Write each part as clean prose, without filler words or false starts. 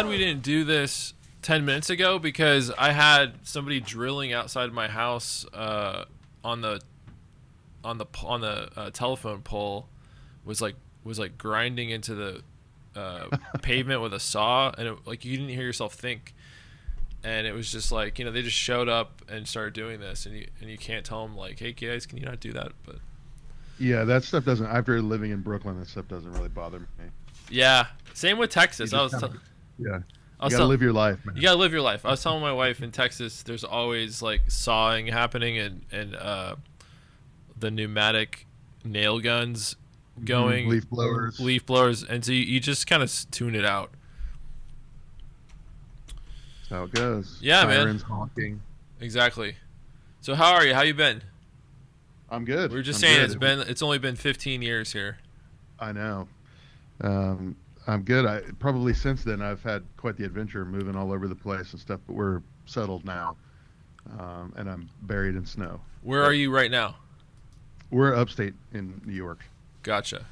glad we didn't do this 10 minutes ago because I had somebody drilling outside my house on the telephone pole was grinding into the pavement with a saw, and like you didn't hear yourself think, and it was just like, they just showed up and started doing this, and you can't tell them like, hey guys, can you not do that? But Yeah, that stuff doesn't. After living in Brooklyn, that stuff doesn't really bother me. yeah, same with Texas. Yeah, I you was gotta live your life, man. You gotta live your life. I was telling my wife in Texas, there's always like sawing happening and the pneumatic nail guns going, leaf blowers, and so you just kind of tune it out. That's how it goes. Yeah, Sirens man. honking. Exactly. So how are you? How you been? I'm good. We were just I'm saying good. it's only been 15 years here. I know. I'm good. I probably since then I've had quite the adventure, moving all over the place and stuff. But we're settled now, and I'm buried in snow. Where But are you right now? we're upstate in New York. Gotcha.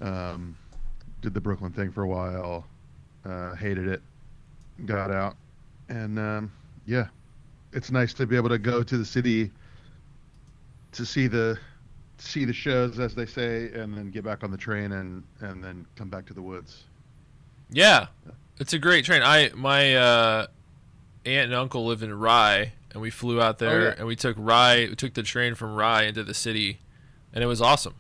Um, did the Brooklyn thing for a while. Hated it. Got out, and yeah, it's nice to be able to go to the city to see the shows, as they say, and then get back on the train and then come back to the woods. Yeah, it's a great train. My aunt and uncle live in Rye, and we flew out Oh there yeah, and we took the train from Rye into the city, and it was awesome.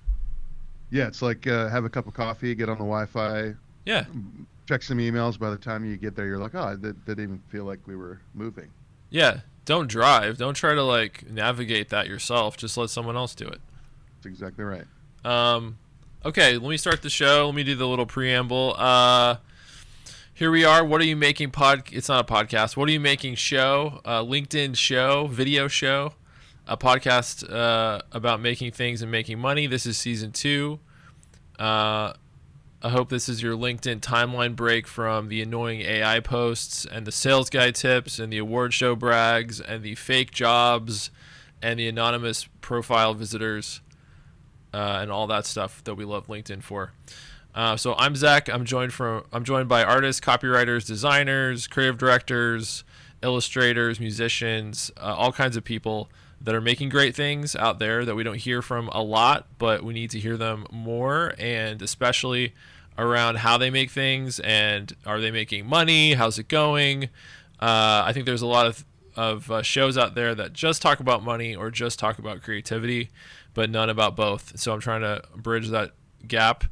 yeah. It's like have a cup of coffee, get on the Wi-Fi, Yeah. check some emails. By the time you get there, you're like, oh, I didn't even feel like we were moving. Yeah, don't drive. Don't try to like navigate that yourself. Just let someone else do it. That's exactly right. Um, okay, let me start the show. Let me do the little preamble. Here we are. What are you making? It's not a podcast. What are you making? Show, LinkedIn show, video show, a podcast about making things and making money. This is season 2. I hope this is your LinkedIn timeline break from the annoying AI posts and the sales guy tips and the award show brags and the fake jobs and the anonymous profile visitors and all that stuff that we love LinkedIn for. So I'm Zech. I'm joined by artists, copywriters, designers, creative directors, illustrators, musicians, all kinds of people that are making great things out there that we don't hear from a lot, but we need to hear them more, and especially around how they make things and are they making money? How's it going? I think there's a lot of shows out there that just talk about money or just talk about creativity, but none about both. So I'm trying to bridge that gap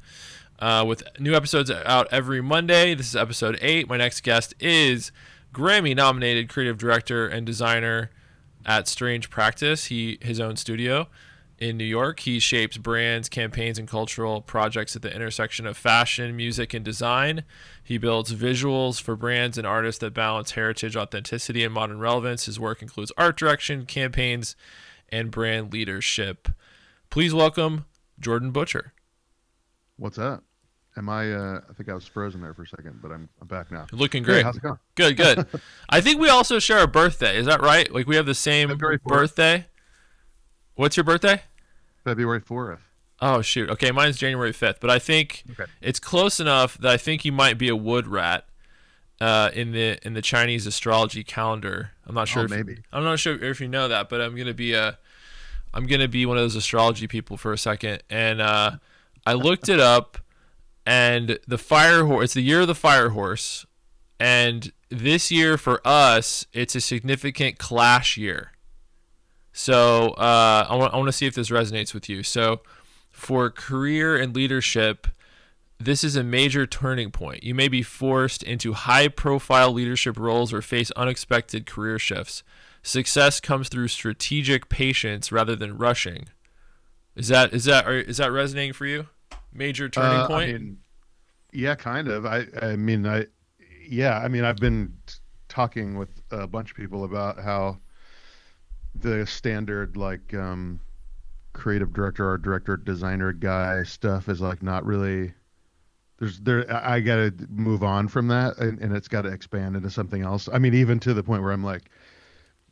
with new episodes out every Monday. This is episode 8. My next guest is Grammy-nominated creative director and designer at Strange Practice, his own studio in New York. He shapes brands, campaigns, and cultural projects at the intersection of fashion, music, and design. He builds visuals for brands and artists that balance heritage, authenticity, and modern relevance. His work includes art direction, campaigns, and brand leadership. Please welcome Jordan Butcher. What's up? I think I was frozen there for a second, but I'm back now. You're looking Hey, great. how's it going? Good. I think we also share a birthday. Is that right? Like we have the same February 4th. birthday. What's your birthday? February 4th. Oh shoot. Okay, mine's January 5th, but I think Okay. it's close enough that I think you might be a wood rat in the Chinese astrology calendar. I'm not sure. Maybe. I'm not sure if you know that, but I'm gonna be one of those astrology people for a second, and I looked it up, and the fire horse. It's the year of the fire horse, and this year for us, it's a significant clash year. So I want to see if this resonates with you. So for career and leadership, this is a major turning point. You may be forced into high-profile leadership roles or face unexpected career shifts. Success comes through strategic patience rather than rushing. Is that resonating for you? Major turning point? I mean, yeah, kind of. I've been talking with a bunch of people about how the standard like creative director or director designer guy stuff is like not really I gotta move on from that, and it's got to expand into something else. I mean, even to the point where I'm like,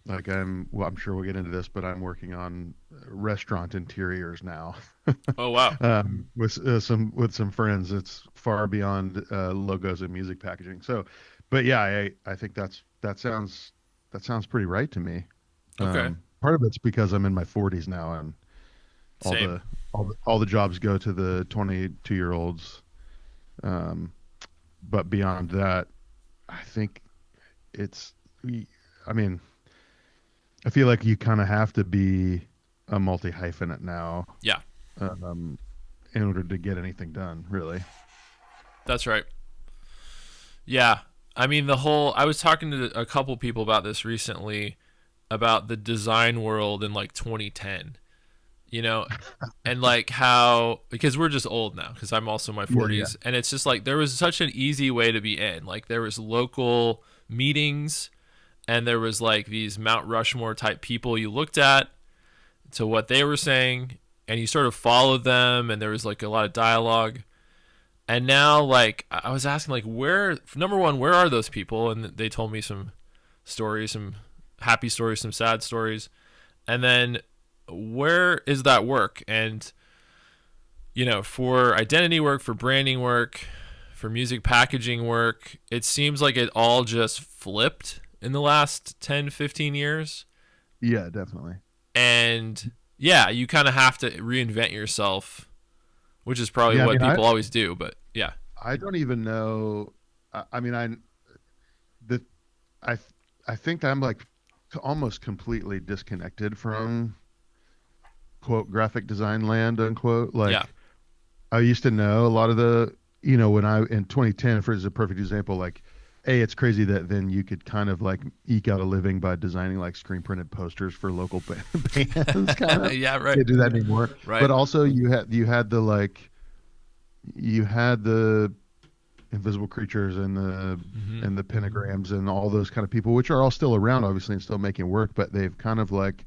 Like well, I'm sure we'll get into this, but I'm working on restaurant interiors now. Oh wow. With some friends. It's far beyond logos and music packaging. So, but yeah, I think that sounds pretty right to me. Okay. Part of it's because I'm in my 40s now, and all Same. all the jobs go to the 22-year-olds. Um, but beyond that, I think it's. I mean, I feel like you kind of have to be a multi hyphenate now, Yeah, um, in order to get anything done, really. that's right. Yeah. I mean, I was talking to a couple people about this recently about the design world in like 2010, you know, and like how, because we're just old now, because I'm also in my Yeah, yeah, 40s, and it's just like there was such an easy way to be in. Like there was local meetings, and there was like these Mount Rushmore type people you looked at to what they were saying, and you sort of followed them, and there was like a lot of dialogue. And now, like, I was asking, like, where, number one, where are those people? And they told me some stories, some happy stories, some sad stories. And then, where is that work? And, for identity work, for branding work, for music packaging work, it seems like it all just flipped in the last 10, 15 years. yeah, definitely. And yeah, you kind of have to reinvent yourself, which is probably Yeah, I what mean, people always do. But yeah, I don't even know. I mean, the I I think I'm like almost completely disconnected from quote graphic design land unquote. yeah, Like I used to know a lot of the, when I in 2010, for is a perfect example, like it's crazy that then you could kind of like eke out a living by designing like screen printed posters for local bands kind of. yeah, right, Can't do that anymore. right. But also you had the like you had the invisible creatures Hmm. and the pentagrams and all those kind of people, which are all still around obviously and still making work, but they've kind of like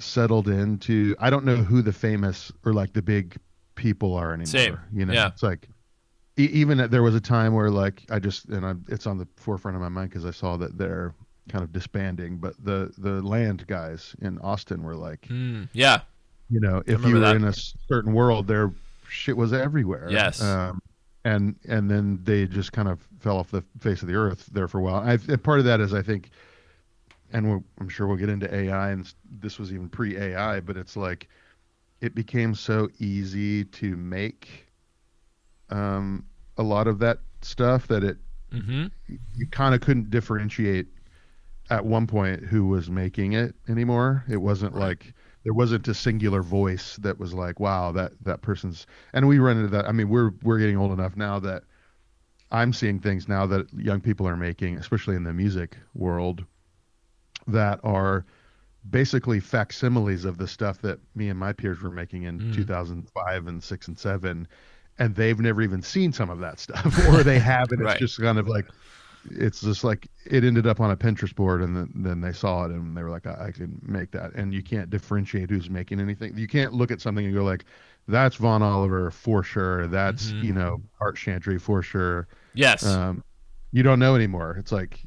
settled into, I don't know who the famous or like the big people are Same. anymore. Yeah. It's like there was a time where like it's on the forefront of my mind because I saw that they're kind of disbanding, but the land guys in Austin were like, Yeah. I if you remember were that. in a certain world, their shit was everywhere. Yes. And then they just kind of fell off the face of the earth there for a while. And part of that is I think, and I'm sure we'll get into AI, and this was even pre AI, but it's like it became so easy to make um, a lot of that stuff that Hmm. you kind of couldn't differentiate at one point who was making it anymore. It wasn't Right. like there wasn't a singular voice that was like, wow, that person's. And we run into that. I mean, we're getting old enough now that I'm seeing things now that young people are making, especially in the music world, that are basically facsimiles of the stuff that me and my peers were making in Mm. 2005 and 6 and 7, and they've never even seen some of that stuff or they have, and it's Right. just kind of like it's just like it ended up on a Pinterest board, and then they saw it and they were like, I can make that. And you can't differentiate who's making anything. You can't look at something and go like, that's Von Oliver for sure, that's Hmm. Art Chantry for sure. Yes. um you don't know anymore. It's like,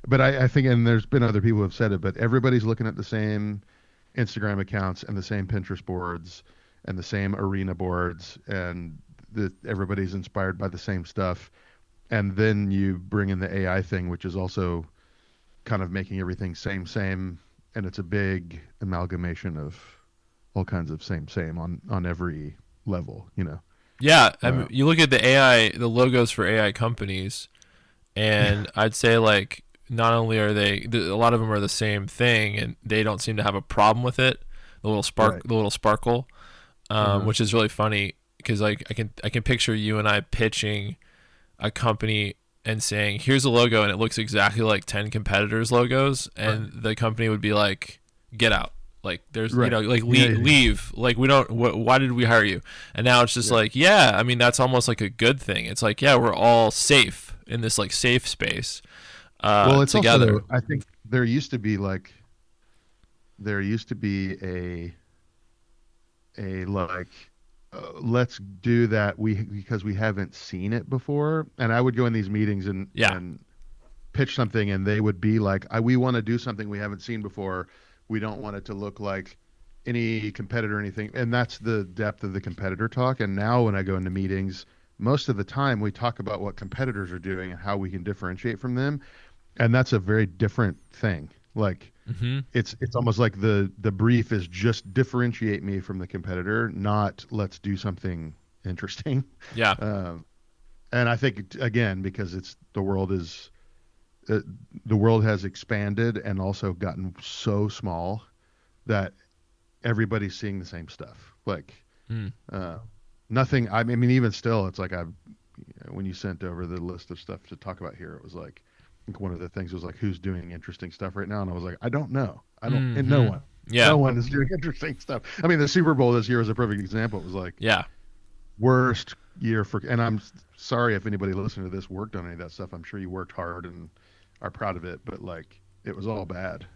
but I think, and there's been other people who have said it, but everybody's looking at the same Instagram accounts and the same Pinterest boards and the same arena boards, and everybody's inspired by the same stuff. And then you bring in the AI thing, which is also kind of making everything same, and it's a big amalgamation of all kinds of same on every level, Yeah. I Uh, mean, you look at the AI, the logos for AI companies, and I'd say like not only are a lot of them are the same thing, and they don't seem to have a problem with it. right. The little sparkle, Uh-huh. which is really funny because like I can picture you and I pitching a company and saying, "Here's a logo," and it looks exactly like 10 competitors' logos, Right. and the company would be like, "Get out." Like there's Right. like Yeah, yeah, yeah. leave, like we don't why did we hire you? And now it's just Yeah. like, yeah, I mean that's almost like a good thing. It's like, yeah, we're all safe in this like safe space Well, it's together. also, I think there used to be a like, let's do that, we because we haven't seen it before. And I would go in these meetings, and Yeah. pitch something and they would be like, we want to do something we haven't seen before. We don't want it to look like any competitor or anything. And that's the depth of the competitor talk. And now when I go into meetings, most of the time we talk about what competitors are doing and how we can differentiate from them. And that's a very different thing. Like it's almost like the brief is just differentiate me from the competitor, not let's do something interesting. Yeah. And I think again, because the world has expanded and also gotten so small that everybody's seeing the same stuff. Like nothing. I mean, even still, it's like when you sent over the list of stuff to talk about here, it was like, I think one of the things was like, who's doing interesting stuff right now? And I was like, I don't know. And no one. Yeah. No one is doing interesting stuff. I mean, the Super Bowl this year was a perfect example. It was like, worst year and I'm sorry if anybody listening to this worked on any of that stuff. I'm sure you worked hard and are proud of it, but like, it was all bad.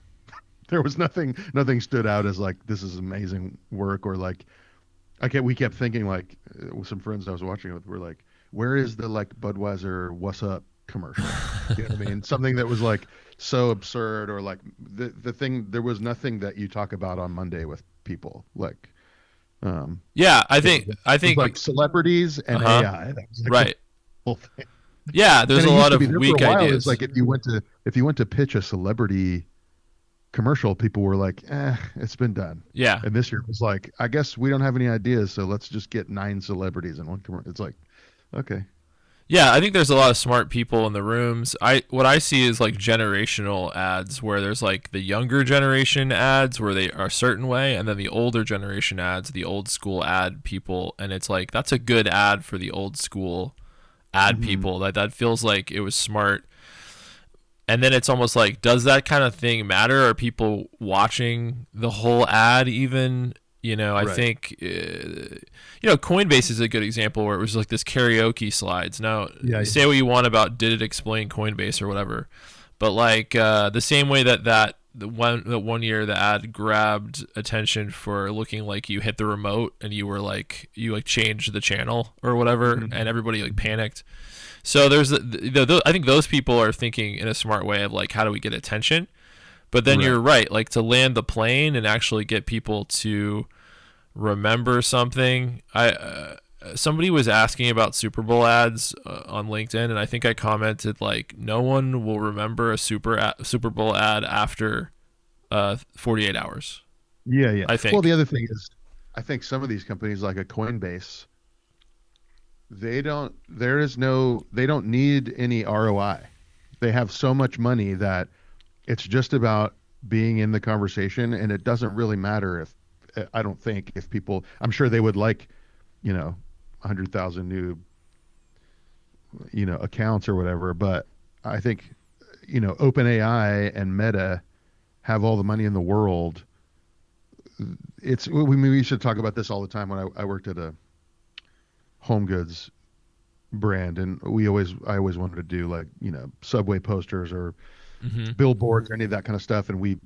There was nothing stood out as like, this is amazing work, or like, we kept thinking like, with some friends I was watching it with, were like, where is the like Budweiser What's Up commercial? You know what I mean? Something that was like so absurd, or like the thing, there was nothing that you talk about on Monday with people. Like, I think like celebrities and AI. That was like right. The whole thing. Yeah, there's a lot of weak ideas. It's like if you went to pitch a celebrity commercial, people were like, it's been done. Yeah. And this year it was like, I guess we don't have any ideas, so let's just get 9 celebrities in one commercial. It's like, okay. Yeah, I think there's a lot of smart people in the rooms. What I see is like generational ads, where there's like the younger generation ads where they are a certain way, and then the older generation ads, the old school ad people, and it's like, that's a good ad for the old school ad people. That feels like it was smart. And then it's almost like, does that kind of thing matter? Are people watching the whole ad even? I think, Coinbase is a good example where it was like this karaoke slides. Now, say what you want about did it explain Coinbase or whatever, but like the same way that one year the ad grabbed attention for looking like you hit the remote and you were like, you like changed the channel or whatever, and everybody like panicked. So there's I think those people are thinking in a smart way of like, how do we get attention? But then you're right, like to land the plane and actually get people to remember something. Somebody was asking about Super Bowl ads on LinkedIn, and I think I commented like, no one will remember a Super Bowl ad after 48 hours. Yeah. I think. Well, the other thing is, I think some of these companies like a Coinbase, they don't need any ROI. They have so much money that it's just about being in the conversation, and it doesn't really matter I don't think if people, I'm sure they would like, 100,000 new, accounts or whatever. But I think, OpenAI and Meta have all the money in the world. We should talk about this all the time. When I worked at a home goods brand, and I always wanted to do like, Subway posters or billboards or any of that kind of stuff. And we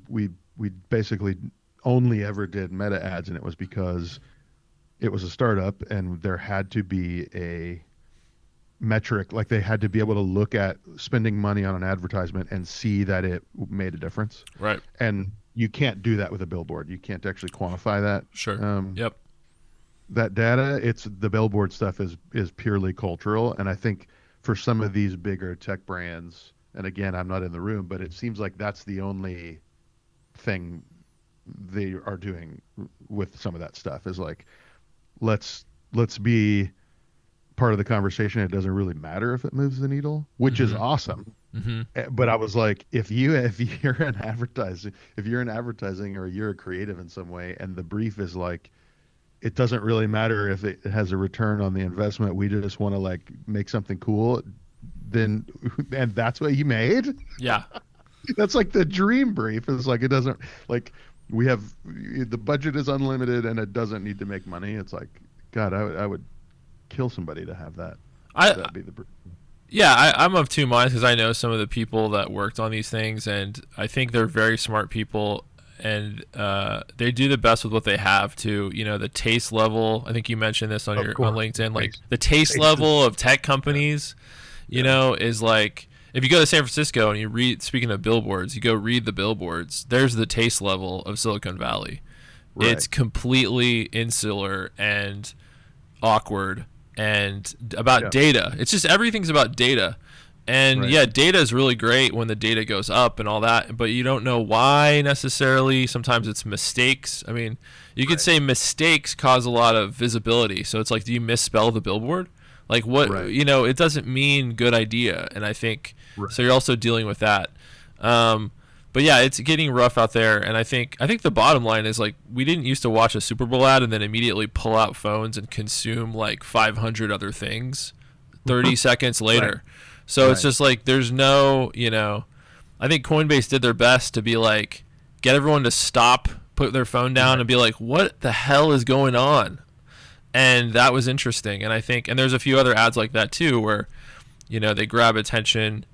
basically only ever did Meta ads, and it was because it was a startup and there had to be a metric, like they had to be able to look at spending money on an advertisement and see that it made a difference. Right. And you can't do that with a billboard. You can't actually quantify that. Sure. Yep. That data, the billboard stuff is purely cultural. And I think for some of these bigger tech brands, and again, I'm not in the room, but it seems like that's the only thing they are doing with some of that stuff is like, let's be part of the conversation. It doesn't really matter if it moves the needle, which is awesome. But I was like, if you're in advertising or you're a creative in some way, and the brief is like, it doesn't really matter if it has a return on the investment, we just want to like make something cool, and that's what you made. Yeah. That's like the dream brief. It's like, it doesn't, like, the budget is unlimited and it doesn't need to make money. It's like, God, I would kill somebody to have that. That'd be the brief. Yeah, I'm of two minds, because I know some of the people that worked on these things, and I think they're very smart people, and they do the best with what they have too. The taste level, I think you mentioned this on LinkedIn, like the taste level of tech companies, is like, if you go to San Francisco and you read, speaking of billboards, you go read the billboards, there's the taste level of Silicon Valley. Right. It's completely insular and awkward and about data. It's just everything's about data. And Right. yeah, data is really great when the data goes up and all that, but you don't know why necessarily. Sometimes it's mistakes. I mean, you could say mistakes cause a lot of visibility. So it's like, do you misspell the billboard? Like what, Right. it doesn't mean good idea. And I think, so you're also dealing with that. But yeah, it's getting rough out there. And I think the bottom line is like, we didn't used to watch a Super Bowl ad and then immediately pull out phones and consume like 500 other things 30 seconds later. Right. So it's just like, there's no, I think Coinbase did their best to be like, get everyone to stop, put their phone down and be like, what the hell is going on? And that was interesting. And I think, and there's a few other ads like that too, where, they grab attention,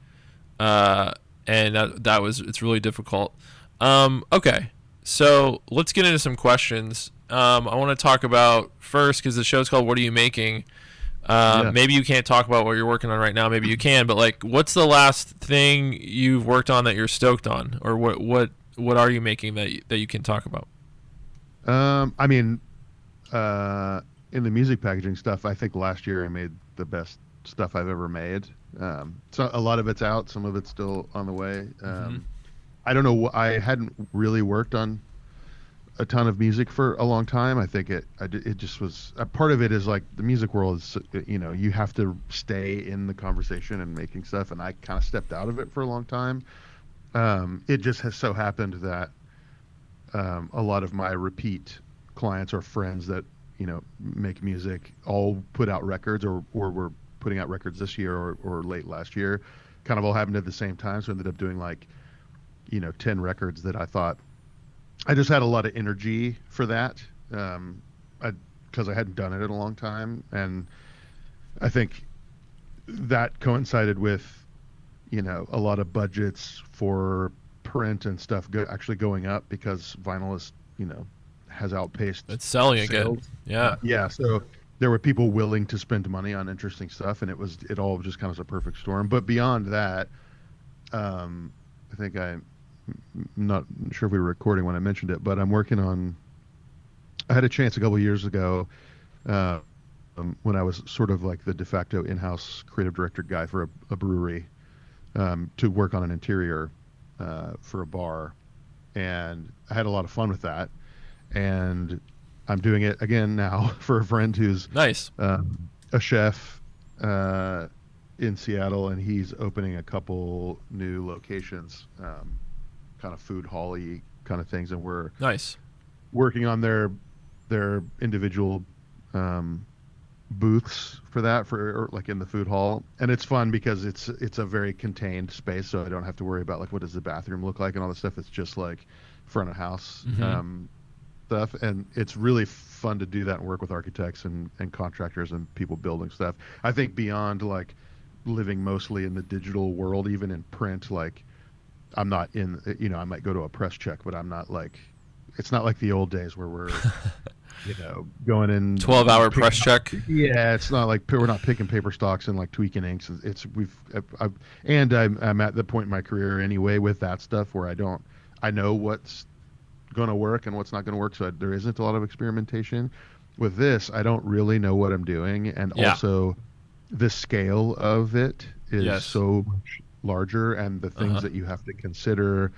and it's really difficult. Okay. So let's get into some questions. I want to talk about first, cause the show's called What Are You Making? Maybe you can't talk about what you're working on right now. Maybe you can, but like, what's the last thing you've worked on that you're stoked on, or what are you making that you can talk about? I mean, in the music packaging stuff, I think last year I made the best stuff I've ever made. So a lot of it's out, some of it's still on the way. I don't know. I hadn't really worked on a ton of music for a long time. I think it just was a part of it is like the music world is, you have to stay in the conversation and making stuff. And I kind of stepped out of it for a long time. It just has so happened that, a lot of my repeat clients or friends that, make music all put out records or were putting out records this year or late last year, kind of all happened at the same time. So I ended up doing like, 10 records that I thought, I just had a lot of energy for that, because I hadn't done it in a long time. And I think that coincided with, a lot of budgets for print and stuff actually going up because vinyl is, has outpaced. It's selling sales. again. Yeah. Yeah. So there were people willing to spend money on interesting stuff, and it all just kind of was a perfect storm. But beyond that, I think I'm not sure if we were recording when I mentioned it, but I'm working on. I had a chance a couple of years ago, when I was sort of like the de facto in-house creative director guy for a brewery, to work on an interior for a bar, and I had a lot of fun with that. And I'm doing it again now for a friend who's nice, a chef in Seattle, and he's opening a couple new locations, kind of food hall-y kind of things, and we're nice working on their individual booths for that, for like in the food hall. And it's fun because it's a very contained space, so I don't have to worry about like what does the bathroom look like and all this stuff. It's just like front of house stuff, and it's really fun to do that and work with architects and contractors and people building stuff. I think beyond like living mostly in the digital world, even in print, like I'm not in, I might go to a press check, but I'm not like, it's not like the old days where we're going in 12-hour press check. Yeah, it's not like we're not picking paper stocks and like tweaking inks. I'm at the point in my career anyway with that stuff where I know what's going to work and what's not going to work. So there isn't a lot of experimentation. With this, I don't really know what I'm doing, and also the scale of it is so much larger, and the things that you have to consider.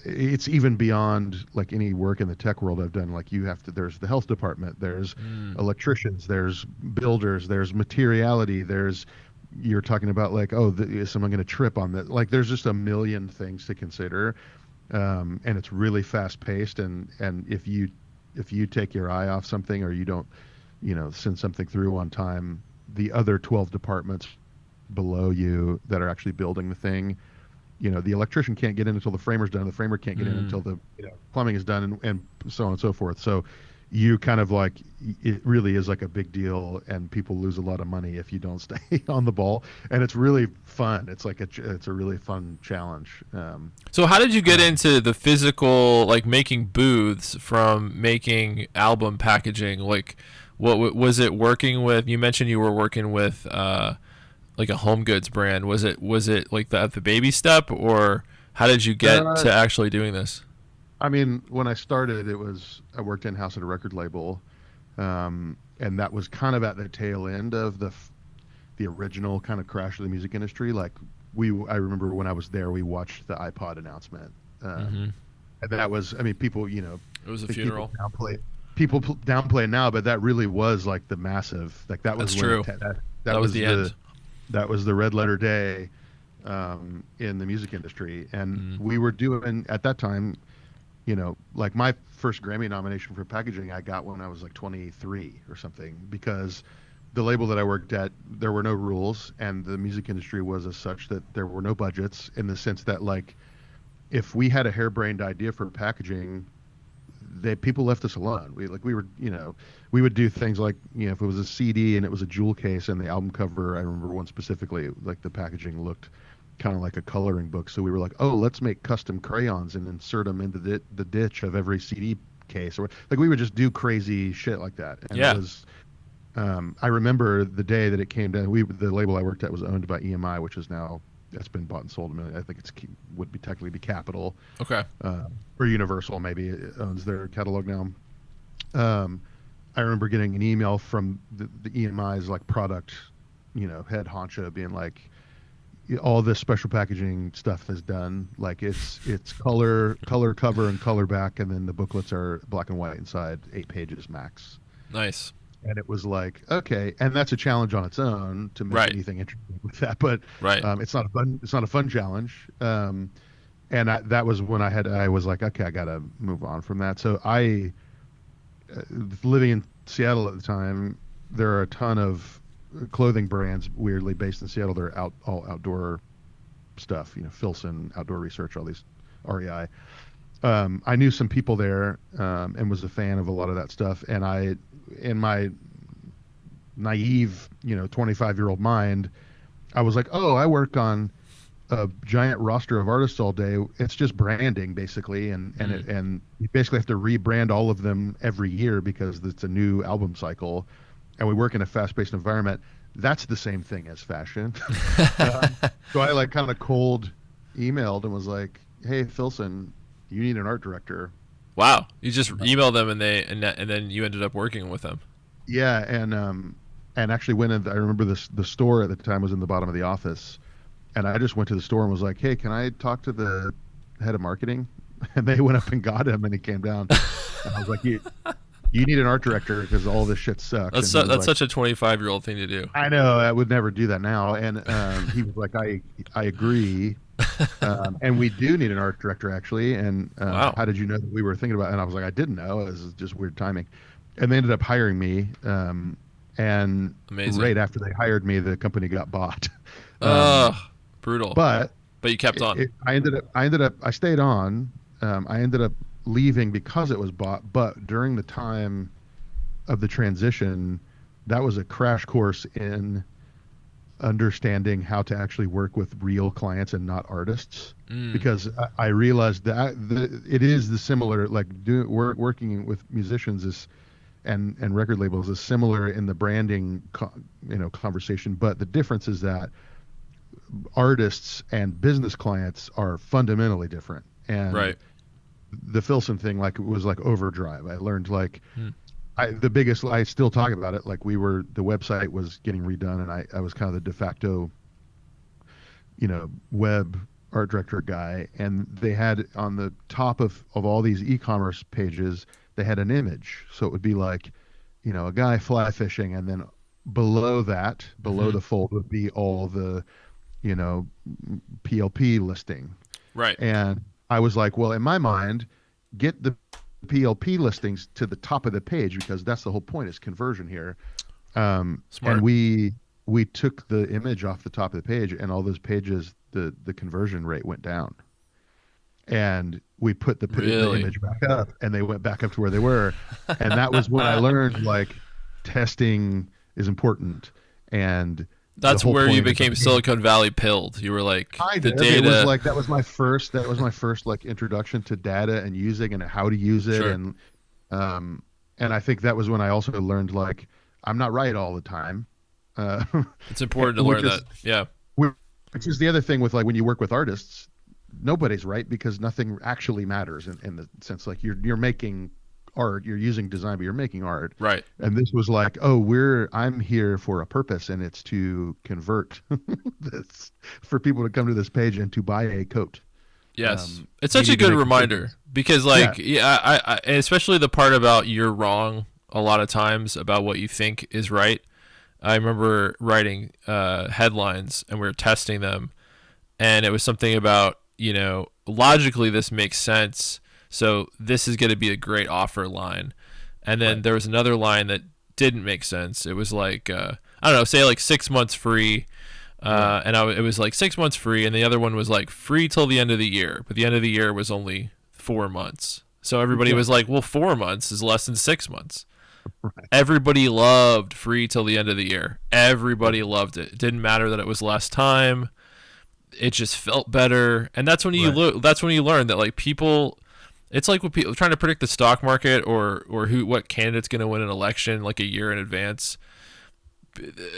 It's even beyond like any work in the tech world I've done. Like there's the health department, there's electricians, there's builders, there's materiality, you're talking about like, is someone going to trip on that? Like there's just a million things to consider. And it's really fast paced. And if you take your eye off something, or you don't, send something through on time, the other 12 departments below you that are actually building the thing, the electrician can't get in until the framer's done. The framer can't get in until the plumbing is done, and so on and so forth. So you kind of like, it really is like a big deal, and people lose a lot of money if you don't stay on the ball. And it's really fun. It's like it's a really fun challenge. So how did you get into the physical, like making booths from making album packaging? Like what was it working with? You mentioned you were working with like a home goods brand? Was it like the baby step, or how did you get Uh, to actually doing this? I mean, when I started, I worked in house at a record label, and that was kind of at the tail end of the original kind of crash of the music industry. Like I remember when I was there, we watched the iPod announcement, Hmm. and that was, I mean, people, It was a I think funeral. people downplay it now, but that really was like the massive, like that That's was when true. that That was was the end. that was the red letter day in the music industry, and Mm. we were doing at that time, like my first Grammy nomination for packaging I got when I was like 23 or something, because the label that I worked at, there were no rules, and the music industry was as such that there were no budgets, in the sense that, like, if we had a harebrained idea for packaging, people left us alone. We would do things like, if it was a CD and it was a jewel case and the album cover, I remember one specifically, like the packaging looked kind of like a coloring book. So we were like, oh, let's make custom crayons and insert them into the ditch of every CD case, or like we would just do crazy shit like that. And it Yeah. was, I remember the day that it came down. The label I worked at was owned by EMI, which is now, it's been bought and sold. I think would be technically be Capitol, Okay. uh, or Universal, maybe it owns their catalog now. Um, I remember getting an email from the EMI's like product, head honcho, being like, all this special packaging stuff is done. Like it's color cover and color back, and then the booklets are black and white inside, 8 pages max. Nice. And it was like, okay, and that's a challenge on its own to make Right. anything interesting with that, but Right. it's not a fun challenge. And that was when I was like, okay, I gotta move on from that. So living in Seattle at the time, there are a ton of clothing brands weirdly based in Seattle. They're all outdoor stuff, Filson, Outdoor Research, all these REI. I knew some people there, and was a fan of a lot of that stuff. And in my naive, 25-year-old mind, I was like, oh, I work on a giant roster of artists all day. It's just branding basically, Mm. and you basically have to rebrand all of them every year because it's a new album cycle, and we work in a fast-paced environment. That's the same thing as fashion. So I like kind of cold emailed and was like, hey, Filson, you need an art director. Wow. You just emailed them, and then you ended up working with them. Yeah, and actually went in. I remember the store at the time was in the bottom of the office, and I just went to the store and was like, "Hey, can I talk to the head of marketing?" And they went up and got him, and he came down. And I was like, "You need an art director because all this shit sucks." That's And he was that's like, such a 25-year-old thing to do. "I know, I would never do that now." And he was like, "I agree." And we do need an art director actually. And Wow. how did you know that we were thinking about it? And I was like, I didn't know. It was just weird timing. And they ended up hiring me. And Amazing. right after they hired me, the company got bought. Ugh. Brutal. But But you kept on. I stayed on. I ended up leaving because it was bought. But during the time of the transition, that was a crash course in understanding how to actually work with real clients and not artists, Mm. because I realized that it is the similar, like working with musicians is and record labels is similar in the branding conversation, but the difference is that artists and business clients are fundamentally different. And Right. the Filson thing, like, was like overdrive. I learned, like, Mm. I still talk about it. Like, the website was getting redone, and I was kind of the de facto, web art director guy. And they had on the top of all these e-commerce pages, they had an image. So it would be like, a guy fly fishing, and then below that, below Hmm. the fold would be all the, you know, PLP listing. Right. And I was like, well, in my mind, get the PLP listings to the top of the page, because that's the whole point, is conversion here. And Smart. we took the image off the top of the page, and all those pages, the conversion rate went down. And we put the Really. image back up, and they went back up to where they were. And that was when I learned, like, testing is important. And the That's whole where you point is, became Silicon Valley pilled. You were like kind the of, it was data. like, that was my first like introduction to data and using and how to use it. Sure. And I think that was when I also learned, like, I'm not right all the time. uh, It's important to which learn is that. Yeah. which is the other thing with like when you work with artists, nobody's right because nothing actually matters in the sense like you're making art, you're using design, but you're making art. Right. And this was like, oh, I'm here for a purpose, and it's to convert this for people to come to this page and to buy a coat. Yes. It's We such a need to good make reminder decisions. because Yeah, like yeah, and especially the part about you're wrong a lot of times about what you think is right. I remember writing headlines and we were testing them, and it was something about, logically this makes sense, so this is going to be a great offer line. And then right. there was another line that didn't make sense. It was like, I don't know, say like 6 months free. Yeah, It was like 6 months free, and the other one was like free till the end of the year, but the end of the year was only 4 months. So everybody yeah, was like, well, 4 months is less than 6 months. right. Everybody loved free till the end of the year. Yeah, Everybody loved it. It didn't matter that it was less time. It just felt better, and that's when you right. look. That's when you learn that like people. It's like with people trying to predict the stock market or what candidate's going to win an election like a year in advance.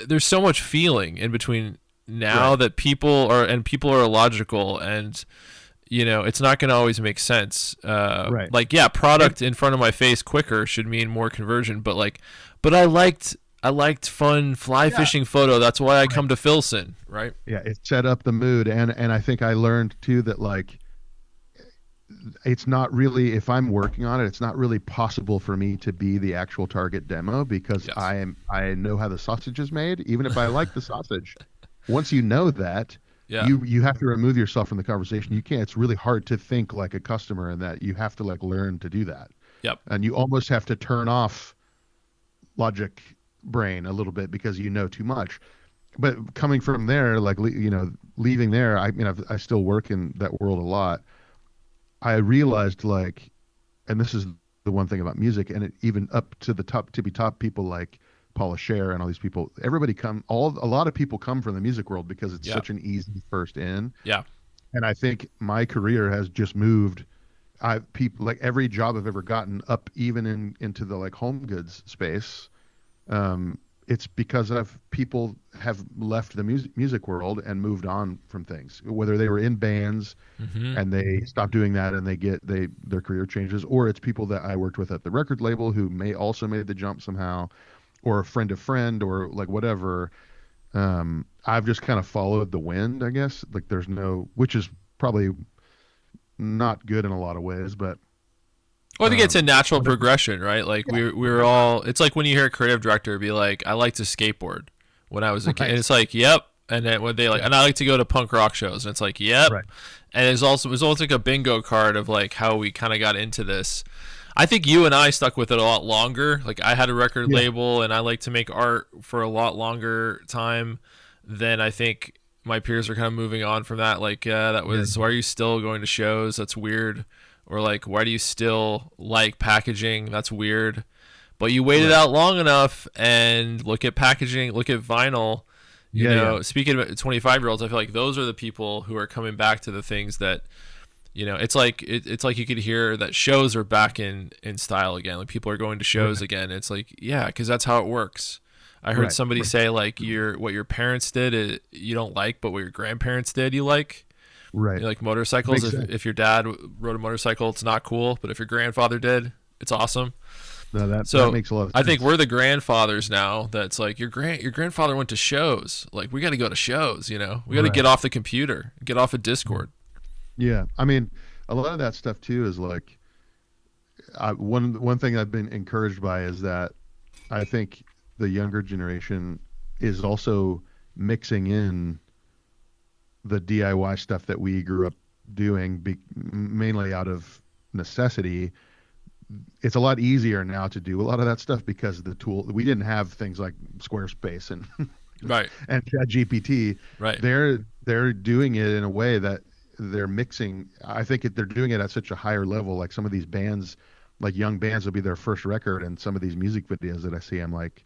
There's so much feeling in between now Right, that people are illogical, and it's not going to always make sense. right. Like yeah, And product in front of my face quicker should mean more conversion, but like, but I liked fun fly yeah, fishing photo. That's why I right. come to Filson, right? Yeah, it set up the mood, and I think I learned too that like it's not really if I'm working on it, it's not really possible for me to be the actual target demo because Yes. I know how the sausage is made, even if I like the sausage. Once you know that, Yeah. you have to remove yourself from the conversation. You can't. It's really hard to think like a customer, and that you have to like learn to do that. Yep. And you almost have to turn off logic brain a little bit because you know too much. But coming from there, like leaving there, I mean, I still work in that world a lot. I realized like, and this is the one thing about music, and even up to the top, to be top people like Paula Scher and all these people, a lot of people come from the music world because it's Yeah. such an easy first in. Yeah. And I think my career has just moved. People like every job I've ever gotten up, even into the like home goods space. Um, it's because of people have left the music world and moved on from things, whether they were in bands Mm-hmm. and they stop doing that and their career changes, or it's people that I worked with at the record label who may also made the jump somehow, or a friend of friend, or like whatever. I've just kind of followed the wind, I guess. Like there's no, which is probably not good in a lot of ways, but Well, I think it's a natural whatever. progression, right? Like Yeah, we're all. It's like when you hear a creative director be like, "I like to skateboard when I was a kid," and right. it's like, "Yep." And then when they like, Yeah, and I like to go to punk rock shows, and it's like, "Yep." right. And it was almost like a bingo card of like how we kind of got into this. I think you and I stuck with it a lot longer. Like I had a record Yeah, label, and I like to make art for a lot longer time than I think my peers are kind of moving on from that. Like, yeah, that yeah, was why are you still going to shows? That's weird. Or like, why do you still like packaging? That's weird. But you waited right. out long enough, and look at packaging, look at vinyl. Yeah, yeah, Speaking of 25-year-olds, I feel like those are the people who are coming back to the things that it's like you could hear that shows are back in style again. Like people are going to shows right, again. It's like, yeah, because that's how it works. I heard right, somebody right, say like what your parents did you don't like, but what your grandparents did you like. right. You like motorcycles. Makes If sense. if your dad rode a motorcycle, it's not cool. But if your grandfather did, it's awesome. No, that So makes a lot of I think we're sense. the grandfathers now. That's like your grandfather went to shows. Like we got to go to shows. We got to get Right. off the computer, get off of Discord. Yeah. I mean, a lot of that stuff too is like one thing I've been encouraged by is that I think the younger generation is also mixing in the DIY stuff that we grew up doing mainly out of necessity. It's a lot easier now to do a lot of that stuff because the tool we didn't have things like Squarespace and Right. and ChatGPT. Right. They're doing it in a way that they're mixing. I think they're doing it at such a higher level. Like some of these bands, like young bands, will be their first record, and some of these music videos that I see, I'm like,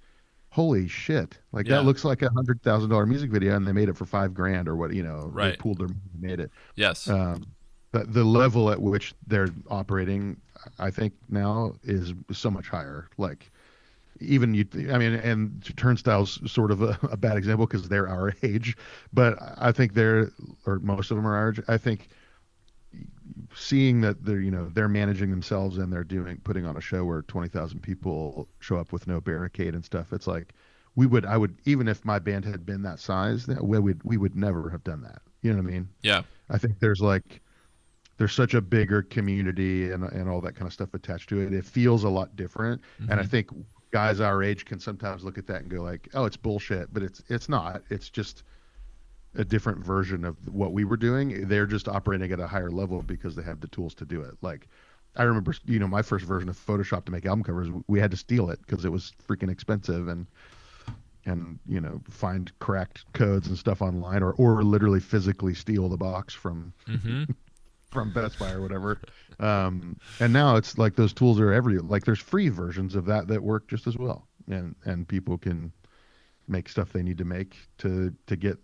holy shit! Like that Yeah. looks like $100,000 music video, and they made it for 5 grand or what? They Right. pooled their money and made it. Yes. The level at which they're operating, I think now is so much higher. Like even I mean, and Turnstile's sort of a bad example because they're our age, but I think or most of them are our age. I think seeing that they're managing themselves and they're putting on a show where 20,000 people show up with no barricade and stuff. It's like I would, even if my band had been that size, we would never have done that. You know what I mean? Yeah. I think there's such a bigger community and all that kind of stuff attached to it. It feels a lot different. And I think guys our age can sometimes look at that and go like, oh, it's bullshit, but it's not. It's just a different version of what we were doing. They're just operating at a higher level because they have the tools to do it. Like I remember, my first version of Photoshop to make album covers, we had to steal it because it was freaking expensive and find cracked codes and stuff online or literally physically steal the box from from Best Buy or whatever. And now it's like those tools are like there's free versions of that work just as well. And people can make stuff they need to make to get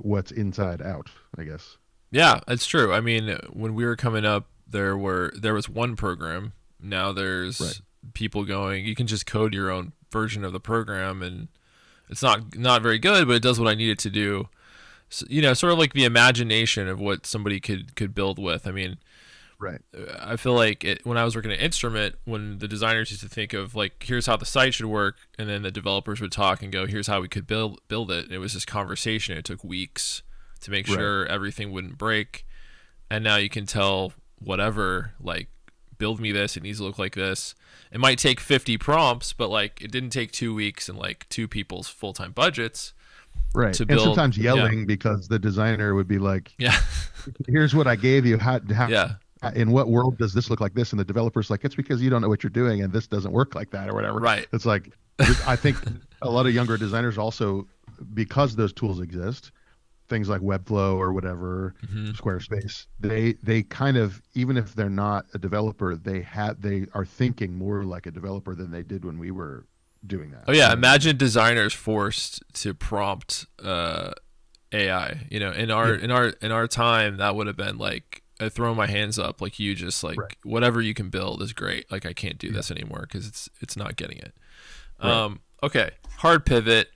what's inside out, I guess. Yeah, it's true. I mean, when we were coming up, there was one program. Now there's people going, you can just code your own version of the program, and it's not very good, but it does what I need it to do. So, sort of like the imagination of what somebody could build with. I mean, right. I feel like when I was working at Instrument, when the designers used to think of like, here's how the site should work, and then the developers would talk and go, here's how we could build it. And it was this conversation. It took weeks to make sure everything wouldn't break. And now you can tell whatever, like, build me this. It needs to look like this. It might take 50 prompts, but like it didn't take 2 weeks and like 2 people's full-time budgets. Right. To build, and sometimes yelling because the designer would be like, here's what I gave you. How in what world does this look like this? And the developer's like, it's because you don't know what you're doing and this doesn't work like that or whatever. Right. It's like, I think a lot of younger designers also, because those tools exist, things like Webflow or whatever, Squarespace, they kind of, even if they're not a developer, they are thinking more like a developer than they did when we were doing that. Oh yeah, imagine designers forced to prompt AI. In our time, that would have been like I throw my hands up, like you just like whatever you can build is great. Like I can't do this anymore because it's not getting it. Right. Okay, hard pivot.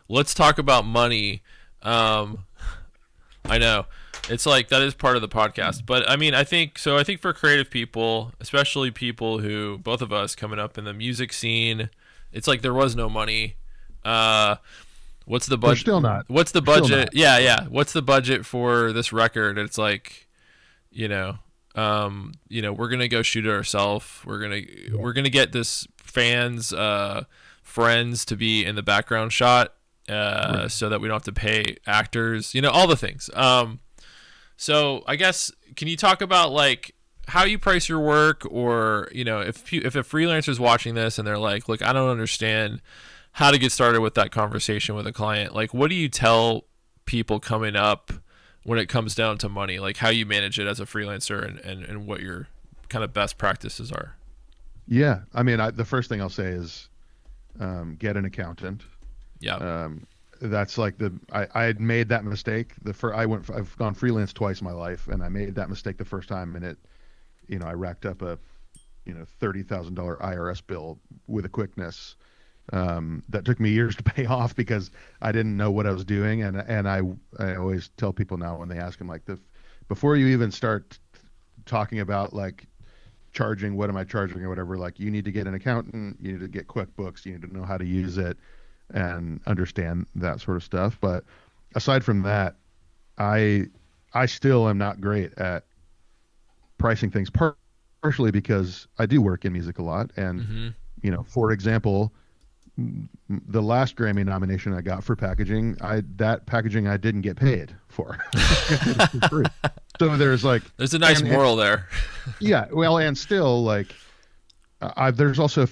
Let's talk about money. I know it's like that is part of the podcast, but I mean, I think for creative people, especially people who, both of us coming up in the music scene, it's like there was no money. What's the budget? There's still not. What's the budget? Yeah. What's the budget for this record? It's like, we're gonna go shoot it ourselves. We're gonna get this fans, friends to be in the background shot. So that we don't have to pay actors, all the things. So I guess, can you talk about like how you price your work, or, if a freelancer's watching this and they're like, look, I don't understand how to get started with that conversation with a client. Like, what do you tell people coming up when it comes down to money, like how you manage it as a freelancer and what your kind of best practices are? Yeah. I mean, the first thing I'll say is, get an accountant. Yeah. That's like I had made that mistake. I've gone freelance twice in my life, and I made that mistake the first time, and I racked up a, $30,000 IRS bill with a quickness, that took me years to pay off because I didn't know what I was doing. And I always tell people now when they ask them, like, before you even start talking about like charging, what am I charging or whatever, like, you need to get an accountant, you need to get QuickBooks, you need to know how to use it and understand that sort of stuff. But aside from that, I still am not great at pricing things, partially because I do work in music a lot. And, for example, the last Grammy nomination I got for packaging, that packaging I didn't get paid for. So there's a nice moral there. Yeah. Well, and still, like, there's also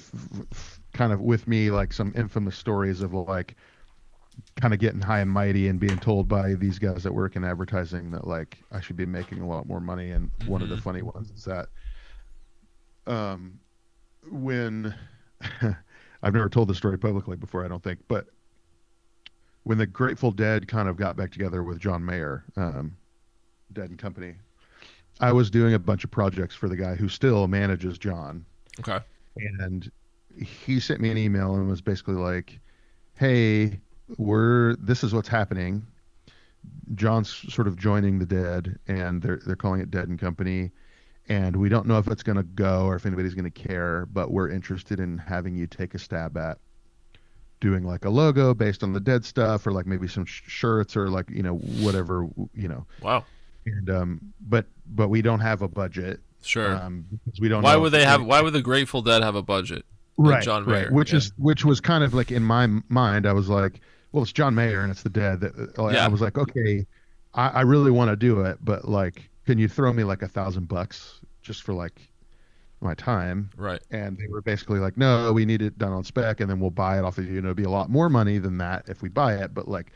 kind of with me like some infamous stories of like kind of getting high and mighty and being told by these guys that work in advertising that like I should be making a lot more money. And one of the funny ones is that when I've never told this story publicly before, I don't think, but when the Grateful Dead kind of got back together with John Mayer, Dead and Company, I was doing a bunch of projects for the guy who still manages John. Okay. And he sent me an email and was basically like, "Hey, this is what's happening. John's sort of joining the Dead, and they're calling it Dead and Company, and we don't know if it's going to go or if anybody's going to care, but we're interested in having you take a stab at doing like a logo based on the Dead stuff, or like maybe some shirts, or like whatever, Wow. and but we don't have a budget, Sure. because we don't Why know would if they have? Why would the Grateful Dead have a budget? And right, John right, Mayer. which Yeah. is which was kind of like in my mind, I was like, well, it's John Mayer and it's the Dead. I Yeah. was like, okay, I really want to do it, but like, can you throw me like $1,000 just for like my time? Right. And they were basically like, no, we need it done on spec, and then we'll buy it off of you. It'll be a lot more money than that if we buy it, but like,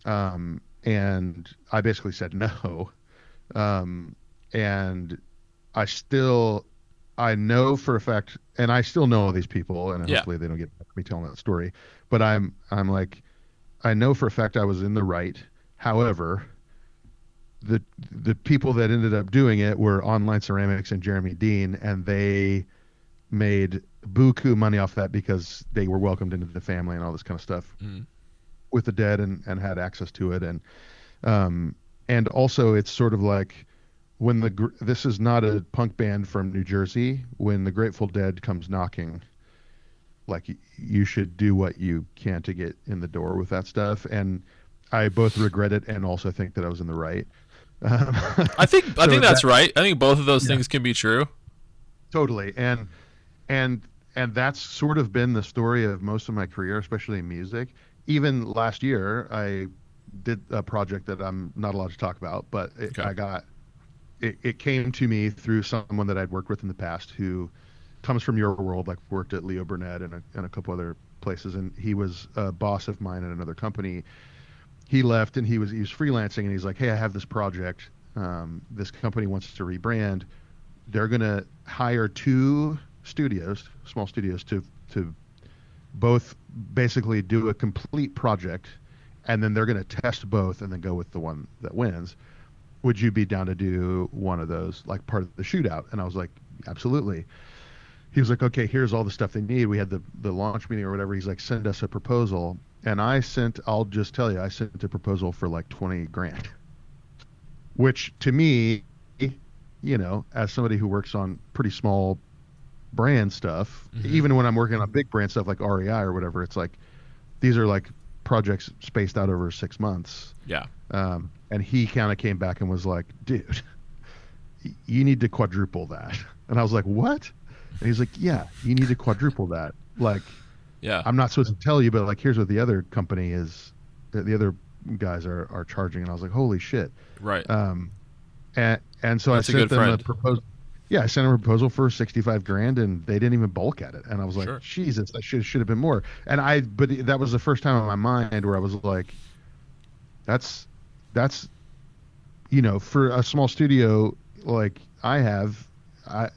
and I basically said no. And I still, I know for a fact, and I still know all these people, and Yeah. hopefully they don't get me telling that story. But I'm like, I know for a fact I was in the right. However, the people that ended up doing it were Online Ceramics and Jeremy Dean, and they made buku money off that because they were welcomed into the family and all this kind of stuff Mm. with the Dead, and had access to it, and also it's sort of like when this is not a punk band from New Jersey. When the Grateful Dead comes knocking, like you should do what you can to get in the door with that stuff. And I both regret it and also think that I was in the right. Um, I think that's right. I think both of those Yeah. things can be true. Totally. And and that's sort of been the story of most of my career, especially in music. Even last year, I did a project that I'm not allowed to talk about, but Okay. it came to me through someone that I'd worked with in the past who comes from your world, like worked at Leo Burnett and a couple other places, and he was a boss of mine at another company. He left and he was freelancing, and he's like, hey, I have this project. This company wants to rebrand. They're gonna hire two studios, small studios, to both basically do a complete project, and then they're gonna test both and then go with the one that wins. Would you be down to do one of those, like part of the shootout? And I was like, absolutely. He was like, okay, here's all the stuff they need. We had the launch meeting or whatever. He's like, send us a proposal. And I'll just tell you, I sent a proposal for like 20 grand, which to me, as somebody who works on pretty small brand stuff, Mhm. even when I'm working on big brand stuff like REI or whatever, it's like, these are like projects spaced out over 6 months. Yeah. And he kind of came back and was like, dude, you need to quadruple that. And I was like, what? And he's like, yeah, you need to quadruple that. Like, Yeah. I'm not supposed to tell you, but like, here's what the other company is, the other guys are charging. And I was like, holy shit. Right. And so That's a I sent good them a friend. proposal. Yeah, I sent them a proposal for 65 grand, and they didn't even bulk at it. And I was like, Sure. Jesus, that should have been more. But that was the first time in my mind where I was like, that's, for a small studio like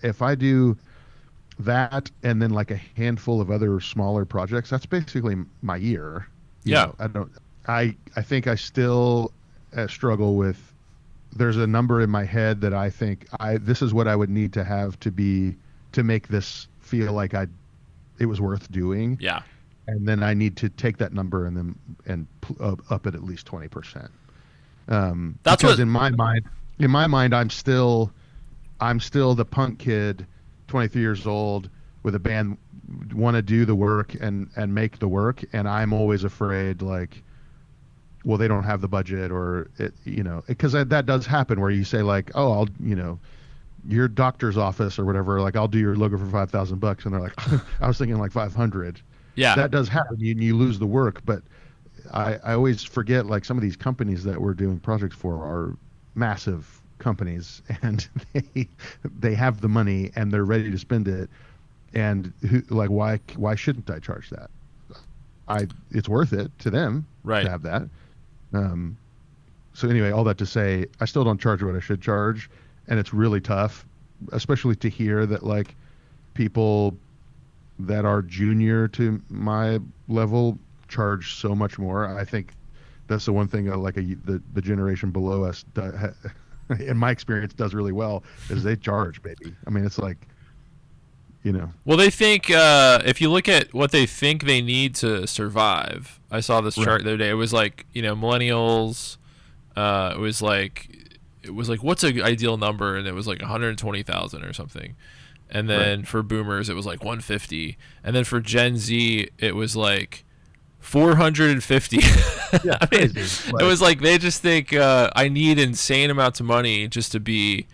if I do that and then like a handful of other smaller projects, that's basically my year. Yeah. I think I still struggle with, there's a number in my head that I think this is what I would need to have to make this feel like it was worth doing. Yeah. And then I need to take that number and up it at least 20%. That's because what in my mind, I'm still the punk kid, 23 years old with a band, want to do the work and make the work. And I'm always afraid, like, well, they don't have the budget, or because that does happen where you say like, oh, your doctor's office or whatever, like, I'll do your logo for $5,000, and they're like, I was thinking like 500. Yeah. That does happen. You lose the work, but I always forget, like, some of these companies that we're doing projects for are massive companies, and they have the money and they're ready to spend it. And why shouldn't I charge that? It's worth it to them Right. to have that. So anyway, all that to say, I still don't charge what I should charge, and it's really tough, especially to hear that like people that are junior to my level charge so much more. I think that's the one thing the generation below us, in my experience, does really well, is they charge, baby. I mean, it's like you know. Well, they think if you look at what they think they need to survive, I saw this chart the other day. It was like, millennials. It was like what's an ideal number, and it was like 120,000 or something. And then for boomers, it was like 150, and then for Gen Z, it was like 450. Yeah, I mean, crazy. it was like they just think I need insane amounts of money just to be.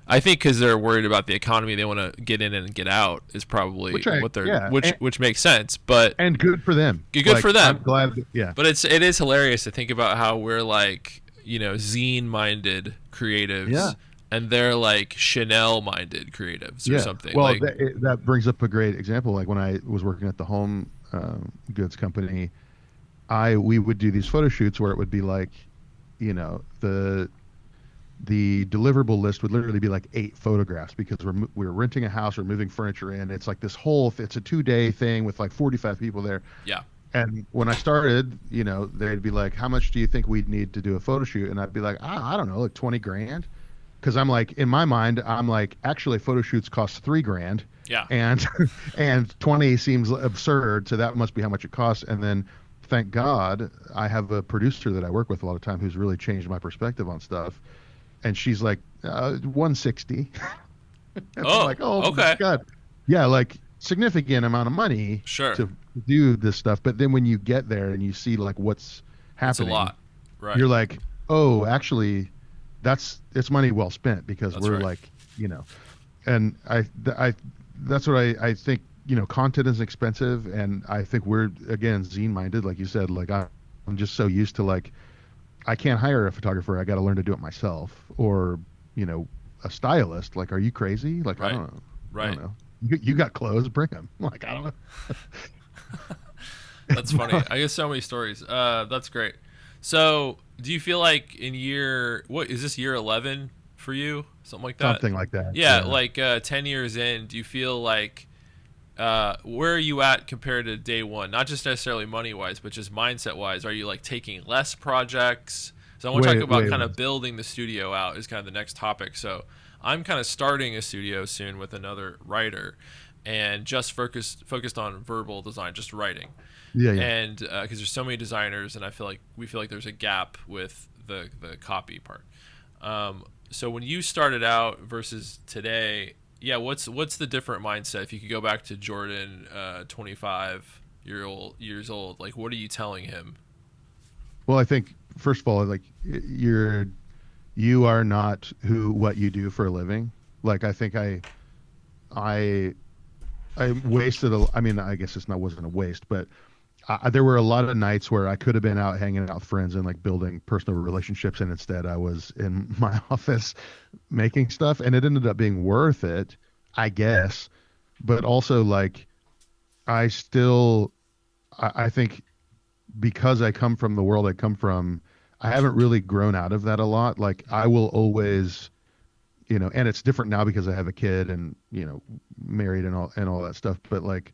I think because they're worried about the economy, they want to get in and get out is probably what they're which makes sense, but and good for them. Good for them. I'm glad. Yeah, but it is hilarious to think about how we're like zine-minded creatives, and they're like Chanel-minded creatives or something. Well, like, that brings up a great example. Like when I was working at the home goods company, we would do these photo shoots where it would be like, the deliverable list would literally be like 8 photographs because we're renting a house or moving furniture in. It's like this whole it's a 2-day thing with like 45 people there. Yeah. And when I started, they'd be like, how much do you think we'd need to do a photo shoot? And I'd be like, I don't know, like 20 grand. Because I'm like, in my mind, I'm like, actually photo shoots cost 3 grand. Yeah. And 20 seems absurd. So that must be how much it costs. And then thank God I have a producer that I work with a lot of time who's really changed my perspective on stuff. And she's like 160. I'm like, oh okay. My God. Yeah, like significant amount of money to do this stuff. But then when you get there and you see like what's happening, it's a lot. Right. You're like, oh, actually, it's money well spent because we're like, and that's what I think. Content is expensive, and I think we're again zine minded, like you said. Like I'm just so used to like. I can't hire a photographer. I got to learn to do it myself, or a stylist. Like, are you crazy? Like, I don't know. Right. I don't know. You got clothes? Bring them. Like, I don't know. That's funny. I get so many stories. That's great. So, do you feel like what is this, year 11 for you? Something like that. Something like that. Yeah. Like 10 years in, do you feel like where are you at compared to day one? Not just necessarily money wise, but just mindset wise. Are you like taking less projects? So I want to talk about kind of building the studio out is kind of the next topic. So I'm kind of starting a studio soon with another writer, and just focused on verbal design, just writing. Yeah. And because there's so many designers, and we feel like there's a gap with the copy part. So when you started out versus today. Yeah, what's the different mindset? If you could go back to Jordan, 25 years old, like what are you telling him? Well, I think first of all, like you are not what you do for a living. Like I think I wasted I mean, I guess wasn't a waste, but there were a lot of nights where I could have been out hanging out with friends and like building personal relationships, and instead I was in my office making stuff, and it ended up being worth it, I guess. But also like I think because I come from the world I come from, I haven't really grown out of that a lot. Like I will always, and it's different now because I have a kid and, married and all that stuff. But like,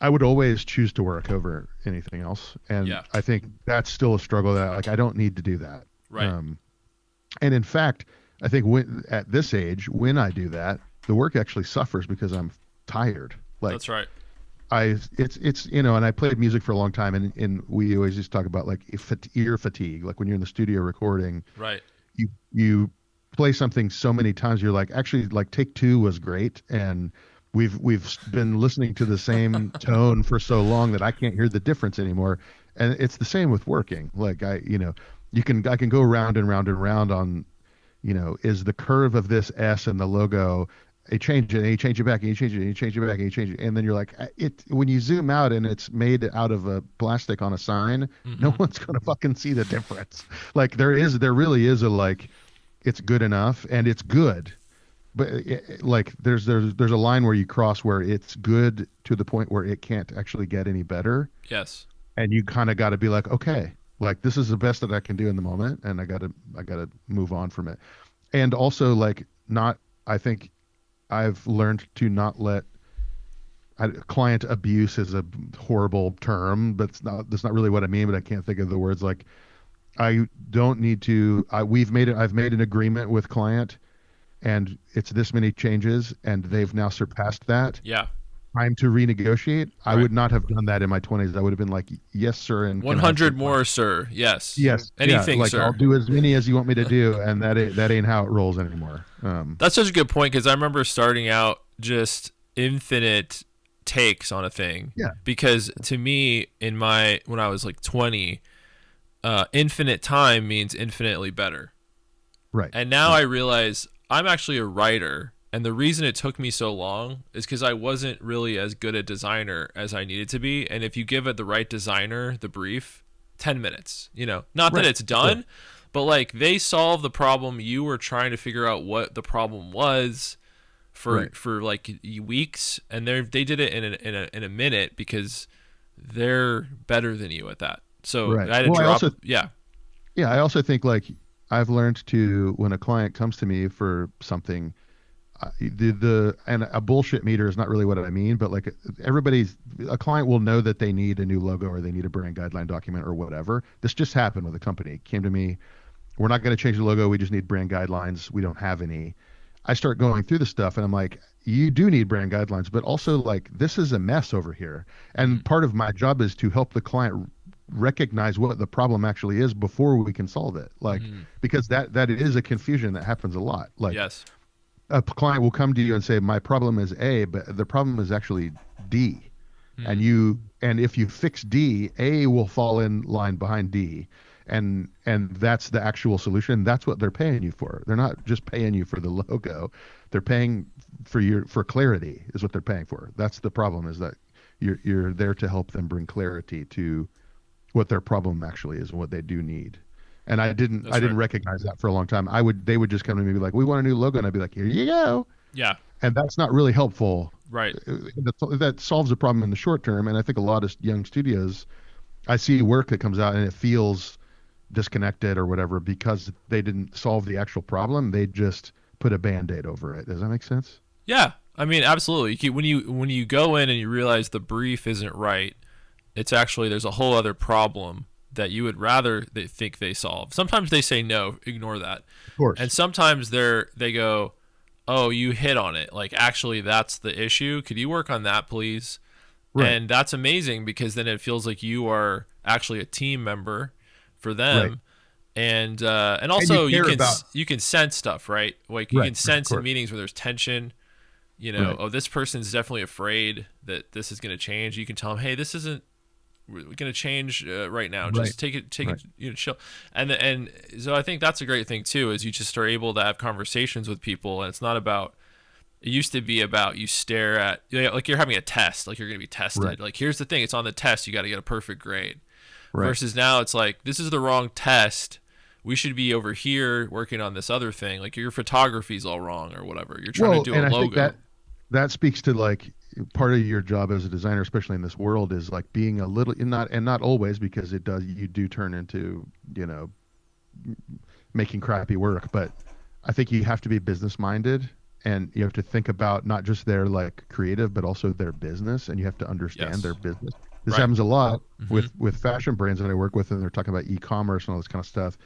I would always choose to work over anything else. And I think that's still a struggle that like, I don't need to do that. Right. And in fact, I think at this age, when I do that, the work actually suffers because I'm tired. Like that's right. It's and I played music for a long time, and we always just talk about like ear fatigue. Like when you're in the studio recording, right? You play something so many times, you're like, actually, like take 2 was great, and we've been listening to the same tone for so long that I can't hear the difference anymore. And it's the same with working. Like I can go round and round and round on, is the curve of this S and the logo. You change it, and you change it back, and you change it, and you change it back, and you change it, and then you're like, when you zoom out and it's made out of a plastic on a sign, no one's gonna fucking see the difference. Like there really is a like, it's good enough, and it's good, but like there's a line where you cross where it's good to the point where it can't actually get any better. Yes. And you kind of got to be like, okay, like this is the best that I can do in the moment, and I gotta move on from it. And also like I think I've learned to not let client abuse is a horrible term, but that's not really what I mean, but I can't think of the words. Like I don't need to, I've made an agreement with client and it's this many changes, and they've now surpassed that. Yeah. Time to renegotiate. I Right. would not have done that in my 20s. I would have been like, yes, sir, and can I have 100 some fun? more, sir. Yes. Yes, yeah, Anything, like I'll sir. do as many as you want me to do, and that ain't how it rolls anymore. That's such a good point, because I remember starting out just infinite takes on a thing. Yeah, Because to me, when I was like 20, infinite time means infinitely better. right, And now right, I realize I'm actually a writer. And the reason it took me so long is because I wasn't really as good a designer as I needed to be. And if you give it the right designer the brief, 10 minutes, not that right. it's done, but like they solve the problem. You were trying to figure out what the problem was for like weeks, and they did it in a minute because they're better than you at that. So Right. I had to Well, drop. Yeah. I also think like I've learned to when a client comes to me for something, and a bullshit meter is not really what I mean, but like a client will know that they need a new logo or they need a brand guideline document or whatever. This just happened with a company. Came to me, we're not going to change the logo. We just need brand guidelines. We don't have any. I start going through the stuff and I'm like, you do need brand guidelines, but also like this is a mess over here. And part of my job is to help the client recognize what the problem actually is before we can solve it. Like, because that is a confusion that happens a lot. Like Yes. a client will come to you and say, my problem is A, but the problem is actually D. And if you fix D, A will fall in line behind D. And that's the actual solution. That's what they're paying you for. They're not just paying you for the logo. They're paying for clarity is what they're paying for. That's the problem, is that you're there to help them bring clarity to what their problem actually is and what they do need. And I didn't recognize that for a long time. They would just come to me and be like, we want a new logo, and I'd be like, here you go. Yeah. And that's not really helpful. Right. That solves a problem in the short term. And I think a lot of young studios, I see work that comes out and it feels disconnected or whatever because they didn't solve the actual problem. They just put a Band-Aid over it. Does that make sense? Yeah. I mean, absolutely. When you go in and you realize the brief isn't right, it's actually there's a whole other problem that you would rather they think they solve. Sometimes they say no, ignore that. Of course. And sometimes they go, "Oh, you hit on it. Like actually that's the issue. Could you work on that, please?" Right. And that's amazing because then it feels like you are actually a team member for them. Right. And also and you can sense stuff, right? Like you can sense in meetings where there's tension, oh, this person's definitely afraid that this is going to change. You can tell them, "Hey, this isn't going to change right now. Just take it, chill." And so I think that's a great thing too, is you just are able to have conversations with people, and it's not about. It used to be about you stare at like you're having a test, like you're going to be tested. Right. Like here's the thing, it's on the test. You got to get a perfect grade. Right. Versus now it's like this is the wrong test. We should be over here working on this other thing. Like your photography's all wrong or whatever. You're trying to do a logo. I think that speaks to like part of your job as a designer, especially in this world, is like being a little not always, because you do turn into making crappy work, but I think you have to be business minded and you have to think about not just their like creative but also their business, and you have to understand their business. This happens a lot with fashion brands that I work with, and they're talking about e-commerce and all this kind of stuff.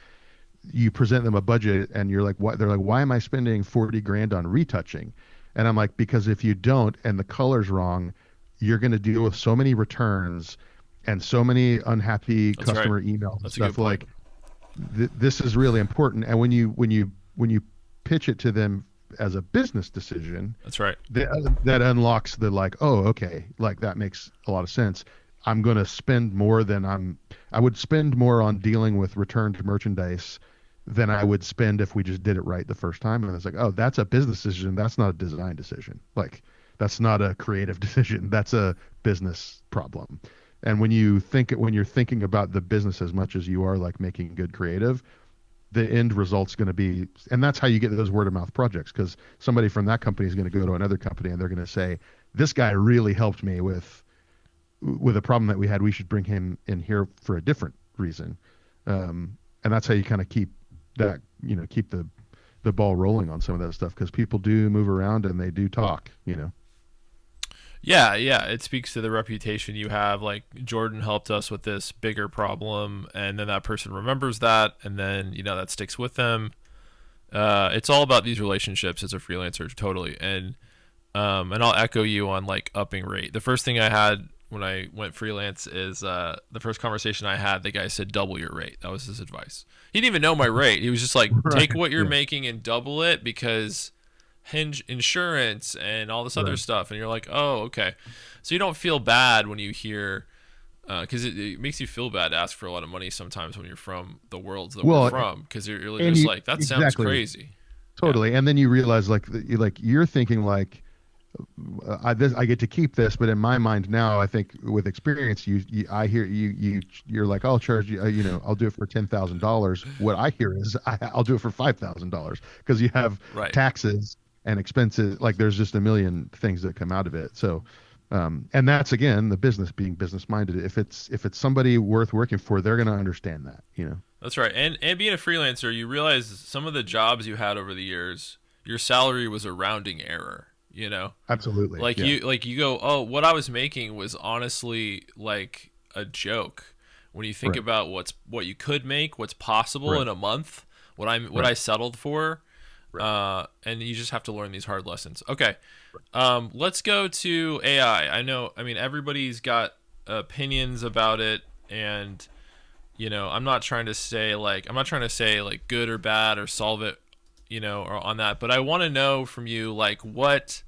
You present them a budget and you're like, what? They're like, why am I spending 40 grand on retouching? And I'm like, because if you don't and the color's wrong, you're going to deal with so many returns and so many unhappy customer emails and stuff. Like this is really important. And when you pitch it to them as a business decision, that's right. That unlocks the like, oh, okay, like that makes a lot of sense. I'm going to spend more I would spend more on dealing with returned merchandise than I would spend if we just did it right the first time. And it's like, oh, that's a business decision. That's not a design decision. Like that's not a creative decision. That's a business problem. And when you're thinking about the business as much as you are like making good creative, the end result's going to be, and that's how you get those word of mouth projects, because somebody from that company is going to go to another company and they're going to say, this guy really helped me with a problem that we had. We should bring him in here for a different reason. And that's how you kind of keep that, keep the ball rolling on some of that stuff, because people do move around and they do talk, Yeah, it speaks to the reputation you have. Like Jordan helped us with this bigger problem, and then that person remembers that, and then that sticks with them. It's all about these relationships as a freelancer, totally. And I'll echo you on like upping rate. The first thing I had when I went freelance is the first conversation I had. The guy said double your rate. That was his advice. He didn't even know my rate. He was just like, Right. take what you're Yeah. making and double it because hinge insurance and all this other Right. stuff. And you're like, oh, okay. So you don't feel bad when you hear because it makes you feel bad to ask for a lot of money sometimes when you're from the worlds that we're Well, from because you're and just you like that sounds exactly crazy. Yeah. totally, and then you realize like you're thinking like I get to keep this, but in my mind now, I think with experience, I hear you're like, I'll charge you, I'll do it for $10,000. What I hear is I'll do it for $5,000 because you have Right. taxes and expenses. Like there's just a million things that come out of it. So, and that's again the business being business minded. If it's somebody worth working for, they're going to understand that. That's right. And being a freelancer, you realize some of the jobs you had over the years, your salary was a rounding error, you know? Absolutely, Like yeah, you go, "Oh, what I was making was honestly like a joke." When you think right, about what you could make, what's possible right, in a month, what right, I settled for, right. and you just have to learn these hard lessons. Okay. Let's go to AI. I know, I mean, everybody's got opinions about it, and I'm not trying to say like good or bad or solve it, or on that. But I want to know from you like what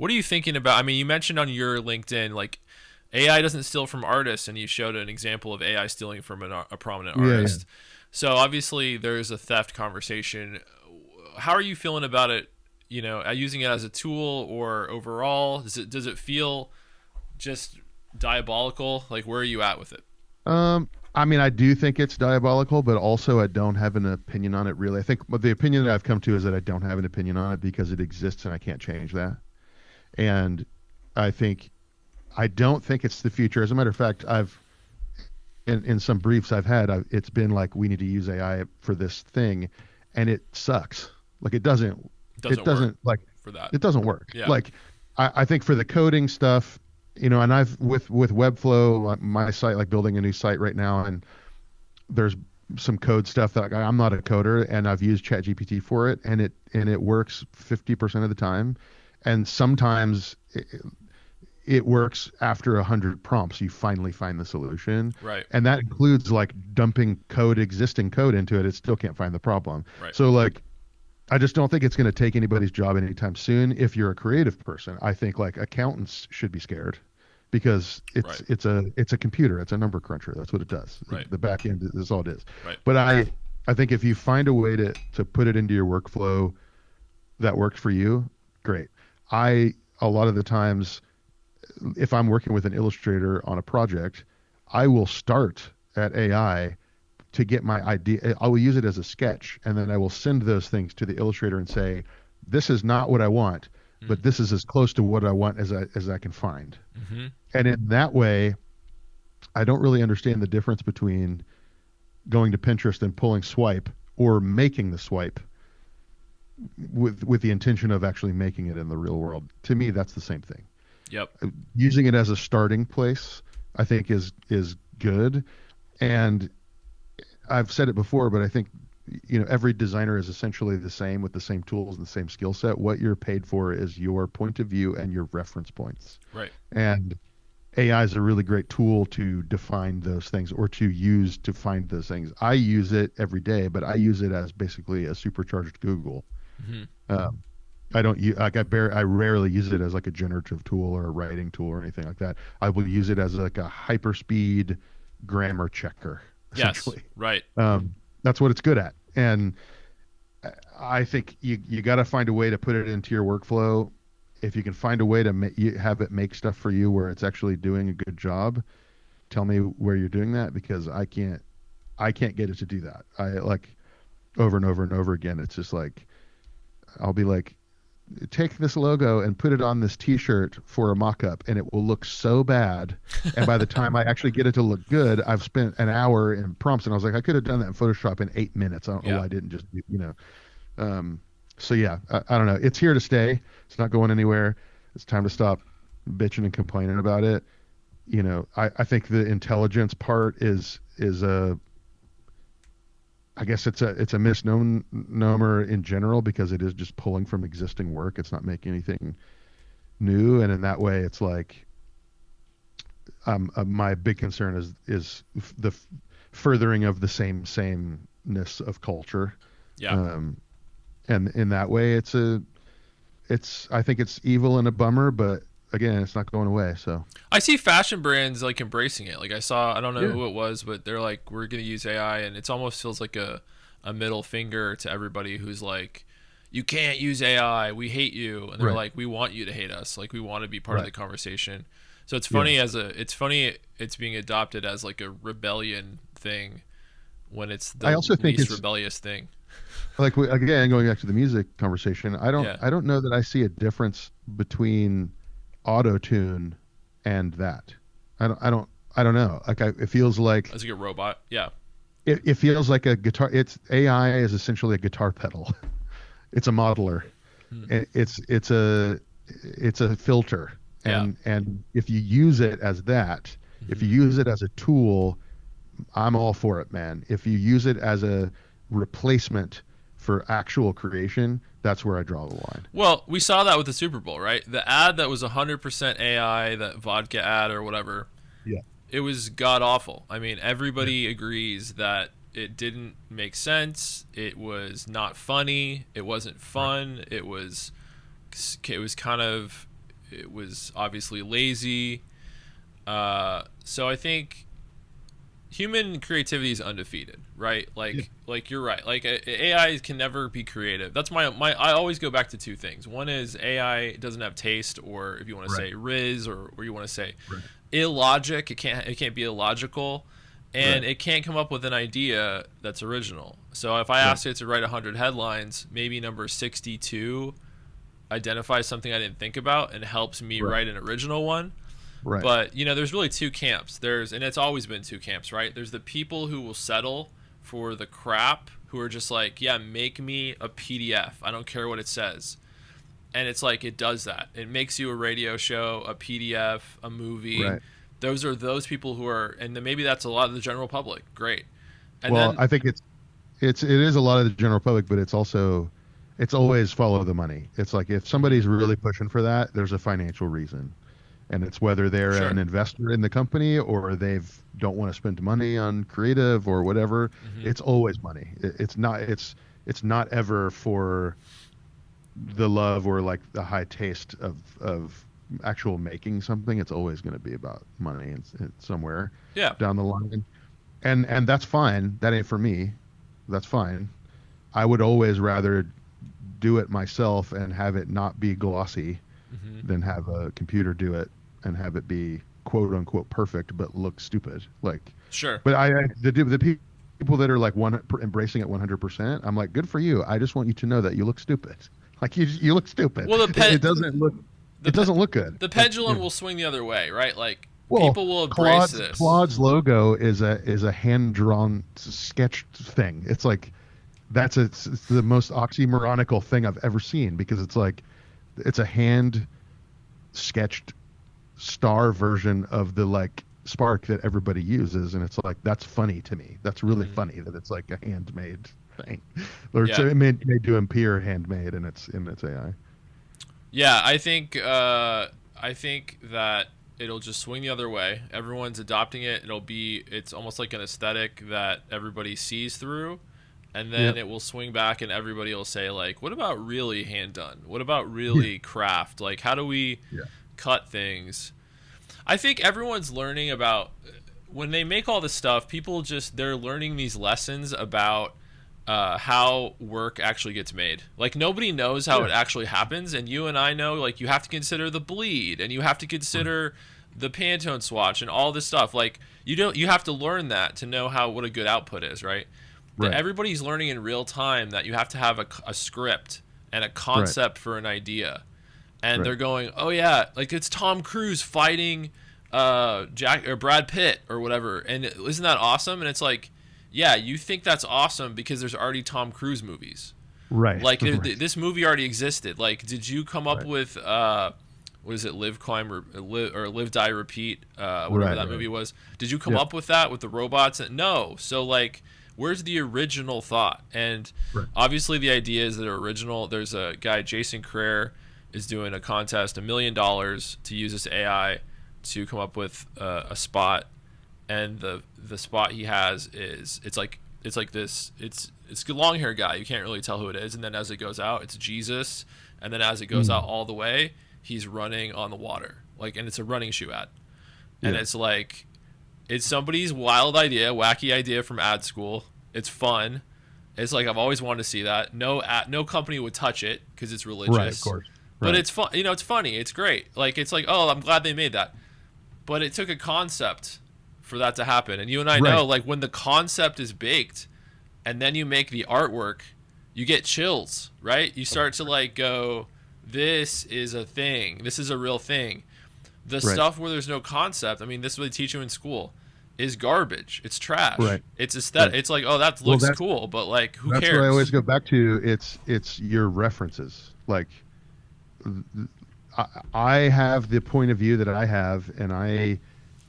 are you thinking about? I mean, you mentioned on your LinkedIn like AI doesn't steal from artists, and you showed an example of AI stealing from a prominent Yeah, yeah. artist. So obviously there's a theft conversation. How are you feeling about it? Using it as a tool or overall, does it feel just diabolical? Like, where are you at with it? I mean, I do think it's diabolical, but also I don't have an opinion on it really. I think the opinion that I've come to is that I don't have an opinion on it because it exists and I can't change that. And I think I don't think it's the future. As a matter of fact, I've in some briefs I've had, it's been like we need to use AI for this thing, and it sucks. Like it Doesn't work doesn't like for that. it doesn't work. Yeah. Like I think for the coding stuff, and I've with Webflow, my site, like building a new site right now, and there's some code stuff that I'm not a coder, and I've used ChatGPT for it, and it works 50% of the time, and sometimes it works after 100 prompts. You finally find the solution, Right. and that includes like dumping existing code into it. It still can't find the problem. Right. So like I just don't think it's going to take anybody's job anytime soon. If you're a creative person, I think like accountants should be scared because it's Right. it's a computer, it's a number cruncher. That's what it does. Right. The back end is all it is. Right. But I think if you find a way to put it into your workflow that works for you, great. I a lot of the times if I'm working with an illustrator on a project, I will start at AI to get my idea. I will use it as a sketch, and then I will send those things to the illustrator and say, "This is not what I want, but this is as close to what I want as I can find." Mm-hmm. And in that way, I don't really understand the difference between going to Pinterest and pulling swipe or making the swipe with the intention of actually making it in the real world. To me, that's the same thing. Yep. Using it as a starting place, I think is good. And I've said it before, but I think every designer is essentially the same with the same tools and the same skill set. What you're paid for is your point of view and your reference points. Right. And AI is a really great tool to define those things or to use to find those things. I use it every day, but I use it as basically a supercharged Google. Mm-hmm. Um, I don't use like I rarely use it as like a generative tool or a writing tool or anything like that. I will use it as like a hyperspeed grammar checker, Yes. essentially. Right. That's what it's good at, and I think you got to find a way to put it into your workflow. If you can find a way to have it make stuff for you where it's actually doing a good job, tell me where you're doing that because I can't get it to do that. I like over and over and over again. It's just like I'll be like, take this logo and put it on this T-shirt for a mock-up, and it will look so bad. And by the time I actually get it to look good, I've spent an hour in prompts, and I was like, I could have done that in Photoshop in 8 minutes. I don't know Yeah. why I didn't just, So yeah, I don't know. It's here to stay. It's not going anywhere. It's time to stop bitching and complaining about it. I think the intelligence part is I guess it's a misnomer in general because it is just pulling from existing work. It's not making anything new, and in that way, it's like my big concern the furthering of the sameness of culture. Yeah. And in that way, I think it's evil and a bummer, but again, it's not going away. So I see fashion brands like embracing it. Like I don't know Yeah. who it was, but they're like, we're going to use AI, and it almost feels like a middle finger to everybody who's like, you can't use AI, we hate you. And they're Right. like, we want you to hate us. Like we want to be part of Right. the conversation. So it's Yeah. funny it's being adopted as like a rebellion thing when it's I the also think least it's rebellious thing. like again going back to the music conversation. Yeah. I don't know that I see a difference between auto tune and that. I don't know. Like it feels like As like a robot. Yeah. it feels like a guitar. It's AI is essentially a guitar pedal. It's a modeler. It's a filter. And if you use it as that, if you use it as a tool, I'm all for it, man. If you use it as a replacement for actual creation, that's where I draw the line. Well, we saw that with the Super Bowl, right? The ad that was 100% AI, that vodka ad or whatever, Yeah. it was god awful. I mean, everybody agrees that it didn't make sense. It was not funny. It wasn't fun. It was obviously lazy. So I think human creativity is undefeated, right? Like you're right. Like AI can never be creative. That's my I always go back to two things. One is AI doesn't have taste, or if you want to say riz, or you want to say illogic. It can't be illogical, and it can't come up with an idea that's original. So if I asked it to write 100 headlines, maybe number 62 identifies something I didn't think about and helps me write an original one. Right. But there's really two camps. And it's always been two camps, right? There's the people who will settle for the crap, who are just like, yeah, make me a PDF. I don't care what it says. And it's like, it does that. It makes you a radio show, a PDF, a movie. Right. Those are those people who are, and then maybe that's a lot of the general public. Great. And well, then, I think it is a lot of the general public, but it's always follow the money. It's like if somebody's really pushing for that, there's a financial reason. And it's whether they're an investor in the company or they don't want to spend money on creative or whatever. It's always money. It's not ever for the love or like the high taste of actual making something. It's always going to be about money and somewhere down the line. And that's fine. That ain't for me. That's fine. I would always rather do it myself and have it not be glossy than have a computer do it and have it be quote unquote perfect but look stupid. Like but the people that are like embracing it 100%, I'm like, good for you. I just want you to know that you look stupid. Like you look stupid. Well, it doesn't look good. The pendulum will swing the other way, right? Like people will embrace this. Claude's logo is a hand drawn sketch thing. It's like it's the most oxymoronical thing I've ever seen because it's like it's a hand sketched star version of the like spark that everybody uses, and it's like that's funny to me. That's really funny that it's like a handmade thing, or it's made to appear handmade, and it's AI. Yeah, I think that it'll just swing the other way. Everyone's adopting it. It's almost like an aesthetic that everybody sees through. And then it will swing back and everybody will say, like, what about really hand done? What about really craft? Like, how do we cut things? I think everyone's learning about, when they make all this stuff, they're learning these lessons about how work actually gets made. Like, nobody knows how it actually happens. And you and I know, like, you have to consider the bleed and you have to consider the Pantone swatch and all this stuff. Like, you have to learn that to know what a good output is, right? That everybody's learning in real time that you have to have a script and a concept for an idea. And they're going, oh yeah, like it's Tom Cruise fighting Jack or Brad Pitt or whatever. And isn't that awesome? And it's like, yeah, you think that's awesome because there's already Tom Cruise movies. Right. Like this movie already existed. Like, did you come up with what is it, Live, Climb, or Live, Die, Repeat, whatever that movie was? Did you come up with that with the robots? No. So like, where's the original thought? And Right. obviously the ideas that are original, there's a guy, Jason Creer, is doing a contest, $1 million to use this AI to come up with a spot. And the spot he has is it's like this, it's a long hair guy, you can't really tell who it is, and then as it goes out it's Jesus, and then as it goes out all the way he's running on the water, like, and it's a running shoe ad. And it's like, it's somebody's wild idea, wacky idea from ad school. It's fun. It's like, I've always wanted to see that. No company would touch it because it's religious. Right, of course. Right. But it's fun. You know, it's funny. It's great. Like, it's like, oh, I'm glad they made that. But it took a concept for that to happen. And you and I know, like, when the concept is baked and then you make the artwork, you get chills, right? You start to, like, go, this is a thing. This is a real thing. The stuff where there's no concept, I mean, this is what they teach you in school, is garbage. It's trash. Right. It's aesthetic. Right. It's like, oh, that looks cool, but, like, who cares? That's what I always go back to. It's your references. Like, I have the point of view that I have, and I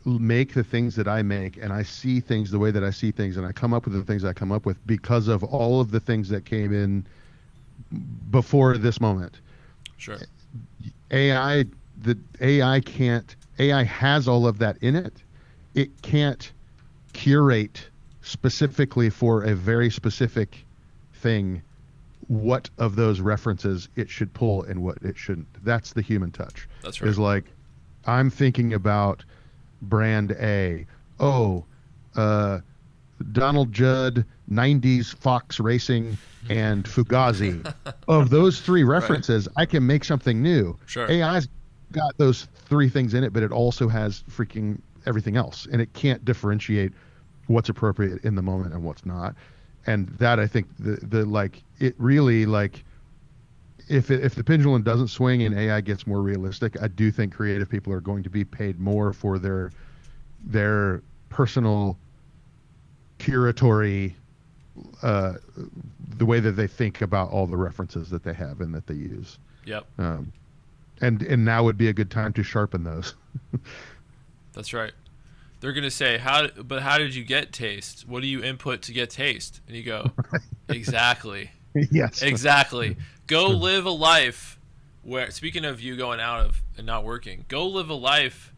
make the things that I make, and I see things the way that I see things, and I come up with the things I come up with because of all of the things that came in before this moment. Sure. AI has all of that in it. It can't curate specifically for a very specific thing what of those references it should pull and what it shouldn't. That's the human touch. That's right. Is like, I'm thinking about brand A. Donald Judd, 90s Fox Racing, and Fugazi. Of those three references, I can make something new. Sure. AI's got those three things in it, but it also has freaking everything else, and it can't differentiate what's appropriate in the moment and what's not. And that, I think, the like, it really, like, if the pendulum doesn't swing and AI gets more realistic, I do think creative people are going to be paid more for their personal curatory, the way that they think about all the references that they have and that they use. Yep. And now would be a good time to sharpen those. That's right. They're going to say, how did you get taste? What do you input to get taste? And you go, exactly. Yes. Exactly. Go live a life where, speaking of you going out of and not working, go live a life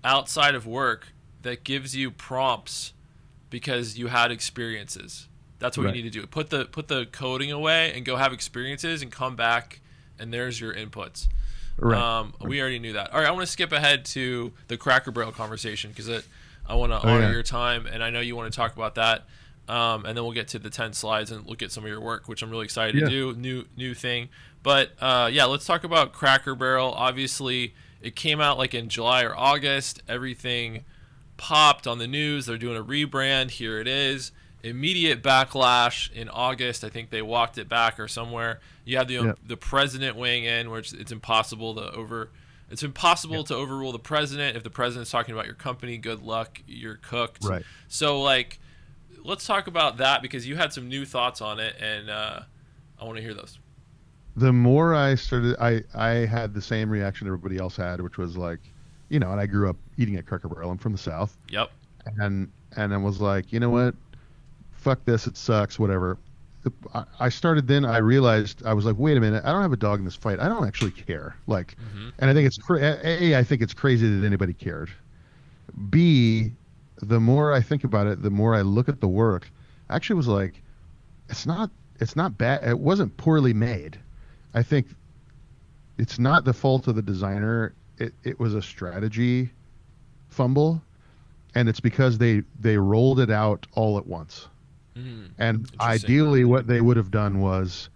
outside of work that gives you prompts because you had experiences. That's what you need to do. Put the coding away and go have experiences and come back, and there's your inputs. Right. We already knew that. All right, I want to skip ahead to the Cracker Barrel conversation because I want to honor your time, and I know you want to talk about that. And then we'll get to the 10 slides and look at some of your work, which I'm really excited to do. New thing. But let's talk about Cracker Barrel. Obviously, it came out like in July or August. Everything popped on the news. They're doing a rebrand. Here it is. Immediate backlash in August. I think they walked it back or somewhere. You have the president weighing in, which it's impossible to overrule the president. If the president's talking about your company, good luck, you're cooked. Right. So, like, let's talk about that because you had some new thoughts on it, and I want to hear those. The more I started, I had the same reaction everybody else had, which was like, and I grew up eating at Cracker Barrel. I'm from the South. Yep. And I was like, you know what? Fuck this. It sucks. Whatever. I started then. I realized I was like, wait a minute. I don't have a dog in this fight. I don't actually care. Like, and I think it's I think it's crazy that anybody cared. B, the more I think about it, the more I look at the work. I actually was like, it's not bad. It wasn't poorly made. I think it's not the fault of the designer. It was a strategy fumble, and it's because they rolled it out all at once. And ideally what they would have done was,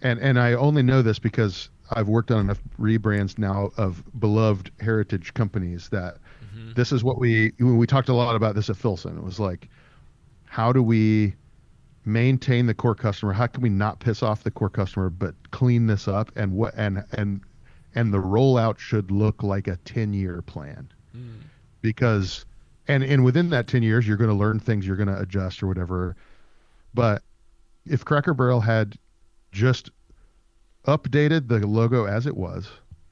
and I only know this because I've worked on enough rebrands now of beloved heritage companies that this is what we talked a lot about this at Filson. It was like, how do we maintain the core customer? How can we not piss off the core customer, but clean this up? And the rollout should look like a 10-year plan, because and within that 10 years, you're going to learn things, you're going to adjust or whatever. But if Cracker Barrel had just updated the logo as it was,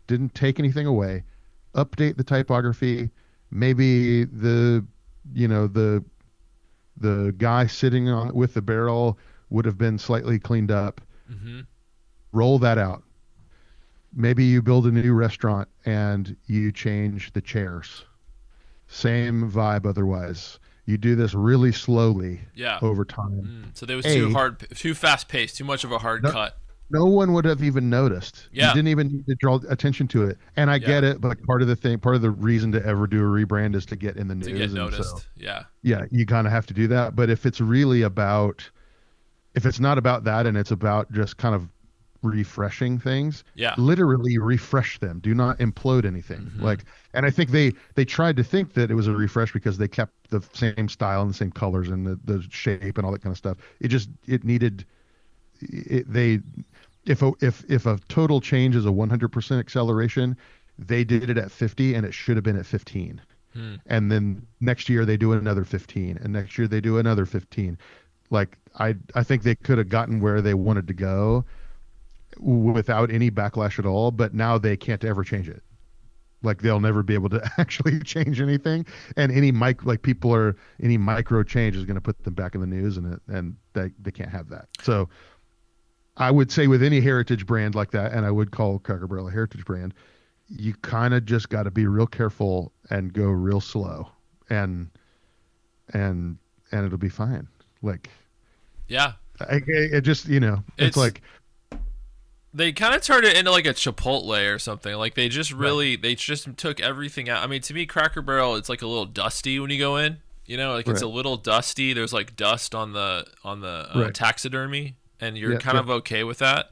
didn't take anything away, update the typography, maybe the The guy sitting on with the barrel would have been slightly cleaned up. Mm-hmm. Roll that out. Maybe you build a new restaurant and you change the chairs. Same vibe otherwise. You do this really slowly Yeah. over time. So there was A, too fast paced, too much of a hard no, cut. no one would have even noticed. You Yeah. didn't even need to draw attention to it. And I Yeah. get it, but part of the reason to ever do a rebrand is to get in the To get news. And so, noticed. Yeah. yeah, you kind of have to do that. But if it's not about that and it's about just kind of refreshing things, Yeah. literally refresh them. Do not implode anything. Mm-hmm. Like, and I think they tried to think that it was a refresh because they kept the same style and the same colors and the shape and all that kind of stuff. It needed if a total change is a 100% acceleration, they did it at 50 and it should have been at 15. And then next year they do another 15 and next year they do another 15. Like I think they could have gotten where they wanted to go without any backlash at all, but now they can't ever change it. Like they'll never be able to actually change anything, and any micro change is going to put them back in the news, and they can't have that. So I would say with any heritage brand like that, and I would call Cracker Barrel a heritage brand, you kind of just got to be real careful and go real slow, and it'll be fine. Like, Yeah. it just, it's like they kind of turned it into like a Chipotle or something. Like they just took everything out. I mean, to me, Cracker Barrel, it's like a little dusty when you go in. Like it's a little dusty. There's like dust on the taxidermy, and you're kind of okay with that.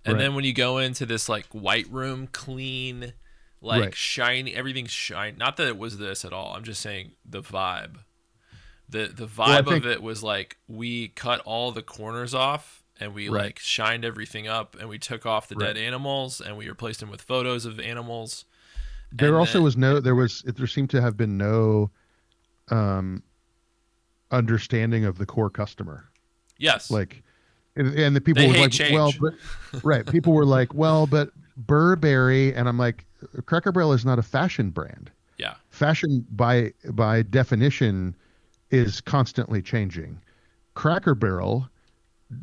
And then when you go into this like white room, clean, like shiny, everything's shiny. Not that it was this at all. I'm just saying the vibe. The vibe of it was like we cut all the corners off and we like shined everything up and we took off the dead animals and we replaced them with photos of animals. There seemed to have been no understanding of the core customer. Yes. Like, and the people were like, change. well, but people were like, well, but Burberry, and I'm like, Cracker Barrel is not a fashion brand. Yeah. Fashion by definition is constantly changing. Cracker Barrel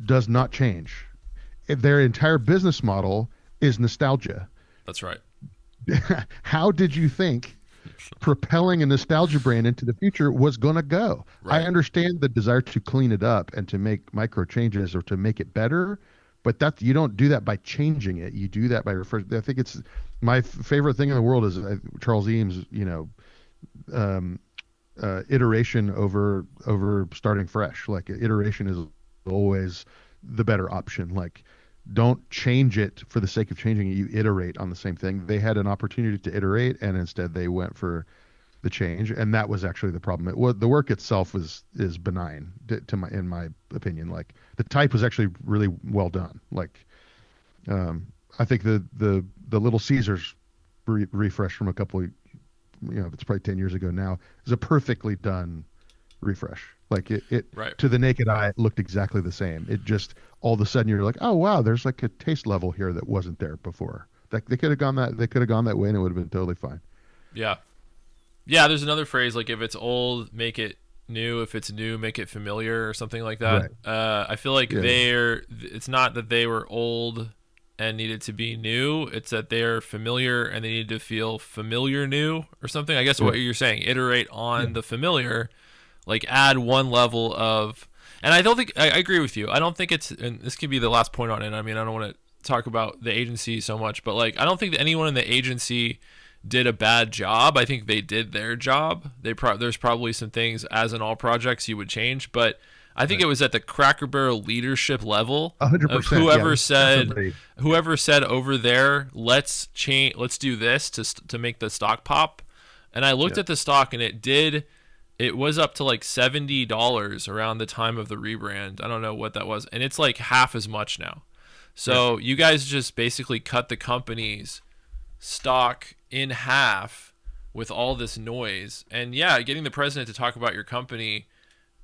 does not change. Their entire business model is nostalgia. That's right. How did you think propelling a nostalgia brand into the future was going to go? Right. I understand the desire to clean it up and to make micro changes or to make it better, but you don't do that by changing it. You do that by referring. I think it's my favorite thing in the world is Charles Eames, iteration over starting fresh. Like iteration is always the better option. Like, don't change it for the sake of changing it. You iterate on the same thing. They had an opportunity to iterate, and instead they went for the change, and that was actually the problem. The work itself is benign in my opinion. Like the type was actually really well done. Like, I think the Little Caesars refresh from a couple of, it's probably 10 years ago now, is a perfectly done refresh. Like it to the naked eye, it looked exactly the same. It just, all of a sudden you're like, oh wow, there's like a taste level here that wasn't there before. Like they could have gone that way and it would have been totally fine. Yeah. Yeah, there's another phrase, like if it's old, make it new. If it's new, make it familiar or something like that. Right. I feel like it's not that they were old and needed to be new. It's that they're familiar and they need to feel familiar new or something. I guess what you're saying, iterate on the familiar, like add one level of, and I don't think, I agree with you. I don't think it's, and this could be the last point on it. I mean, I don't want to talk about the agency so much, but like, I don't think that anyone in the agency did a bad job. I think they did their job. There's probably some things, as in all projects, you would change, but I think it was at the Cracker Barrel leadership level 100%, of whoever said over there, let's do this to make the stock pop. And I looked at the stock and it was up to like $70 around the time of the rebrand. I don't know what that was. And it's like half as much now. So you guys just basically cut the company's stock in half with all this noise. And getting the president to talk about your company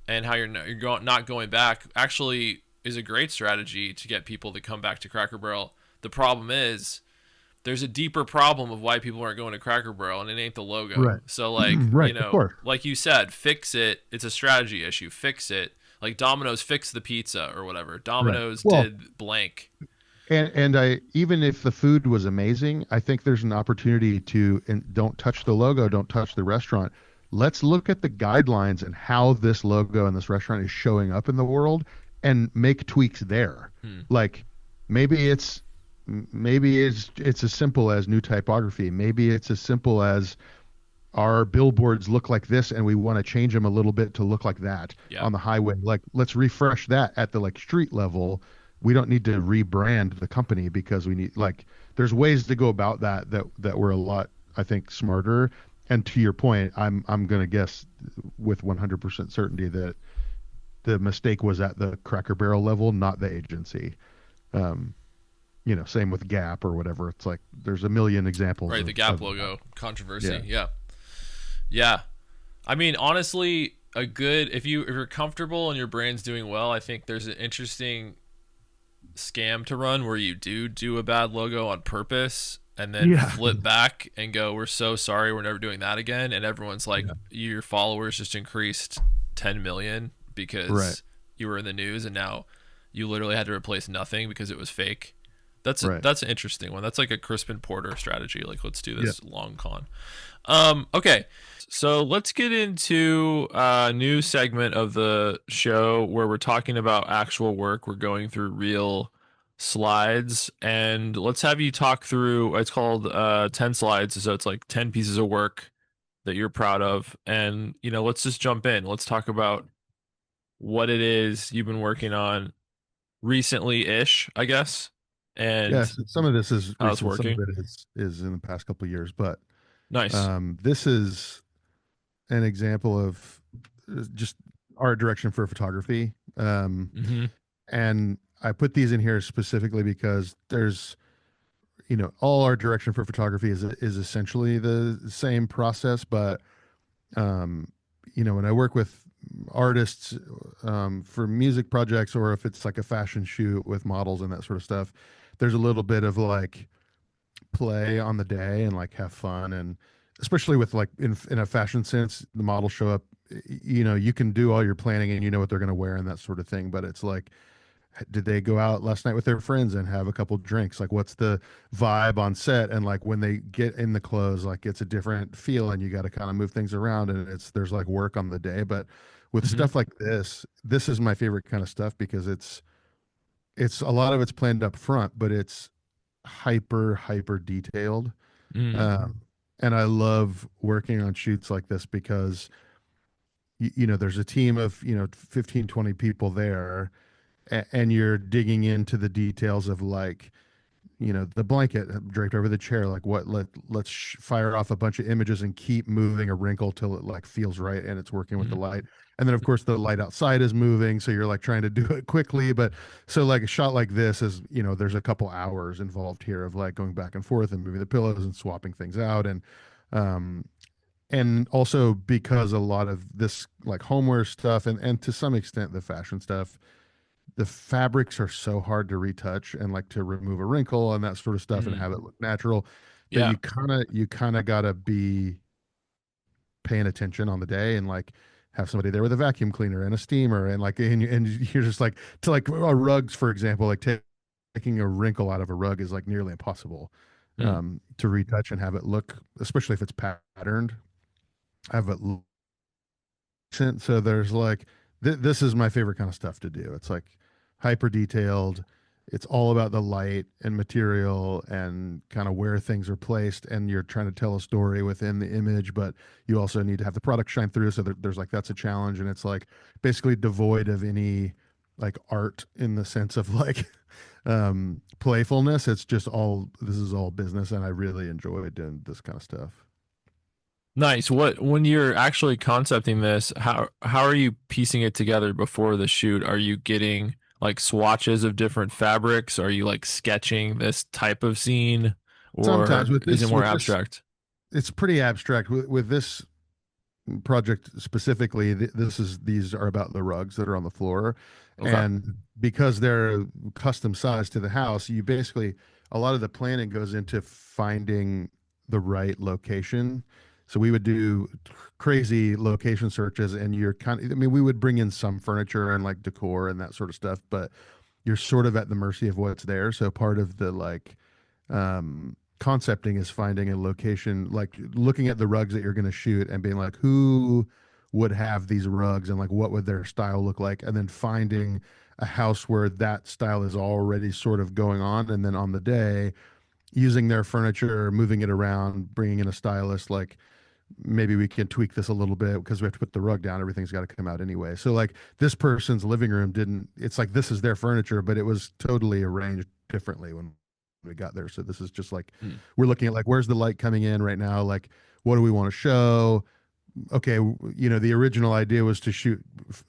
and how you're not going back actually is a great strategy to get people to come back to Cracker Barrel. The problem is there's a deeper problem of why people aren't going to Cracker Barrel, and it ain't the logo. Right. So like, Right. Of course. like you said, fix it. It's a strategy issue. Fix it. Like Domino's fixed the pizza or whatever. Right. Domino's Well, did blank. and I, even if the food was amazing, I think there's an opportunity to, and don't touch the logo, don't touch the restaurant. Let's look at the guidelines and how this logo and this restaurant is showing up in the world and make tweaks there. Hmm. Like maybe it's as simple as new typography. Maybe it's as simple as our billboards look like this and we want to change them a little bit to look like that Yeah. on the highway. Like let's refresh that at the like street level. We don't need to rebrand the company because we need, like, there's ways to go about that were a lot, I think, smarter. And to your point, I'm going to guess with 100% certainty that the mistake was at the Cracker Barrel level, not the agency. Um, same with Gap or whatever. It's like there's a million examples Right. of, The Gap of logo controversy. yeah. Yeah. Yeah. I mean, honestly, a good if you're comfortable and your brand's doing well, I think there's an interesting scam to run where you do a bad logo on purpose and then Yeah. flip back and go, we're so sorry, we're never doing that again, and everyone's like, Yeah. your followers just increased 10 million because Right. you were in the news, and now you literally had to replace nothing because it was fake. Right. That's an interesting one. That's like a Crispin Porter strategy. Like, let's do Yeah. this long con. Okay, so let's get into a new segment of the show where we're talking about actual work. We're going through real slides, and let's have you talk through. It's called 10 slides, so it's like 10 pieces of work that you're proud of, and let's just jump in. Let's talk about what it is you've been working on recently-ish, I guess, and Yes. Some of this is how it's recent. Some of working. it is in the past couple of years, but Nice. this is an example of just art direction for photography. Mm-hmm. And I put these in here specifically because there's, all art direction for photography is essentially the same process, but when I work with artists for music projects, or if it's like a fashion shoot with models and that sort of stuff, there's a little bit of like play on the day and like have fun. And especially with like in a fashion sense, the models show up, you can do all your planning and you know what they're going to wear and that sort of thing, but it's like, did they go out last night with their friends and have a couple drinks? Like, what's the vibe on set? And like when they get in the clothes, like it's a different feel and you got to kind of move things around, and there's like work on the day. But with Mm-hmm. stuff like this is my favorite kind of stuff because it's a lot of it's planned up front, but it's hyper detailed. Mm. And I love working on shoots like this because there's a team of 15, 20 people there, and you're digging into the details of like the blanket draped over the chair, like let's fire off a bunch of images and keep moving a wrinkle till it like feels right and it's working with the Mm. light. And then of course the light outside is moving, so you're like trying to do it quickly, but so like a shot like this is, there's a couple hours involved here of like going back and forth and moving the pillows and swapping things out. Um and also because a lot of this like homeware stuff and to some extent the fashion stuff, the fabrics are so hard to retouch and like to remove a wrinkle and that sort of stuff and Mm. have it look natural, that Yeah. you kind of got to be paying attention on the day and like have somebody there with a vacuum cleaner and a steamer and like and you're just like to like rugs, for example, like taking a wrinkle out of a rug is like nearly impossible Mm. to retouch and have it look, especially if it's patterned, have it look decent. So there's like this is my favorite kind of stuff to do. It's like hyper detailed. It's all about the light and material and kind of where things are placed, and you're trying to tell a story within the image, but you also need to have the product shine through. So there's like that's a challenge, and it's like basically devoid of any like art in the sense of like playfulness. It's just all, this is all business, and I really enjoy doing this kind of stuff. Nice. What when you're actually concepting this, how are you piecing it together before the shoot? Are you getting like swatches of different fabrics? Are you like sketching this type of scene, Sometimes or is it more abstract? it's pretty abstract with this. project specifically, these are about the rugs that are on the floor, Okay. and because they're custom sized to the house, you basically a lot of the planning goes into finding the right location. So we would do crazy location searches, and you're kind of, I mean, we would bring in some furniture and like decor and that sort of stuff, but you're sort of at the mercy of what's there. So part of the like concepting is finding a location, like looking at the rugs that you're going to shoot and being like, who would have these rugs and like what would their style look like, and then finding a house where that style is already sort of going on, and then on the day using their furniture, moving it around, bringing in a stylist, like maybe we can tweak this a little bit because we have to put the rug down. Everything's got to come out anyway. So like this person's living room didn't, it's like this is their furniture, but it was totally arranged differently when we got there. So this is just like, Mm. we're looking at like, where's the light coming in right now? Like, what do we want to show? Okay, the original idea was to shoot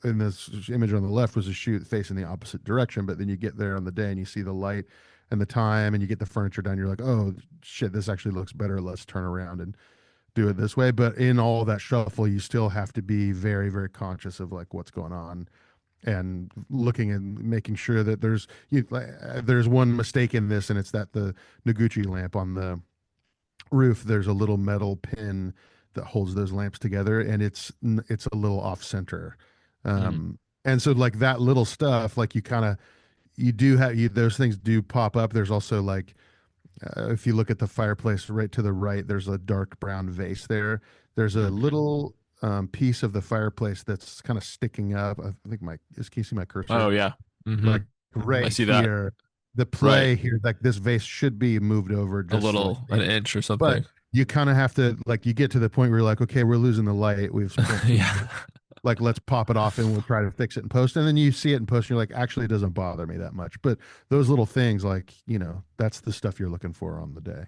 in this image on the left was to shoot facing the opposite direction, but then you get there on the day and you see the light and the time and you get the furniture down. You're like, oh shit, this actually looks better. Let's turn around and do it this way. But in all that shuffle, you still have to be very, very conscious of like what's going on and looking and making sure that there's one mistake in this, and it's that the Noguchi lamp on the roof, there's a little metal pin that holds those lamps together, and it's a little off center. Mm. And so like that little stuff, like you kind of you do have those things do pop up. There's also like if you look at the fireplace right to the right, there's a dark brown vase there. There's a Mhm. little piece of the fireplace that's kind of sticking up. I think can you see my Oh cursor? yeah. Hmm. Like I right see that. here, the Right. play here, like this vase should be moved over A just little, an slightly. inch or But something. you kind of have to, like, you get to the point where you're like, okay, we're losing the light. We've spent two Yeah. minutes. Like, let's pop it off and we'll try to fix it in post. And then you see it in post and you're like, actually, it doesn't bother me that much. But those little things, like, that's the stuff you're looking for on the day.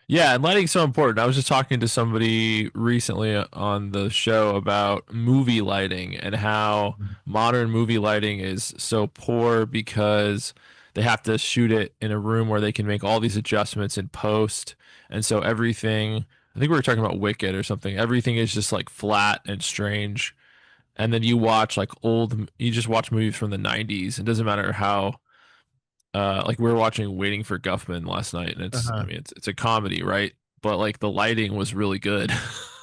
Yeah, and lighting's so important. I was just talking to somebody recently on the show about movie lighting and how modern movie lighting is so poor because they have to shoot it in a room where they can make all these adjustments in post. And so everything, I think we were talking about Wicked or something, everything is just like flat and strange. And then you watch like you just watch movies from the 90s. It doesn't matter how like we were watching Waiting for Guffman last night, and I Uh-huh. mean it's a comedy, right? But like the lighting was really good.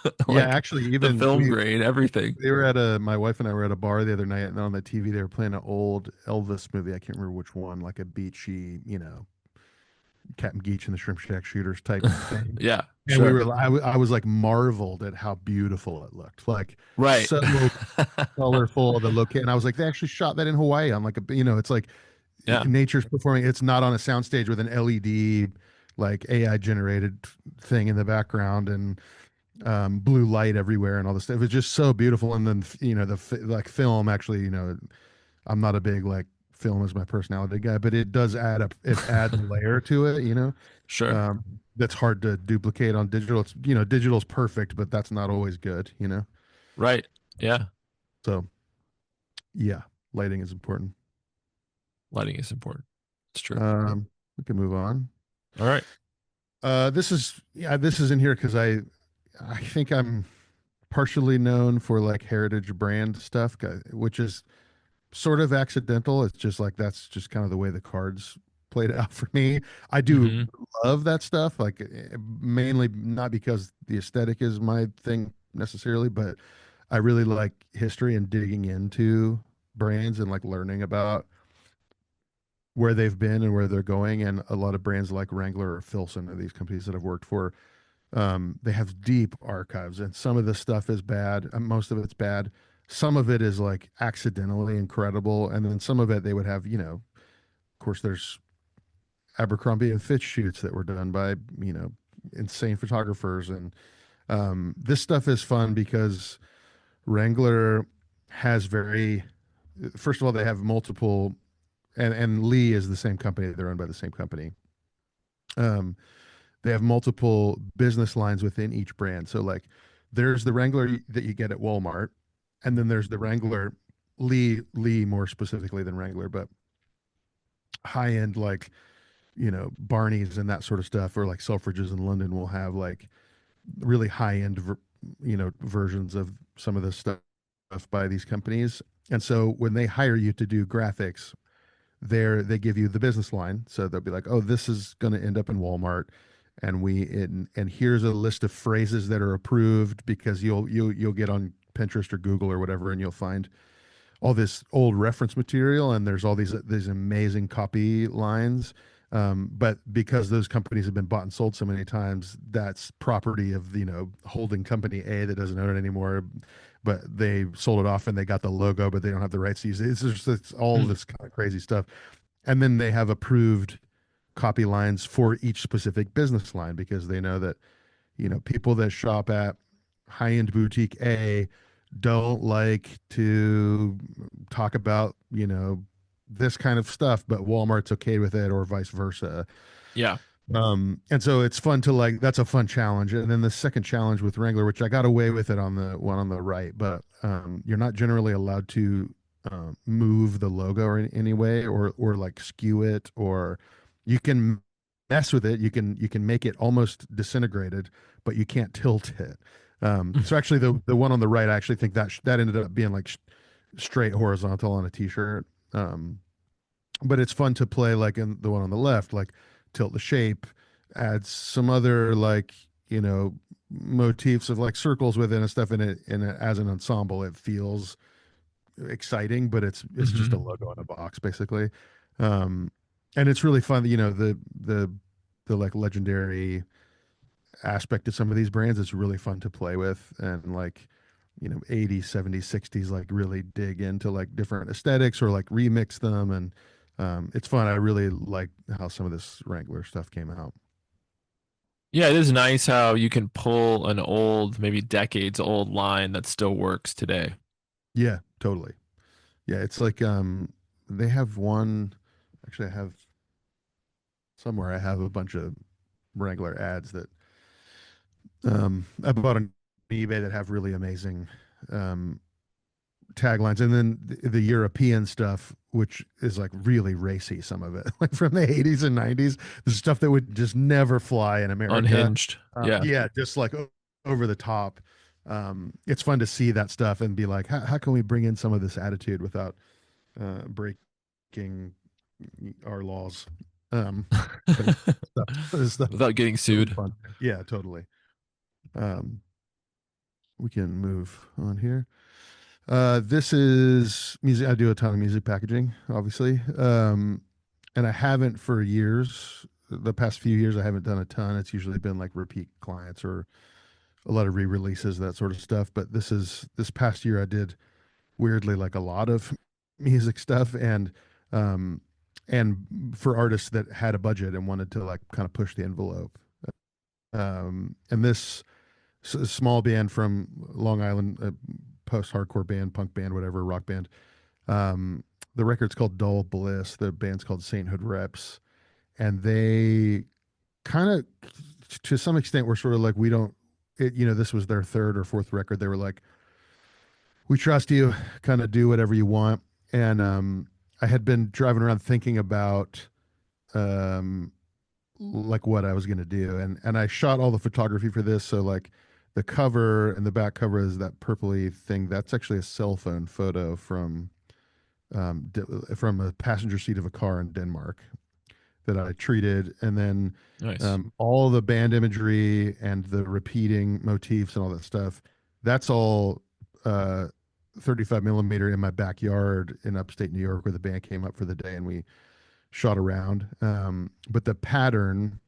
Yeah, Like actually, the even film grain, everything. we were at my wife and I were at a bar the other night, and on the TV they were playing an old Elvis movie. I can't remember which one, like a beachy, Captain Geach and the Shrimp Shack Shooters type thing. Yeah, And we sure. were, I was like marveled at how beautiful it looked. Like Right. so colorful, the location. And I was like, they actually shot that in Hawaii on like it's like Yeah, nature's performing. It's not on a soundstage with an LED, like AI generated thing in the background and blue light everywhere and all this stuff. It was just so beautiful. And then, like film actually, I'm not a big like film as my personality guy, but it does add up. It adds a layer to it. sure. That's hard to duplicate on digital. Digital's perfect, but that's not always good. Right. Yeah, So yeah, lighting is important. lighting is important. It's true. We can move on. All right. This is in here because I think I'm partially known for like heritage brand stuff, which is sort of accidental. It's just like that's just kind of the way the cards played out for me. I do Mm-hmm. love that stuff, like mainly not because the aesthetic is my thing necessarily, but I really like history and digging into brands and like learning about where they've been and where they're going. And a lot of brands like Wrangler or Filson are these companies that I've worked for. They have deep archives, and some of the stuff is bad. Most of it's bad. Some of it is like accidentally incredible, and then some of it they would have. Of course, there's Abercrombie and Fitch shoots that were done by insane photographers, and this stuff is fun because Wrangler has very. First of all, they have multiple, and Lee is the same company. They're owned by the same company. Um, they have multiple business lines within each brand. So like there's the Wrangler that you get at Walmart, and then there's the Wrangler Lee more specifically than Wrangler, but high end like Barney's and that sort of stuff, or like Selfridges in London will have like really high end versions of some of this stuff by these companies. And so when they hire you to do graphics, they give you the business line. So they'll be like, "Oh, this is going to end up in Walmart, and here's a list of phrases that are approved because you'll get on Pinterest or Google or whatever, and you'll find all this old reference material, and there's all these amazing copy lines. But because those companies have been bought and sold so many times, that's property of holding company A that doesn't own it anymore. But they sold it off and they got the logo, but they don't have the rights to use it. It's all Hmm. this kind of crazy stuff. And then they have approved copy lines for each specific business line because they know that people that shop at high-end boutique A don't like to talk about this kind of stuff, but Walmart's okay with it, or vice versa. Yeah. And so it's fun to like, that's a fun challenge. And then the second challenge with Wrangler, which I got away with it on the one on the right, but you're not generally allowed to move the logo or in any way, or like skew it, or you can mess with it. You can make it almost disintegrated, but you can't tilt it. So actually, the one on the right, I actually think that ended up being like straight horizontal on a t-shirt. But it's fun to play like in the one on the left, like tilt the shape, add some other like motifs of like circles within and stuff in it as an ensemble. It feels exciting, but it's just a Hmm. logo in a box basically. Um, and it's really fun. The like legendary aspect of some of these brands. It's really fun to play with, and like 80s, 70s, 60s, like really dig into like different aesthetics or like remix them. And it's fun. I really like how some of this Wrangler stuff came out. Yeah, it is nice how you can pull an old, maybe decades old line that still works today. Yeah, totally. Yeah, it's like they have one. Actually, I have somewhere. I have a bunch of Wrangler ads that I bought on eBay that have really amazing um, taglines, and then the European stuff, which is like really racy, some of it, like from the 80s and 90s, the stuff that would just never fly in America. Unhinged. Yeah. Yeah, just like over the top. It's fun to see that stuff and be like, how can we bring in some of this attitude without breaking our laws? But it's stuff Without getting really sued. fun. Yeah, totally. Um, we can move on here. This is music. I do a ton of music packaging, obviously. And I haven't for years. The past few years, I haven't done a ton. It's usually been like repeat clients or a lot of re-releases, that sort of stuff. But this past year, I did weirdly like a lot of music stuff, um, and for artists that had a budget and wanted to like kind of push the envelope. And this small band from Long Island, post-hardcore band, punk band, whatever, rock band. Um, the record's called Dull Bliss. The band's called Sainthood Reps, and they kind of, to some extent, were sort of like, we don't. This was their third or fourth record. They were like, we trust you, kind of do whatever you want. And I had been driving around thinking about um, like what I was going to do, and I shot all the photography for this. So like the cover and the back cover is that purpley thing. That's actually a cell phone photo from a passenger seat of a car in Denmark that I treated, and then Nice. all the band imagery and the repeating motifs and all that stuff. That's all 35 millimeter in my backyard in upstate New York, where the band came up for the day, and we shot around. But the pattern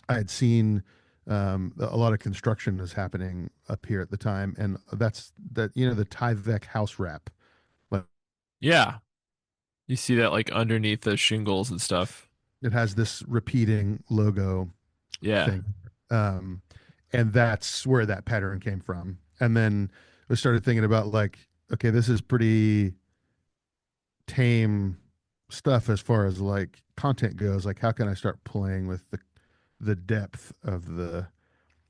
I had seen, a lot of construction was happening up here at the time, and that's that the Tyvek house wrap. Like Yeah. You see that like underneath the shingles and stuff. it has this repeating logo Yeah. thing, um, and that's where that pattern came from. And then I started thinking about like, okay, this is pretty tame stuff as far as like content goes. Like, how can I start playing with the depth of the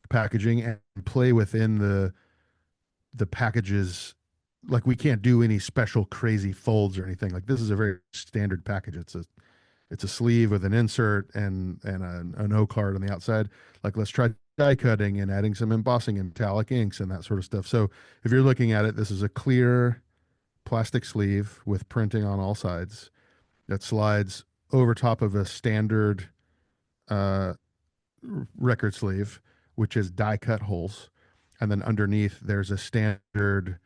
packaging and play within the packages? Like, we can't do any special crazy folds or anything. Like, this is a very standard package. It's a sleeve with an insert and an O card on the outside. Like, let's try die cutting and adding some embossing and metallic inks and that sort of stuff. So if you're looking at it, this is a clear plastic sleeve with printing on all sides that slides over top of a standard uh, record sleeve, which is die cut holes. And then underneath, there's a standard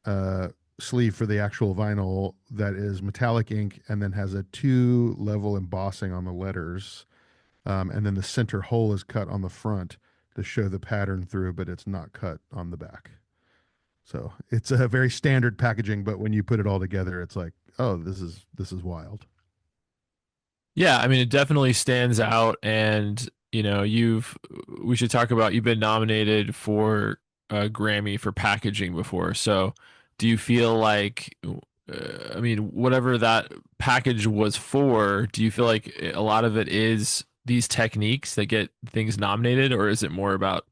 uh, sleeve for the actual vinyl that is metallic ink and then has a two-level embossing on the letters. And then the center hole is cut on the front to show the pattern through, but it's not cut on the back. So it's a very standard packaging, but when you put it all together, it's like, oh, this is wild. Yeah, I mean, it definitely stands out, and we should talk about you've been nominated for a Grammy for packaging before. So, do you feel like, I mean, whatever that package was for, do you feel like a lot of it is these techniques that get things nominated, or is it more about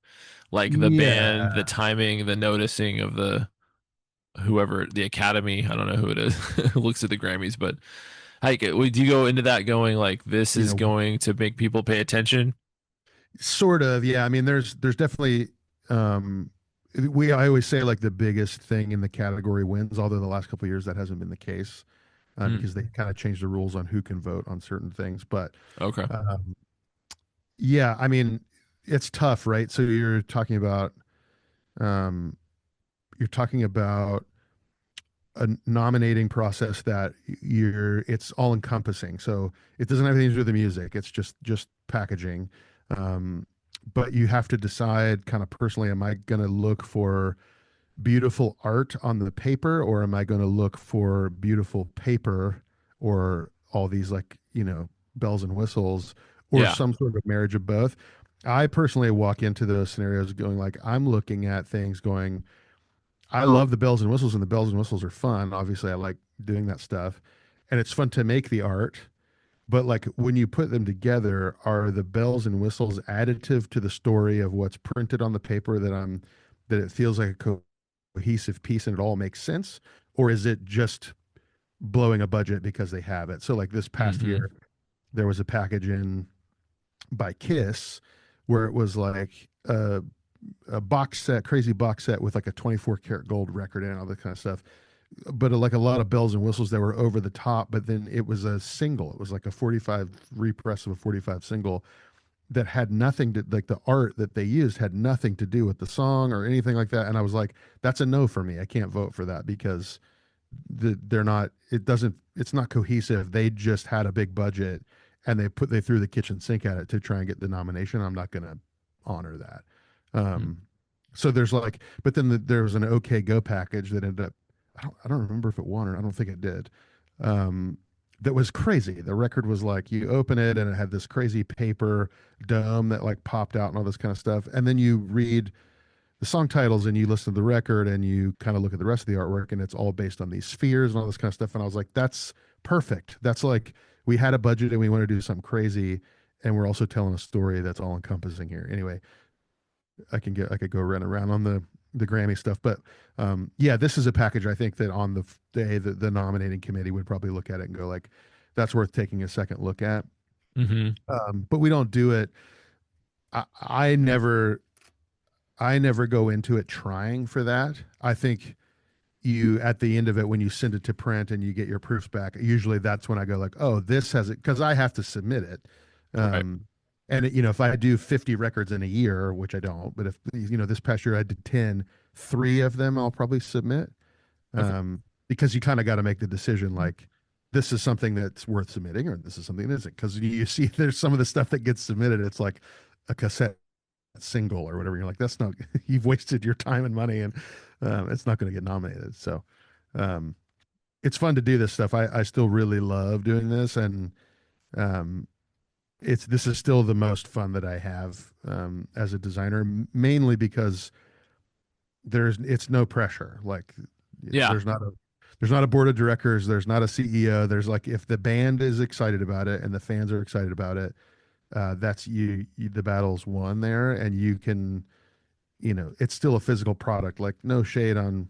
like the band, the Yeah. timing, the noticing of the whoever, the Academy? I don't know who it is who looks at the Grammys, but like, do you go into that going like this You is know, going to make people pay attention? sort of. Yeah. I mean, there's definitely um I always say like the biggest thing in the category wins, although the last couple of years that hasn't been the case Mm, because they kind of changed the rules on who can vote on certain things. But okay. um, yeah, I mean, it's tough, right? So um, you're talking about a nominating process that it's all encompassing. So it doesn't have anything to do with the music. It's just packaging. Um, but you have to decide kind of personally, am I going to look for beautiful art on the paper or am I going to look for beautiful paper or all these like, bells and whistles or Yeah. some sort of marriage of both? I personally walk into those scenarios going like I'm looking at things going, I love the bells and whistles, and the bells and whistles are fun. Obviously, I like doing that stuff, and it's fun to make the art. But like when you put them together, are the bells and whistles additive to the story of what's printed on the paper that it feels like a cohesive piece and it all makes sense, or is it just blowing a budget because they have it? So like this past Hmm. year, there was a package in by Kiss where it was like a box set, crazy box set with like a 24 karat gold record and all that kind of stuff. But like a lot of bells and whistles that were over the top. But then it was a single. It was like a 45 repress of a 45 single that had nothing to like the art that they used had nothing to do with the song or anything like that. And I was like, that's a no for me. I can't vote for that because they're not. It's not cohesive. They just had a big budget and they threw the kitchen sink at it to try and get the nomination. I'm not going to honor that. Um, so there's like, but then there was an OK Go package that ended up. I don't remember if it won or I don't think it did. Um, that was crazy. The record was like you open it and it had this crazy paper dome that like popped out and all this kind of stuff. And then you read the song titles and you listen to the record and you kind of look at the rest of the artwork and it's all based on these spheres and all this kind of stuff. And I was like, that's perfect. That's like we had a budget and we want to do something crazy and we're also telling a story that's all encompassing here. Anyway, I could go run around on the Grammy stuff, but yeah, this is a package I think that on the day that the nominating committee would probably look at it and go like, that's worth taking a second look at. Hmm. But we don't do it. I, I never I never go into it trying for that. I think you at the end of it when you send it to print and you get your proofs back, usually that's when I go like, oh, this has it because I have to submit it. Right. And if I do 50 records in a year, which I don't, but if this past year I did 10, three of them I'll probably submit. Okay. Because you kind of got to make the decision like this is something that's worth submitting or this is something that isn't. Because you see there's some of the stuff that gets submitted, it's like a cassette single or whatever. You're like, that's not, you've wasted your time and money and it's not going to get nominated. So um, it's fun to do this stuff. I still really love doing this. And um, this is still the most fun that I have as a designer, mainly because it's no pressure. Like Yeah. there's not a board of directors. There's not a CEO. There's like, if the band is excited about it and the fans are excited about it, that's the battle's won there and you can it's still a physical product. Like no shade on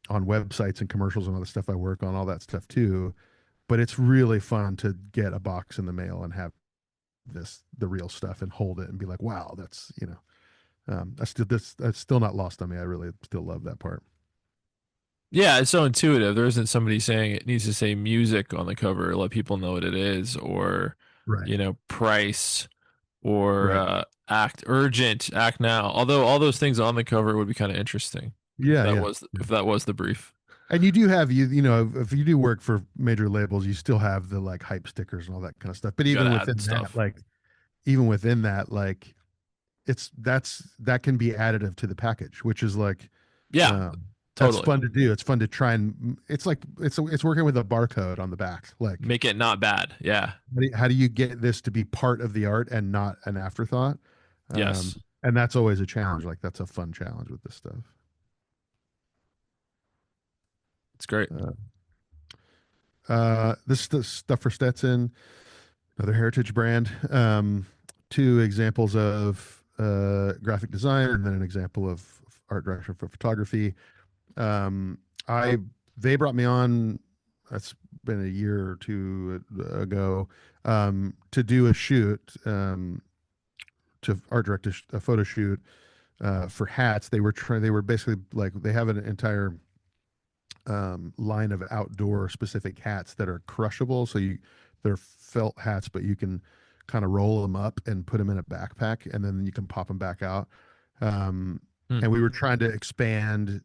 websites and commercials and all the stuff I work on, all that stuff too. But it's really fun to get a box in the mail and have the real stuff and hold it and be like, wow, that's, that's still not lost on me. I really still love that part. Yeah, it's so intuitive. There isn't somebody saying it needs to say music on the cover, let people know what it is, or Right. price, or Right. act urgent, act now. Although all those things on the cover would be kind of interesting Yeah. Yeah. if that was the brief. And you do have if you do work for major labels, you still have the like hype stickers and all that kind of stuff. But You got to add stuff. even within that, like that can be additive to the package, which is like Yeah, that's totally. fun to do. It's fun to try and it's like it's working with a barcode on the back. Like Make it not bad. Yeah. how do you get this to be part of the art and not an afterthought? Yes. And that's always a challenge. Like that's a fun challenge with this stuff. It's great. This is the stuff for Stetson, another heritage brand. Two examples of graphic design, and then an example of art direction for photography. I They brought me on. That's been a year or two ago, to do a shoot, to art direct a photo shoot for hats. They were basically like they have an entire line of outdoor specific hats that are crushable. They're felt hats, but you can kind of roll them up and put them in a backpack, and then you can pop them back out. Um, Hmm. and we were trying to expand,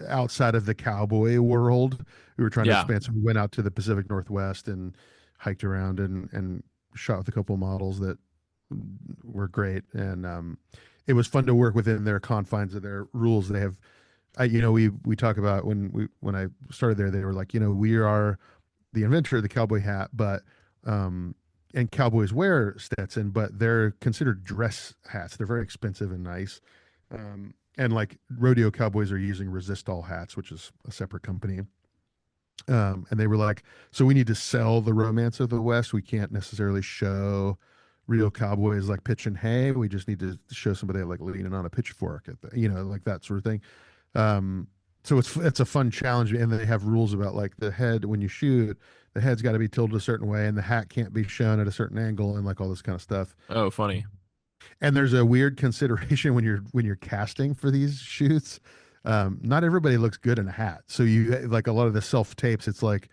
outside of the cowboy world. We were trying to Yeah. expand, so we went out to the Pacific Northwest and hiked around and shot with a couple models that were great. And it was fun to work within their confines of their rules. They have we talk about when I started there, they were like, we are the inventor of the cowboy hat, but and cowboys wear Stetson, but they're considered dress hats. They're very expensive and nice. And like rodeo cowboys are using Resistol hats, which is a separate company. And they were like, so we need to sell the romance of the West. We can't necessarily show real cowboys like pitching hay. We just need to show somebody like leaning on a pitchfork at like that sort of thing. Um, so it's a fun challenge, and they have rules about like the head when you shoot, the head's got to be tilted a certain way, and the hat can't be shown at a certain angle, and like all this kind of stuff. Oh, funny. And there's a weird consideration when you're casting for these shoots. Not everybody looks good in a hat, so you like a lot of the self tapes. It's like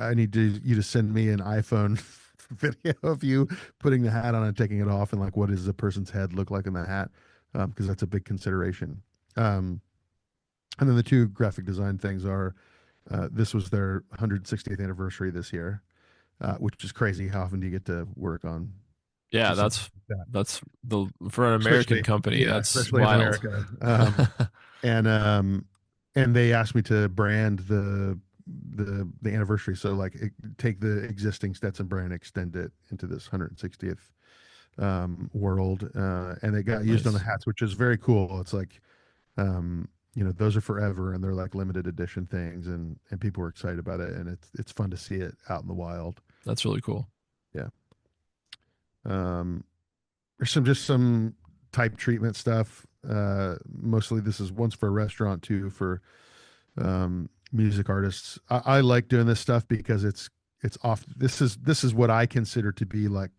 I need you to send me an iPhone video of you putting the hat on and taking it off, and like what does the person's head look like in the hat, because that's a big consideration. And then the two graphic design things are this was their 160th anniversary this year, which is crazy. How often do you get to work on Yeah, something that's like that? that's the for an American Especially, company, yeah, that's especially in wild. America. And and they asked me to brand the anniversary. So like take the existing Stetson brand, extend it into this 160th world, and they got used on the Nice. hats, which is very cool. It's like those are forever and they're like limited edition things, and people were excited about it, and it's fun to see it out in the wild. That's really cool. Yeah. There's some type treatment stuff. Mostly this is once for a restaurant, two for music artists. I like doing this stuff because it's off. This is what I consider to be like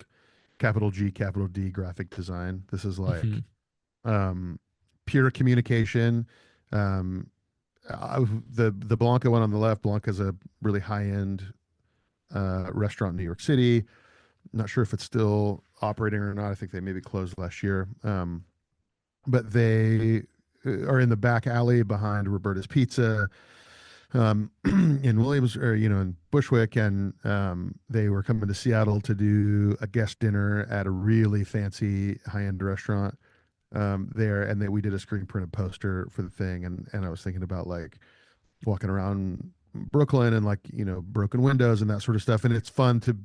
capital G, capital D graphic design. This is Hmm. like pure communication. Um, the Blanca one on the left. Blanca's a really high end restaurant in New York City. Not sure if it's still operating or not. I think they maybe closed last year. But they are in the back alley behind Roberta's Pizza, in Williams, or in Bushwick, and they were coming to Seattle to do a guest dinner at a really fancy high-end restaurant there, and then we did a screen printed poster for the thing, and I was thinking about like walking around Brooklyn and like broken windows and that sort of stuff, and it's fun to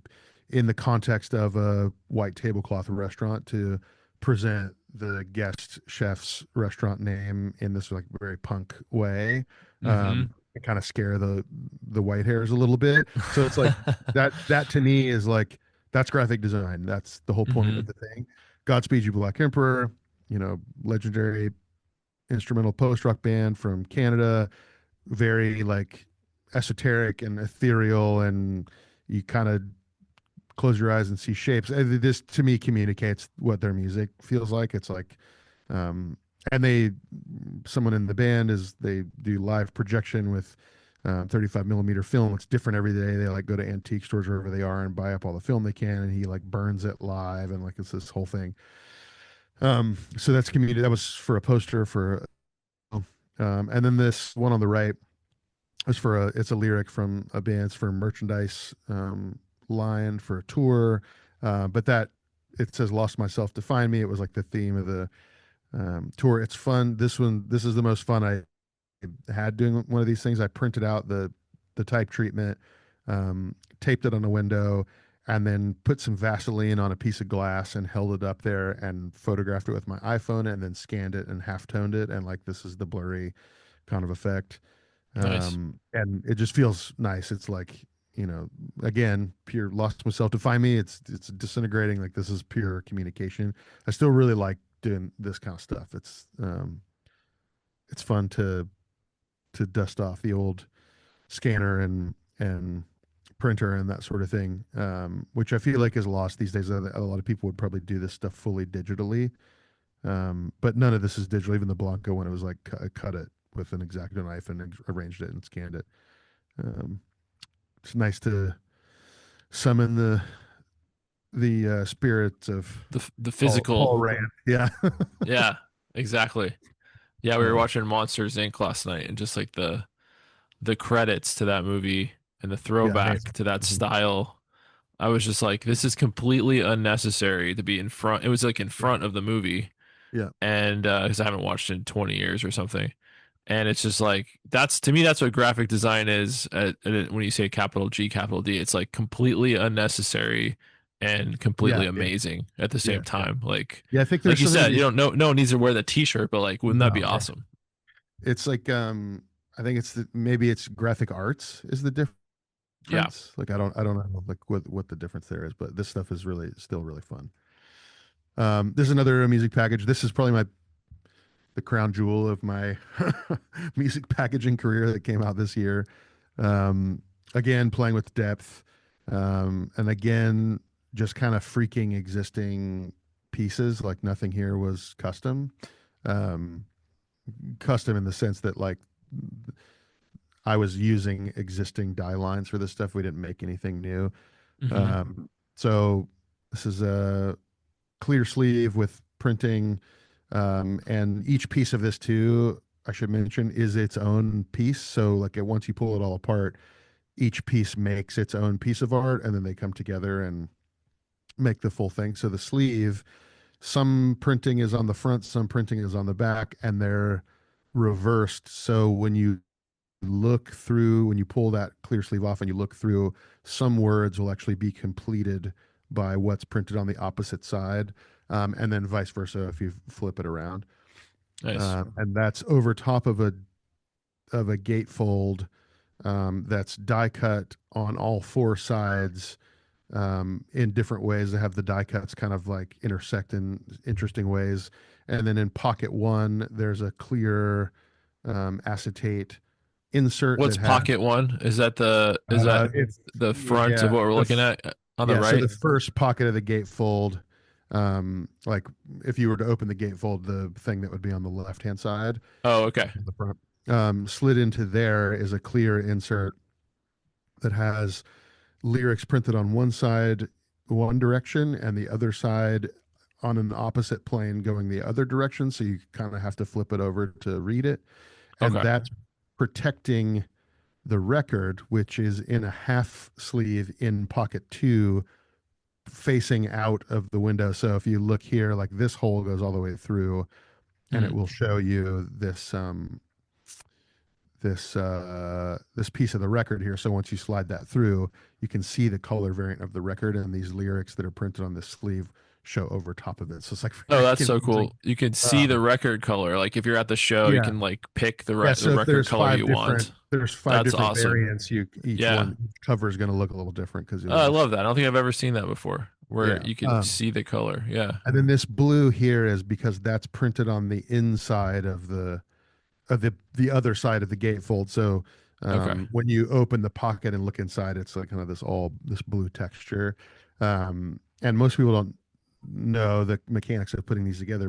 in the context of a white tablecloth restaurant to present the guest chef's restaurant name in this like very punk way, Hmm. and kind of scare the white hairs a little bit. So it's like that to me is like that's graphic design. That's the whole point Hmm. of the thing. Godspeed You Black Emperor, legendary instrumental post rock band from Canada, very like esoteric and ethereal, and you kind of close your eyes and see shapes. This to me communicates what their music feels like. It's like, um, and someone in the band they do live projection with 35 millimeter film. It's different every day. They like go to antique stores wherever they are and buy up all the film they can, and he like burns it live, and like it's this whole thing. So that's community. That was for a poster for, and then this one on the right is it's a lyric from a band. It's for merchandise line for a tour, but that it says "Lost Myself to Find Me." It was like the theme of the tour. It's fun. This is the most fun I had doing one of these things. I printed out the type treatment, taped it on a window, and then put some Vaseline on a piece of glass and held it up there and photographed it with my iPhone and then scanned it and half toned it, and like this is the blurry kind of effect. Nice. And it just feels nice. It's like, again, pure lost myself to find me. It's disintegrating. Like this is pure communication. I still really like doing this kind of stuff. It's fun to dust off the old scanner and printer and that sort of thing, which I feel like is lost these days. A lot of people would probably do this stuff fully digitally, but none of this is digital. Even the Blanco one, it was like cut it with an X-Acto knife and arranged it and scanned it. Um, it's nice to summon the spirits of The Paul physical. Rand. Yeah. Yeah, exactly. Yeah, we were uh, watching Monsters Inc. last night, and just like the credits to that movie and the yeah, throwback amazing. to that Mhm. style, I was just like, this is completely unnecessary to be in front. It was like in Yeah. front of the movie, Yeah. and because I haven't watched it in 20 years or something. And it's just like that's to me that's what graphic design is when you say capital G capital D, it's like completely unnecessary and Yeah. completely Yeah. amazing at the Yeah. same Yeah. time. Yeah. I think Like there's you something to said, be you don't know no one needs to wear the t-shirt, but like wouldn't that be no. Yeah. awesome? It's like I think maybe it's graphic arts is the Yeah. difference. Like I don't know like what the difference there is, but this stuff is really still really fun. There's another music package. This is probably the crown jewel of my music packaging career that came out this year. Um, again, playing with depth, and again, just kind of freaking existing pieces. Like nothing here was custom. Um, Custom in the sense that like I was using existing die lines for this stuff. We didn't make anything new. Hmm. Um, so this is a clear sleeve with printing, and each piece of this too, I should mention, is its own piece. So like once you pull it all apart, each piece makes its own piece of art, and then they come together and make the full thing. So the sleeve, some printing is on the front, some printing is on the back, and they're reversed. So when you pull that clear sleeve off and you look through, some words will actually be completed by what's printed on the opposite side, and then vice versa if you flip it around. Nice. And that's over top of a gatefold, that's die cut on all four sides, in different ways. They have the die cuts kind of like intersect in interesting ways. And then in pocket one, there's a clear acetate insert What's that has pocket one? Is that it's the front of yeah what we're looking at on the so right? the first pocket of the gatefold, like if you were to open the gatefold, the thing that would be on the left hand side Oh, okay. in the front, slid into there is a clear insert that has lyrics printed on one side one direction and the other side on an opposite plane going the other direction, so you kind of have to flip it over to read it, and Okay. that's protecting the record, which is in a half sleeve in pocket two, facing out of the window. So if you look here, like this hole goes all the way through, and it Mm. will show you this piece of the record here. So once you slide that through, you can see the color variant of the record, and these lyrics that are printed on this sleeve show over top of it. So it's like Oh, very that's so confusing. cool. You can see the Um, record color. Like if you're at the show, you yeah, can like pick yeah. the So if record color you want. there's five That's different awesome. variants. Yeah. Each cover is going to look a little different because Oh, I you'll love that. I don't think I've ever seen that before, where yeah. you could see the color. Yeah. And then this blue here is because that's printed on the inside of the other side of the gatefold. So Okay. When you open the pocket and look inside, it's like kind of this blue texture. And most people don't know the mechanics of putting these together,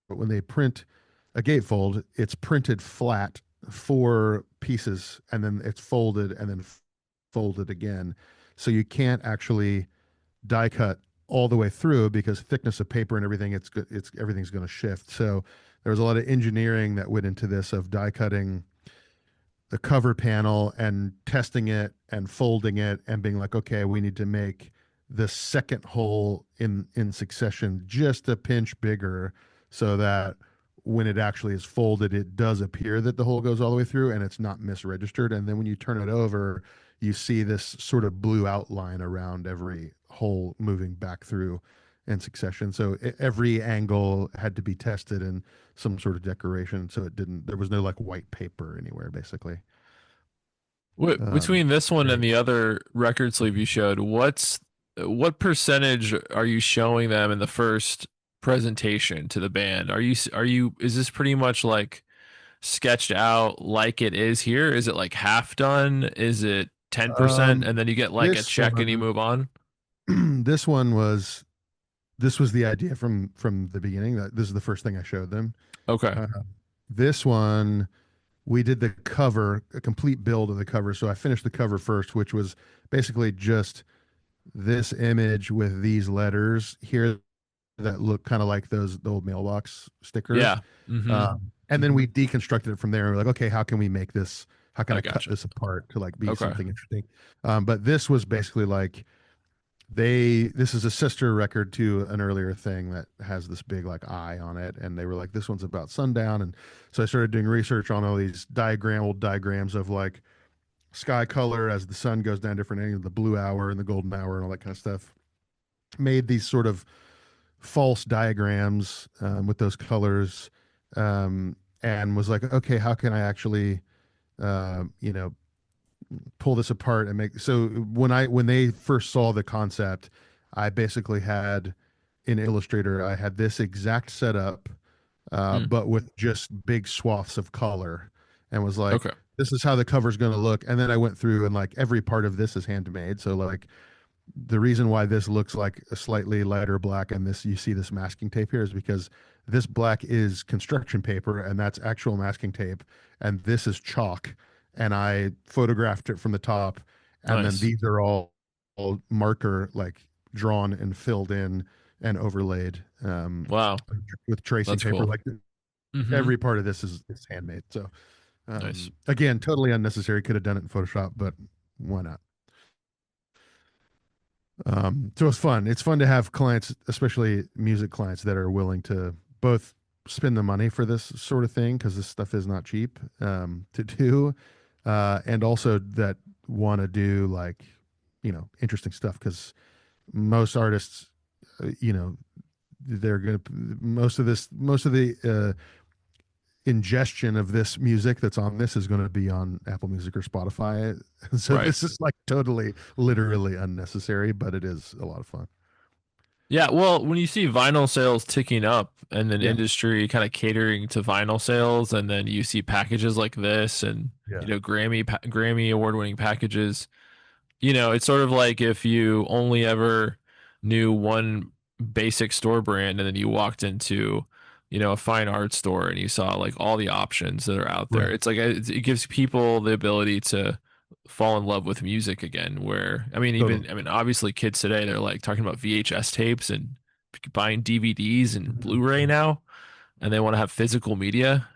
but when they print a gatefold, it's printed flat, four pieces, and then it's folded and then folded again. So you can't actually die cut all the way through because thickness of paper and everything, it's everything's going to shift. So there was a lot of engineering that went into this of die cutting the cover panel and testing it and folding it and being like, okay, we need to make the second hole in succession just a pinch bigger so that when it actually is folded, it does appear that the hole goes all the way through and it's not misregistered. And then when you turn it over, you see this sort of blue outline around every hole moving back through in succession. So every angle had to be tested in some sort of decoration. So it didn't, there was no like white paper anywhere basically. Um, Between this one and Great. the other record sleeve you showed, what percentage are you showing them in the first presentation to the band? Is this pretty much like sketched out like it is here? Is it like half done? Is it 10% Um, and then you get like a this check and you move on? this one was this was the idea from the beginning. That this is the first thing I showed them. Okay. Uh, this one we did the cover, a complete build of the cover. So I finished the cover first, which was basically just this image with these letters here that look kind of like the old mailbox stickers. Yeah. Mm-hmm. And then we deconstructed it from there. And we're like, okay, how can we make this? How can I I cut gotcha. this apart to like be Okay. something interesting? But this was basically like this is a sister record to an earlier thing that has this big like eye on it, and they were like, this one's about sundown. And so I started doing research on all these old diagrams of like sky color as the sun goes down different angles, the blue hour and the golden hour and all that kind of stuff. Made these sort of false diagrams with those colors, and was like, okay, how can I actually, you know, pull this apart and make. So when they first saw the concept, I basically had in Illustrator, I had this exact setup, Mm. but with just big swaths of color, and was like, Okay. this is how the cover's going to look. And then I went through and like every part of this is handmade. So like the reason why this looks like a slightly lighter black and this you see this masking tape here is because this black is construction paper and that's actual masking tape, and this is chalk, and I photographed it from the top, and then Nice. these are all marker like drawn and filled in and overlaid Wow. with tracing That's paper. cool. Like Mm-hmm. every part of this is handmade. So Nice. again, totally unnecessary. Could have done it in Photoshop, but why not? So it's fun. It's fun to have clients, especially music clients, that are willing to both spend the money for this sort of thing because this stuff is not cheap to do, and also that want to do like interesting stuff because most artists, they're gonna most of the ingestion of this music that's on this is going to be on Apple Music or Spotify. So Right. this is like totally, literally unnecessary, but it is a lot of fun. Yeah, well, when you see vinyl sales ticking up and an Yeah. industry kind of catering to vinyl sales, and then you see packages like this and Yeah. Grammy award winning packages, it's sort of like if you only ever knew one basic store brand and then you walked into, a fine art store and you saw like all the options that are out there. Right. It's like it gives people the ability to fall in love with music again. Where Totally. obviously kids today they're like talking about VHS tapes and buying DVDs and Mhm. Blu-ray now, and they want to have physical media.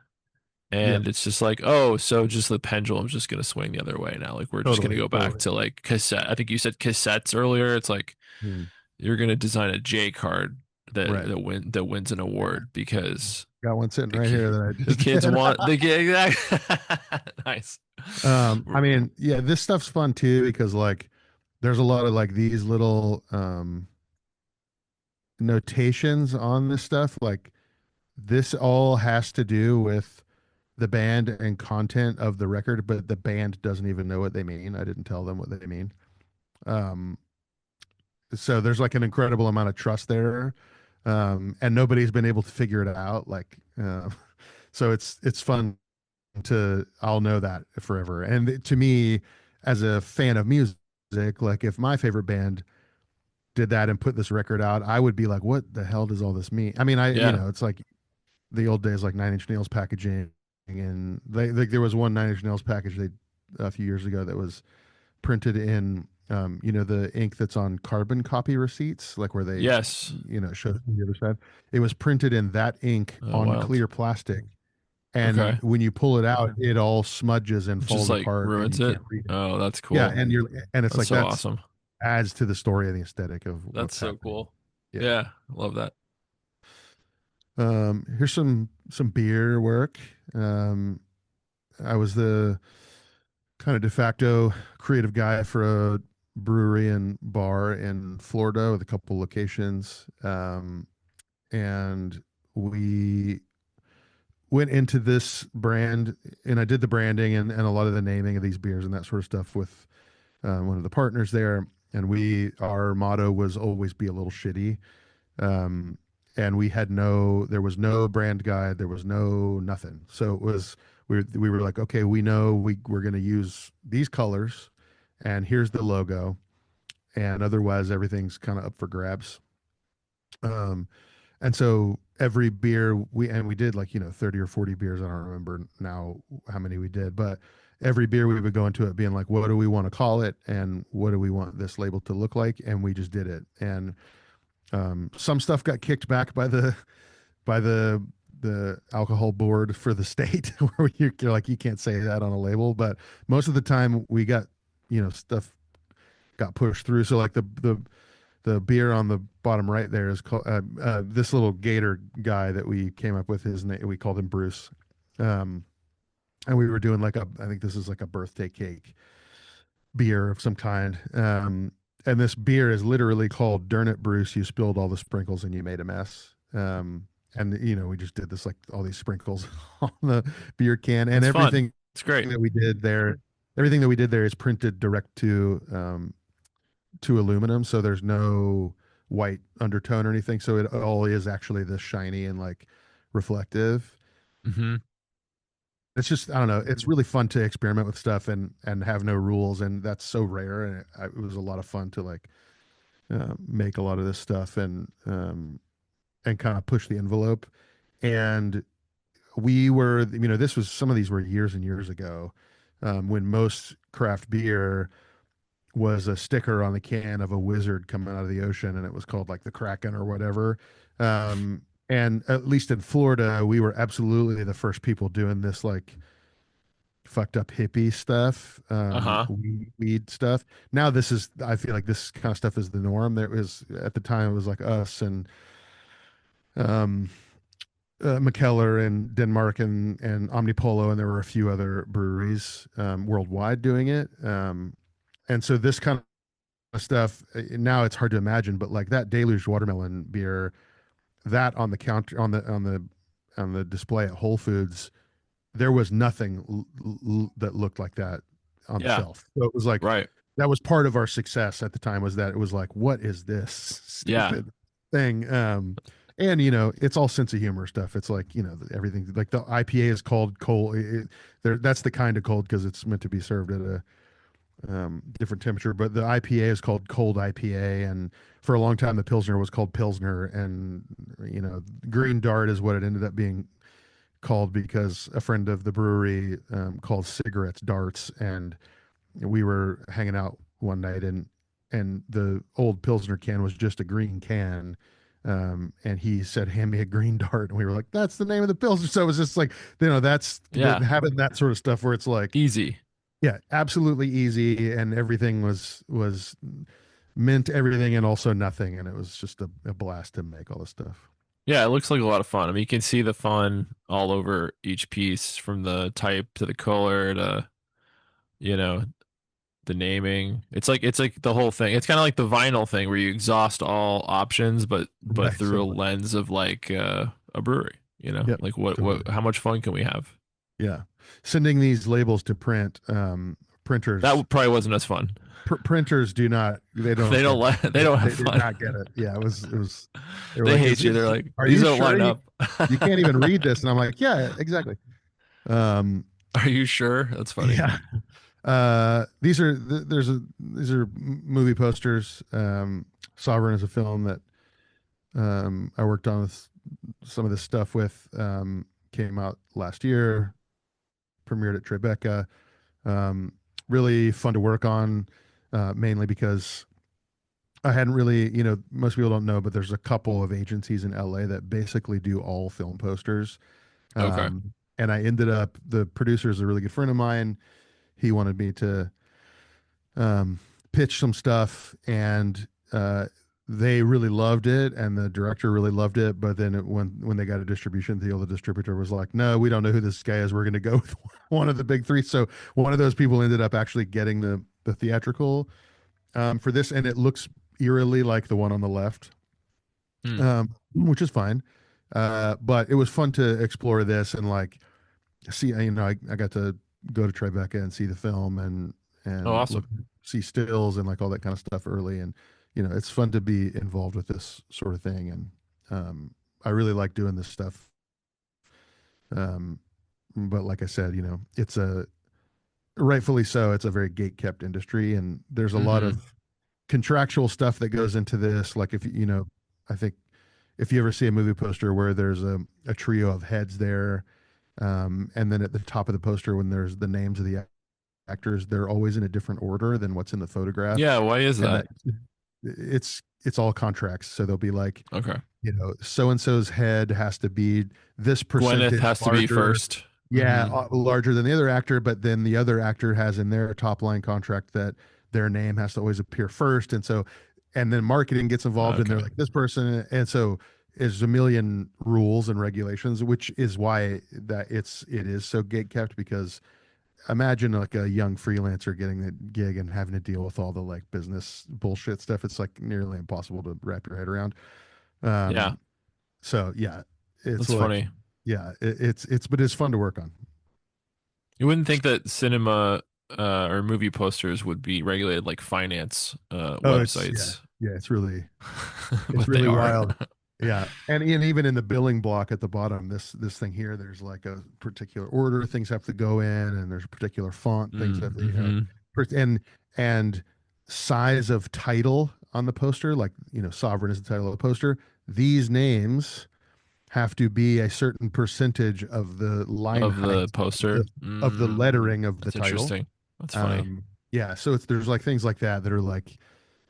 Yeah. And it's just like, oh, so just the pendulum's just gonna swing the other way now. Like we're just gonna Totally. go back Totally. to like cassette. I think you said cassettes earlier. It's like Mm. you're gonna design a J card Right. that wins an Yeah. award because Got one sitting the right ki- here that I the just kids did. want the kid. Nice. I mean, yeah, this stuff's fun too because like there's a lot of like these little notations on this stuff. Like this all has to do with the band and content of the record, but the band doesn't even know what they mean. I didn't tell them what they mean. Um, so there's like an incredible amount of trust there, and nobody's been able to figure it out. Like, so it's fun to I'll know that forever. And to me, as a fan of music, like if my favorite band did that and put this record out, I would be like, what the hell does all this mean? I mean, Yeah. it's like the old days, like Nine Inch Nails packaging, and there was one Nine Inch Nails package they a few years ago that was printed in, the ink that's on carbon copy receipts, like where they, Yes. show the other side. It was printed in that ink Oh, on wild. clear plastic, and Okay. when you pull it out, it all smudges and Just falls like apart, and ruins you it. can't read it. Oh, that's Yeah, cool. and it's That's like so that's awesome. adds to the story and the aesthetic of That's what's so happening. cool. Yeah. Yeah, love that. Here's some beer work. I was the kind of de facto creative guy for a brewery and bar in Florida with a couple locations. And we went into this brand, and I did the branding and a lot of the naming of these beers and that sort of stuff with one of the partners there. And our motto was always be a little shitty. Um, and there was no brand guide, there was no nothing. So it was, we were like, okay, we know we're going to use these colors, and here's the logo, and otherwise everything's kind of up for grabs. Um, and so every beer we did, like, 30 or 40 beers. I don't remember now how many we did, but every beer we would go into it being like, what do we want to call it? And what do we want this label to look like? And we just did it. And some stuff got kicked back by the alcohol board for the state, where you're like, you can't say that on a label. But most of the time we got, stuff got pushed through. So like the beer on the bottom right there is called, this little gator guy that we came up with, his name, we called him Bruce. Um, and we were doing like I think this is like a birthday cake beer of some kind. And this beer is literally called Darn It, Bruce, you spilled all the sprinkles and you made a mess. And we just did this, like, all these sprinkles on the beer can, and It's fun. everything It's great. that we did there, everything that we did there is printed direct to aluminum, so there's no white undertone or anything. So it all is actually this shiny and like reflective. Hmm. It's just, I don't know, it's really fun to experiment with stuff and have no rules, and that's so rare. And it was a lot of fun to, like, make a lot of this stuff and kind of push the envelope. And this was, some of these were years and years ago, when most craft beer was a sticker on the can of a wizard coming out of the ocean, and it was called like the Kraken or whatever. And at least in Florida, we were absolutely the first people doing this, like, fucked up hippie stuff, Uh-huh. weed stuff. Now I feel like this kind of stuff is the norm. There was, at the time, it was like us and um, McKellar and Denmark and Omnipolo, and there were a few other breweries worldwide doing it. And so this kind of stuff, now it's hard to imagine, but like that Deluge watermelon beer, that on the counter, on the display at Whole Foods, there was nothing that looked like that on the Yeah. shelf. So it was like, Right. that was part of our success at the time, was that it was like, what is this Yeah. stupid thing? And it's all sense of humor stuff. It's like, everything, like the IPA is called cold. That's the kind of cold because it's meant to be served at a different temperature. But the IPA is called cold IPA, and for a long time the Pilsner was called Pilsner. And Green Dart is what it ended up being called, because a friend of the brewery called cigarettes darts, and we were hanging out one night, and the old Pilsner can was just a green can. And he said, hand me a green dart. And we were like, that's the name of the Pilsner. So it was just like, that's Yeah. having that sort of stuff where it's like, Easy. yeah, absolutely easy. And everything was meant everything and also nothing. And it was just a blast to make all this stuff. Yeah, it looks like a lot of fun. I mean, you can see the fun all over each piece, from the type to the color to, you know, the naming. It's like the whole thing. It's kind of like the vinyl thing where you exhaust all options, but Right. through a lens of like a brewery. Yep. Like what Totally. how much fun can we have? Yeah. Sending these labels to print, printers, Probably wasn't as fun. printers they don't They don't get it. They don't have They did fun. not get it. Yeah. They were They like, hate you. They're like, are these you don't sure line up. you can't even read this? And I'm like, yeah, exactly. Um, Are you sure? That's funny. Yeah. These are movie posters. Sovereign is a film that I worked on with some of this stuff with. Came out last year, premiered at Tribeca. Um, Really fun to work on, mainly because I hadn't really, most people don't know, but there's a couple of agencies in LA that basically do all film posters. Okay. And I ended up, the producer is a really good friend of mine. He wanted me to um, pitch some stuff, and they really loved it, and the director really loved it. But then when they got a distribution deal, the distributor was like, "No, we don't know who this guy is. We're going to go with one of the big three." So one of those people ended up actually getting the theatrical for this, and it looks eerily like the one on the left, Hmm. which is fine. But it was fun to explore this and like see. I got to go to Tribeca and see the film Oh, and look awesome. see stills and like all that kind of stuff early, and it's fun to be involved with this sort of thing, and I really like doing this stuff. Um, but like I said, it's a rightfully so. It's a very gate kept industry, and there's a lot Mm-hmm. of contractual stuff that goes into this. Like if I think if you ever see a movie poster where there's a trio of heads there, and then at the top of the poster when there's the names of the actors, they're always in a different order than what's in the photograph, Yeah. Why is and that? that it's all contracts. So they'll be like, Okay. so and so's head has to be this Gwyneth percentage has to be larger, first. yeah, Mm-hmm. larger than the other actor, but then the other actor has in their top line contract that their name has to always appear first, and so, and then marketing gets involved, and they're Okay. like this person, and so there's a million rules and regulations, which is why that it is so gate kept because imagine like a young freelancer getting the gig and having to deal with all the like business bullshit stuff. It's like nearly impossible to wrap your head around. Yeah. Um, so yeah, it's That's like, funny. yeah, but it's fun to work on. You wouldn't think that cinema or movie posters would be regulated like finance Oh, it's yeah, websites, yeah, it's but they really are. wild. Yeah, and even in the billing block at the bottom, this thing here, there's like a particular order things have to go in, and there's a particular font things have to, Mm-hmm. and size of title on the poster, like sovereign is the title of the poster. These names have to be a certain percentage of the line Of the height poster. of the lettering of the That's title. interesting. That's funny. Yeah, so there's like things like that that are like,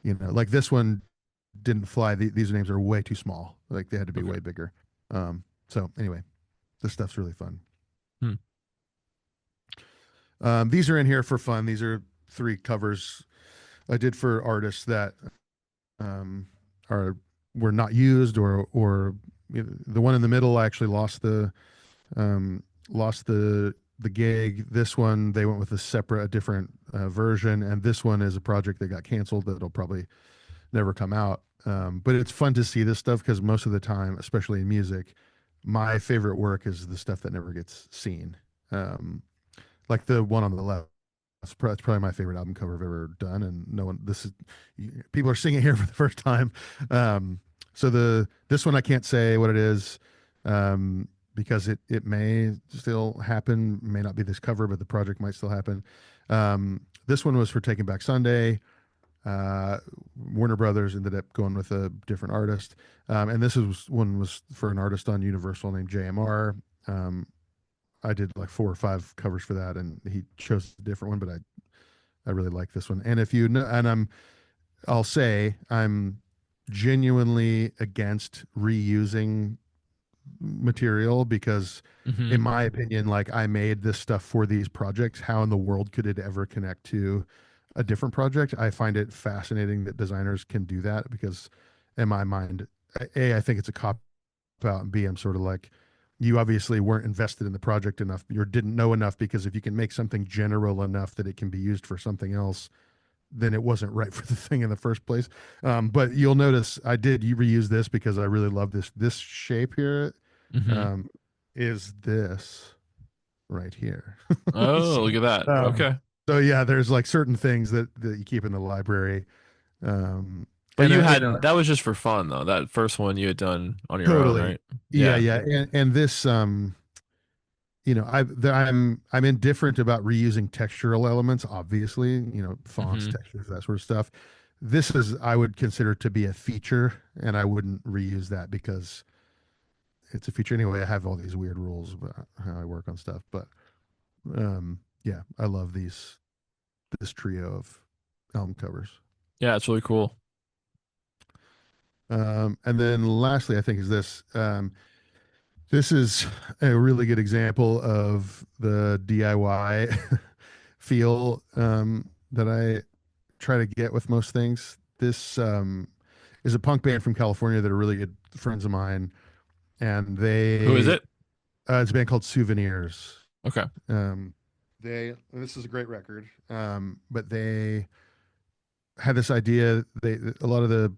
like this one didn't fly. These names are way too small. Like they had to be Okay. way bigger. So anyway, this stuff's really fun. Hmm. These are in here for fun. These are three covers I did for artists that um, are were not used, or the one in the middle I actually lost the gig. This one they went with a different version, and this one is a project that got canceled that'll probably never come out. But it's fun to see this stuff because most of the time, especially in music, my favorite work is the stuff that never gets seen. Um, like the one on the left. It's probably my favorite album cover I've ever done, and no one. This is people are singing it here for the first time. So this one I can't say what it is because it may still happen. May not be this cover, but the project might still happen. This one was for Taking Back Sunday. Warner Brothers ended up going with a different artist, and this one was for an artist on Universal named JMR. I did like 4 or 5 covers for that, and he chose a different one, but I really like this one. And if you know, and I'll say I'm genuinely against reusing material because, in Mm-hmm. my opinion, like I made this stuff for these projects. How in the world could it ever connect to a different project? I find it fascinating that designers can do that because, in my mind, A, I think it's a cop out, and B, I'm sort of like, you obviously weren't invested in the project enough or didn't know enough because if you can make something general enough that it can be used for something else, then it wasn't right for the thing in the first place. But you'll notice I did reuse this because I really love this shape here. Mm-hmm. Um, is this right here? Oh, so, look at that. um, Okay. so yeah, there's like certain things that you keep in the library. Um, But and you you had know, that was just for fun though. That first one you had done on your own, totally, right? yeah, Yeah. yeah, and this I'm indifferent about reusing textural elements, obviously, fonts, Hmm. textures, that sort of stuff. This is I would consider to be a feature, and I wouldn't reuse that because it's a feature anyway. I have all these weird rules about how I work on stuff, but yeah, I love this trio of album covers. Yeah, it's really cool. And then lastly, I think is this. This is a really good example of the DIY feel that I try to get with most things. This is a punk band from California that are really good friends of mine, and Who is it? it's a band called Souvenirs. Okay. Um, this is a great record, but they had this idea. A lot of the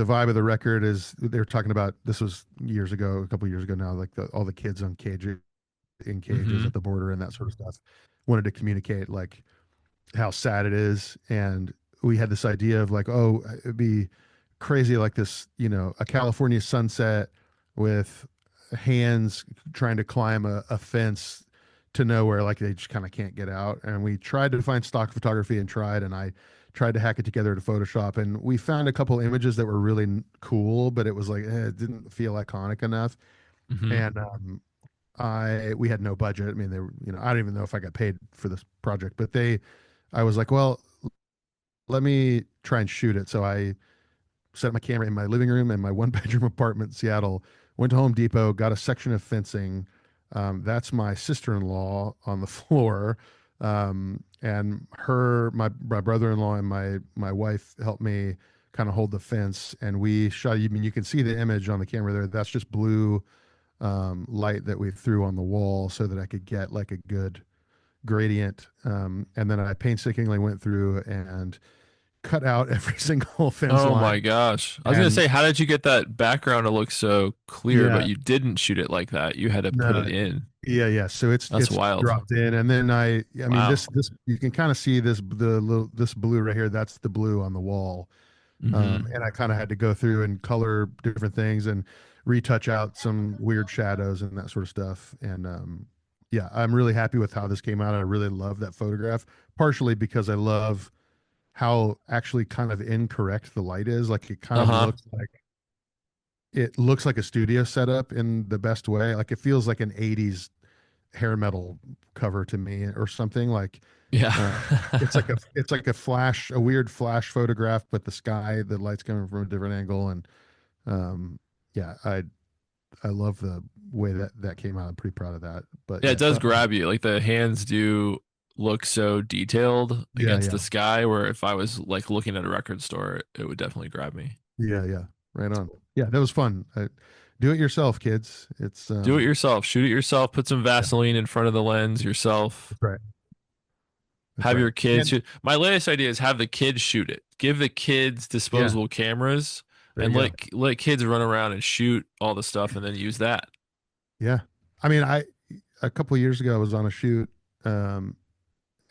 vibe of the record is they were talking about this was years ago, a couple years ago now, like all the kids on in cages Hmm. at the border and that sort of stuff. Wanted to communicate like how sad it is, and we had this idea of like, oh, it'd be crazy like this, a California sunset with hands trying to climb a fence to nowhere, like they just kind of can't get out. And we tried to find stock photography and I tried to hack it together to Photoshop, and we found a couple images that were really cool, but it was like it didn't feel iconic enough. Hmm. And I we had no budget. I mean, they were, I don't even know if I got paid for this project, but I was like, well, let me try and shoot it. So I set up my camera in my living room in my one bedroom apartment in Seattle, went to Home Depot, got a section of fencing. That's my sister-in-law on the floor. And my brother-in-law and my wife helped me kind of hold the fence. And we shot, I mean, you can see the image on the camera there. That's just blue light that we threw on the wall so that I could get like a good gradient. And then I painstakingly went through and cut out every single fence Oh my line. gosh. I was gonna And say, how did you get that background to look so clear, but yeah, you didn't shoot it like that? You had to put no, it in. yeah. So That's it's wild. dropped in, and then I mean Wow. this you can kind of see this blue right here. That's the blue on the wall. Hmm. And I kind of had to go through and color different things and retouch out some weird shadows and that sort of stuff. And yeah, I'm really happy with how this came out. I really love that photograph, partially because I love how actually kind of incorrect the light is. Like Uh-huh. it looks like a studio setup in the best way. Like it feels like an 80s hair metal cover to me or something. Like Yeah. uh, it's like a weird flash photograph, but the sky, the light's coming from a different angle. And yeah, I love the way that came out. I'm pretty proud of that. But Yeah, it yeah, does grab you. Like the hands do look so detailed yeah, against the yeah, sky where if I was like looking at a record store, it would definitely grab me. yeah. Right on. Yeah, that was fun. Do it yourself, kids. It's Do it yourself. Shoot it yourself. Put some yeah, Vaseline in front of the lens yourself. that's right. That's Have right. your kids And shoot. My latest idea is have the kids shoot it. Give the kids yeah, disposable cameras there and you go. let kids run around and shoot all the stuff and then use that. Yeah. I mean, a couple of years ago I was on a shoot um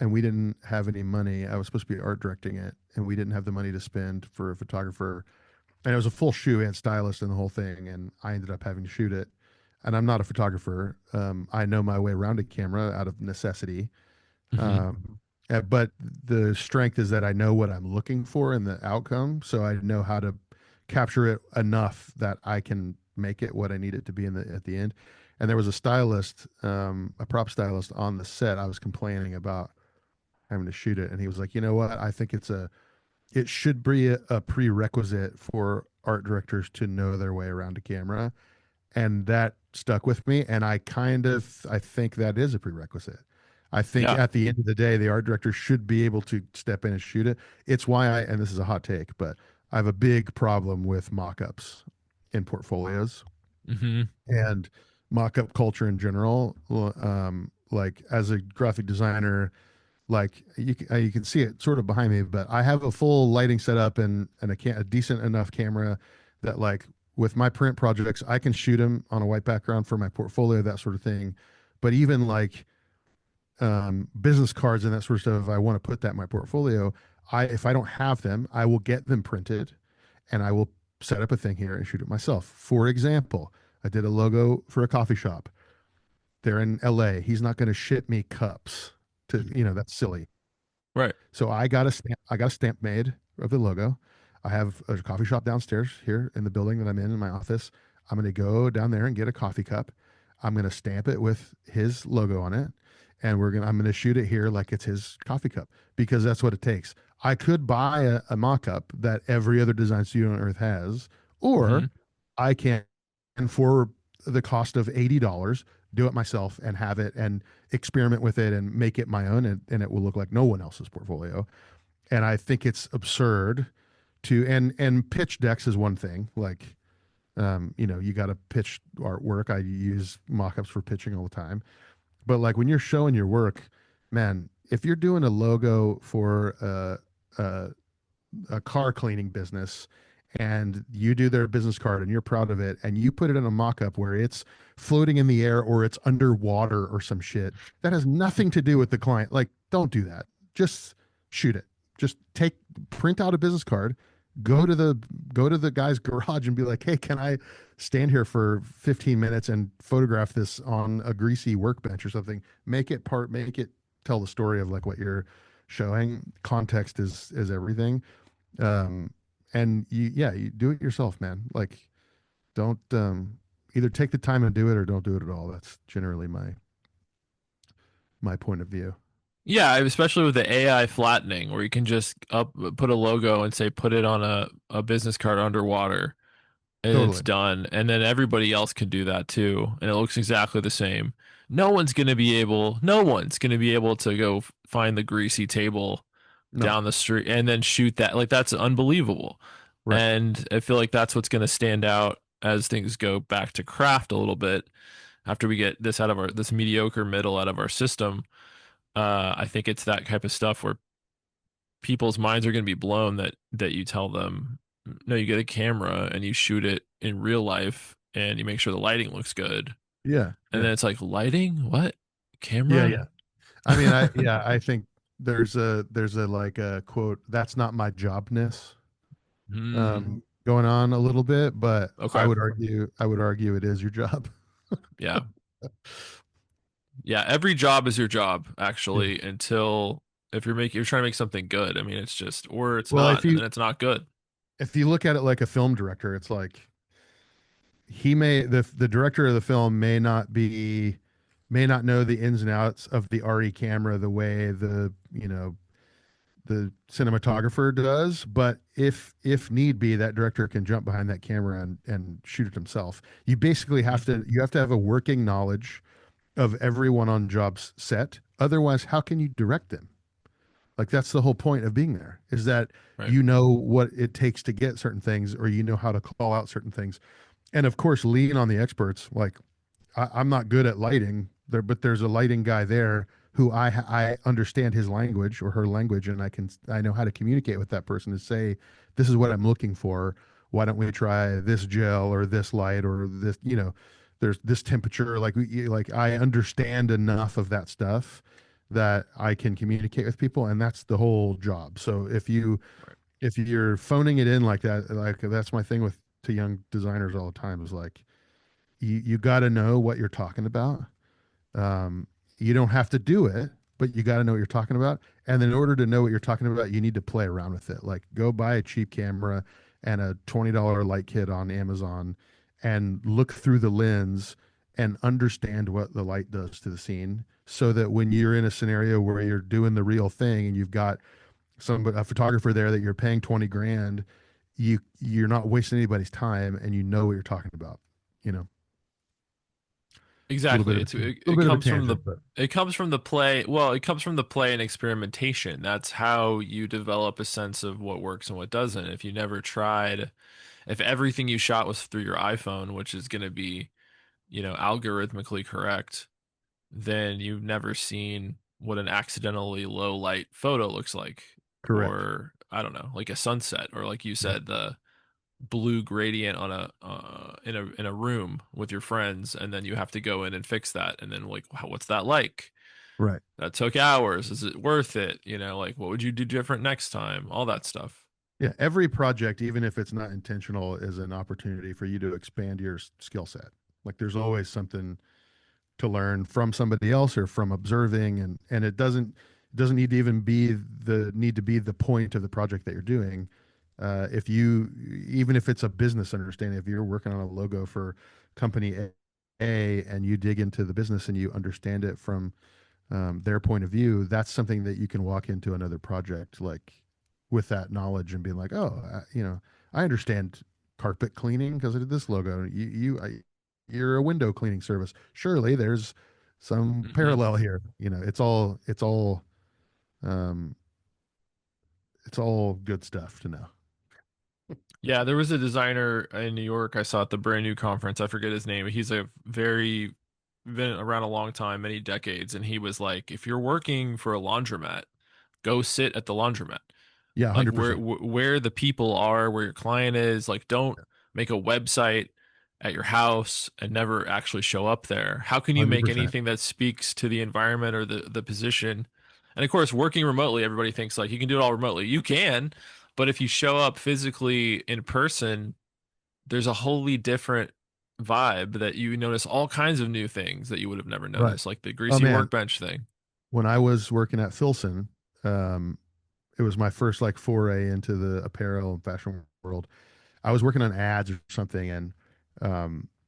and we didn't have any money. I was supposed to be art directing it and we didn't have the money to spend for a photographer. And it was a full shoot and stylist and the whole thing, and I ended up having to shoot it. And I'm not a photographer. I know my way around a camera out of necessity. Hmm. But the strength is that I know what I'm looking for in the outcome, so I know how to capture it enough that I can make it what I need it to be in the at the end. And there was a stylist, a prop stylist on the set. I was complaining about having to shoot it, and he was like, "You know what? I think it should be a prerequisite for art directors to know their way around a camera." And that stuck with me, and I think that is a prerequisite. I think Yeah. at the end of the day the art director should be able to step in and shoot it. It's why and this is a hot take, but I have a big problem with mock-ups in portfolios Hmm. and mock-up culture in general. Like as a graphic designer, like you can see it sort of behind me, but I have a full lighting setup and a decent enough camera that like with my print projects I can shoot them on a white background for my portfolio, that sort of thing. But even like business cards and that sort of stuff, if I want to put that in my portfolio, I if I don't have them, I will get them printed and I will set up a thing here and shoot it myself. For example, I did a logo for a coffee shop. They're in LA. He's not going to ship me cups to, Mhm. that's silly. Right. So I got a stamp made of the logo. I have a coffee shop downstairs here in the building that I'm in my office. I'm going to go down there and get a coffee cup. I'm going to stamp it with his logo on it, and I'm going to shoot it here like it's his coffee cup because that's what it takes. I could buy a mock-up that every other design studio on earth has, Hmm. or I can, and for the cost of $80, do it myself and have it and experiment with it and make it my own, and it will look like no one else's portfolio. And I think it's absurd to, and pitch decks is one thing. Like, you got to pitch artwork. I use mock-ups for pitching all the time. But like when you're showing your work, man, if you're doing a logo for a car cleaning business and you do their business card and you're proud of it and you put it in a mock-up where it's floating in the air or it's underwater or some shit that has nothing to do with the client, like, don't do that. Just shoot it. Just print out a business card, go to the guy's garage and be like, hey, can I stand here for 15 minutes and photograph this on a greasy workbench or something? Make it tell the story of like what you're showing. Context is everything. um and you do it yourself, man. Like, don't either take the time and do it or don't do it at all. That's generally my point of view. Yeah, especially with the AI flattening, where you can just put a logo and say put it on a business card underwater, and it's Totally. done. And then everybody else can do that too, and it looks exactly the same. No one's gonna be able to go find the greasy table No. down the street and then shoot that. Like that's unbelievable. Right. And I feel like that's what's gonna stand out as things go back to craft a little bit after we get this mediocre middle out of our system. I think it's that type of stuff where people's minds are going to be blown that you tell them, no, you get a camera and you shoot it in real life and you make sure the lighting looks good. Yeah. And Yeah. then it's like, lighting? What? Yeah. Camera? Yeah. I mean, I think there's a like a quote, that's not my jobness, Hmm. going on a little bit, but I Okay. would argue it is your job. Yeah. Yeah. Every job is your job, Yeah. actually, until if you're trying to make something good. I mean, it's just, or it's Well, not, and then it's not good. if you look at it like a film director, it's like the director of the film may not know the ins and outs of the RE camera the way the cinematographer does, but if need be, that director can jump behind that camera and shoot it himself. You basically Mhm. have to have a working knowledge of everyone on job's set. Otherwise, how can you direct them? Like, that's the whole point of being there, is that Right. you know what it takes to get certain things, or you know how to call out certain things. And of course, lean on the experts. Like, I'm not good at lighting there, but there's a lighting guy there who I understand his language or her language, and I know how to communicate with that person to say, this is what I'm looking for. Why don't we try this gel or this light or this? There's this temperature. Like I understand enough of that stuff that I can communicate with people, and that's the whole job. So Right. if you're phoning it in like that, like that's my thing with to young designers all the time, is like, you got to know what you're talking about. um, you don't have to do it, but you got to know what you're talking about. And then in order to know what you're talking about, you need to play around with it. Like, go buy a cheap camera and a $20 light kit on Amazon and look through the lens and understand what the light does to the scene, so that when you're in a scenario where you're doing the real thing and you've got a photographer there that you're paying 20 grand, you're not wasting anybody's time and you know what you're talking about. You know, a little bit Exactly. of It's a it little bit of a comes from the tangent, but it comes from the play. Well, it comes from the play and experimentation. That's how you develop a sense of what works and what doesn't. If you never tried, if everything you shot was through your iPhone, which is going to be, algorithmically correct, then you've never seen what an accidentally low light photo looks like, correct. or I don't know, like a sunset, or like you Yep. said, the blue gradient on in a room with your friends, and then you have to go in and fix that, and then like, what's that like? Right. That took hours. Is it worth it? Like, what would you do different next time? All that stuff. Yeah. Every project, even if it's not intentional, is an opportunity for you to expand your skill set. Like, there's always something to learn from somebody else or from observing, and it doesn't need to even be the point of the project that you're doing. If you Even if it's a business understanding, if you're working on a logo for company A and you dig into the business and you understand it from their point of view, that's something that you can walk into another project like with that knowledge and being like, oh, I understand carpet cleaning because I did this logo. You're a window cleaning service. Surely there's some Hmm. parallel here. Um, it's all good stuff to know. Yeah, there was a designer in New York I saw at the brand new conference. I forget his name. He's a very been around a long time, many decades, and he was like, if you're working for a laundromat, go sit at the laundromat. Yeah, Like 100%. where the people are, where your client is. Like don't make a website at your house and never actually show up there. How can you make 100%. anything that speaks to the environment or the position? And of course, working remotely, everybody thinks like you can do it all remotely. You can, but if you show up physically in person, there's a wholly different vibe that you notice all kinds of new things that you would have never Right. noticed, like the Oh greasy man, workbench thing. when I was working at Filson, um, it was my first like foray into the apparel and fashion world. I was working on ads or something, and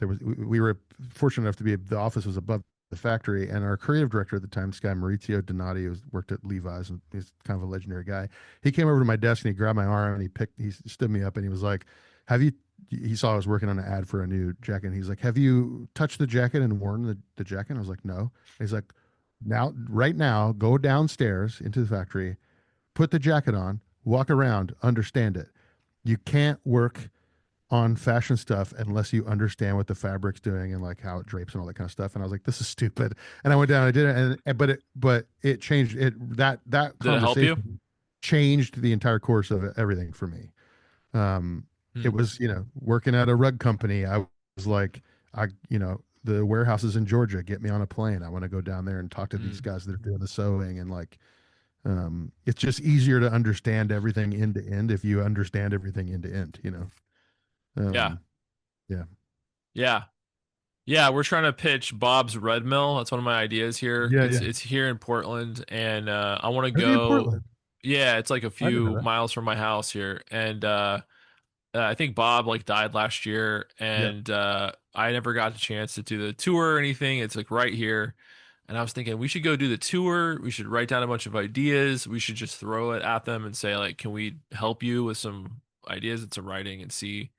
we were fortunate enough to be the office was above the factory, and our creative director at the time, this guy Maurizio Donati, who worked at Levi's, and he's kind of a legendary guy. He came over to my desk and he grabbed my arm and he stood me up and he was like, "Have you?" He saw I was working on an ad for a new jacket. And he's like, "Have you touched the jacket and worn the jacket?" I was like, "No." And he's like, "Now, right now, go downstairs into the factory, put the jacket on, walk around, understand it. You can't work on fashion stuff unless you understand what the fabric's doing and like how it drapes and all that kind of stuff." And I was like, "This is stupid." And I went down, and I did it, but it changed it. That Did it help you? conversation changed the entire course of everything for me. Um, it Hmm. was working at a rug company. I was like, the warehouses in Georgia, get me on a plane. I want to go down there and talk to these Mm. guys that are doing the sewing and like it's just easier to understand everything end to end if you understand everything end to end. Yeah. Um, yeah. Yeah. Yeah, we're trying to pitch Bob's Red Mill. That's one of my ideas here. Yeah, It's yeah. it's here in Portland, and I want to Are they in go. Portland? Yeah, it's like a I didn't know few that. miles from my house here, and I think Bob like died last year, Yeah, and I never got the chance to do the tour or anything. It's like right here, and I was thinking we should go do the tour. We should write down a bunch of ideas. We should just throw it at them and say like, can we help you with some ideas and some writing and see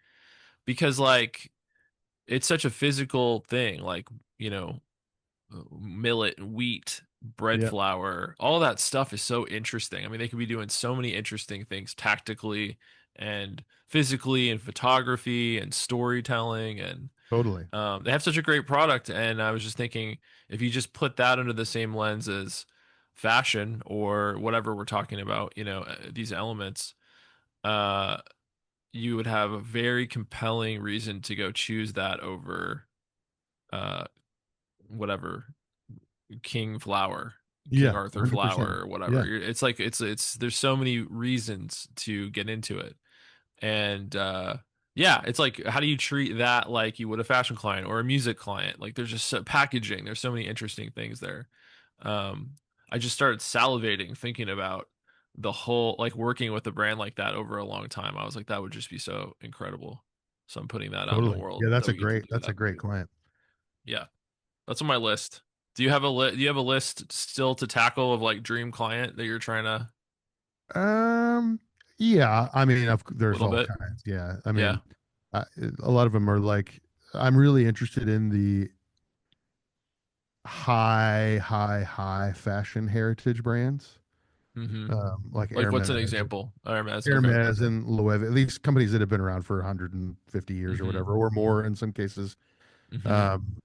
because like it's such a physical thing, like you know millet, wheat, bread yeah, flour, all that stuff is so interesting. I mean, they could be doing so many interesting things tactically and physically and photography and storytelling and totally, they have such a great product. And I was just thinking if you just put that under the same lens as fashion or whatever we're talking about, these elements, uh, you would have a very compelling reason to go choose that over uh, whatever King Flower, King yeah, Arthur 100%. Flower or whatever. Yeah, It's like it's there's so many reasons to get into it. And yeah, it's like how do you treat that like you would a fashion client or a music client? Like there's just packaging. There's so many interesting things there. Um I just started salivating thinking about the whole like working with a brand like that over a long time. I was like that would just be so incredible. So I'm putting that out in the totally. world Yeah, that we get to do that's a that. great client. Yeah. That's on my list. Do you have a list still to tackle of like dream client that you're trying to Um, yeah, I mean, a there's little all bit? kinds. Yeah, I Yeah. mean, I, a lot of them are like, I'm really interested in the high fashion heritage brands, Mm-hmm. like Like what's an Hermes, example? Hermes. Okay. Hermes and Loewe, these companies that have been around for 150 years or Mm-hmm. whatever, or more in some cases. Mm-hmm. Um,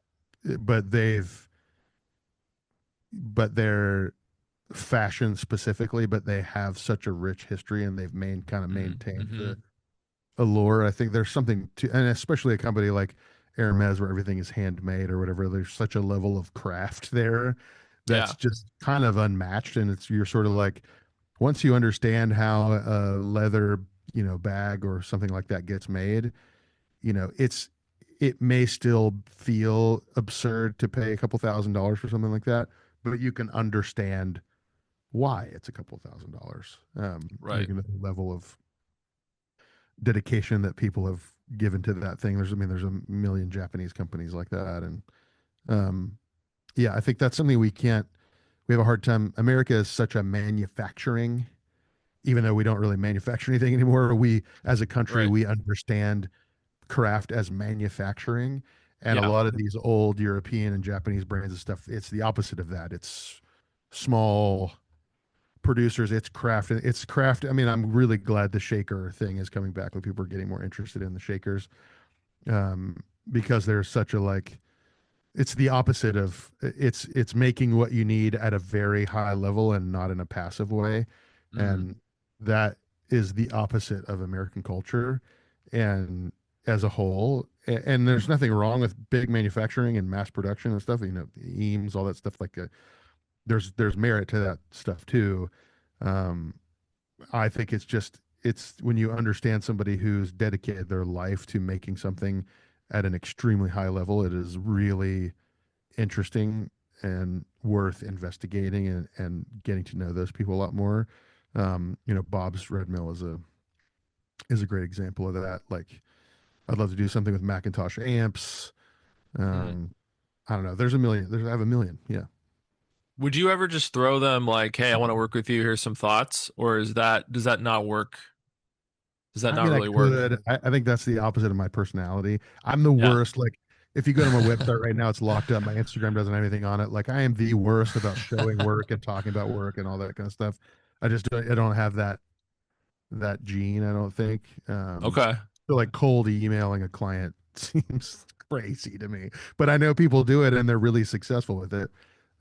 but they're fashion specifically, but they have such a rich history and they've kind of Mm-hmm. maintained Mm-hmm. the allure. I think there's something to, and especially a company like Hermes where everything is handmade or whatever. There's such a level of craft there that's Yeah. just kind of unmatched, and you're sort of like once you understand how a leather bag or something like that gets made, it's it may still feel absurd to pay a couple $1,000s for something like that, but you can understand why it's a couple $1,000s. You Right. can the level of dedication that people have given to that thing. There's a million Japanese companies like that, and um, yeah, I think that's something we have a hard time. America is such a manufacturing, even though we don't really manufacture anything anymore. We, as a country, Right. we understand craft as manufacturing. And a Yeah. lot of these old European and Japanese brands and stuff, it's the opposite of that. It's small producers, it's craft. It's craft. I mean, I'm really glad the shaker thing is coming back, when people are getting more interested in the shakers, because there's such a like, it's the opposite of it's making what you need at a very high level and not in a passive way. Mm. And that is the opposite of American culture and as a whole. And there's nothing wrong with big manufacturing and mass production and stuff, Eames, all that stuff. Like there's merit to that stuff too. um I think it's when you understand somebody who's dedicated their life to making something at an extremely high level, it is really interesting and worth investigating, and getting to know those people a lot more. Bob's Red Mill is a great example of that. Like, I'd love to do something with Macintosh amps. Mm. Um, I don't know. There's a million. I have a million. Yeah. Would you ever just throw them like, "Hey, I want to work with you. Here's some thoughts," or does that not work? Does that I not mean, I really work? could. I think that's the opposite of my personality. I'm the Yeah. worst. Like, if you go to my website right now, it's locked up. My Instagram doesn't have anything on it. Like, I am the worst about showing work and talking about work and all that kind of stuff. I don't have that gene, I don't think. Okay. So like cold emailing a client seems crazy to me, but I know people do it and they're really successful with it.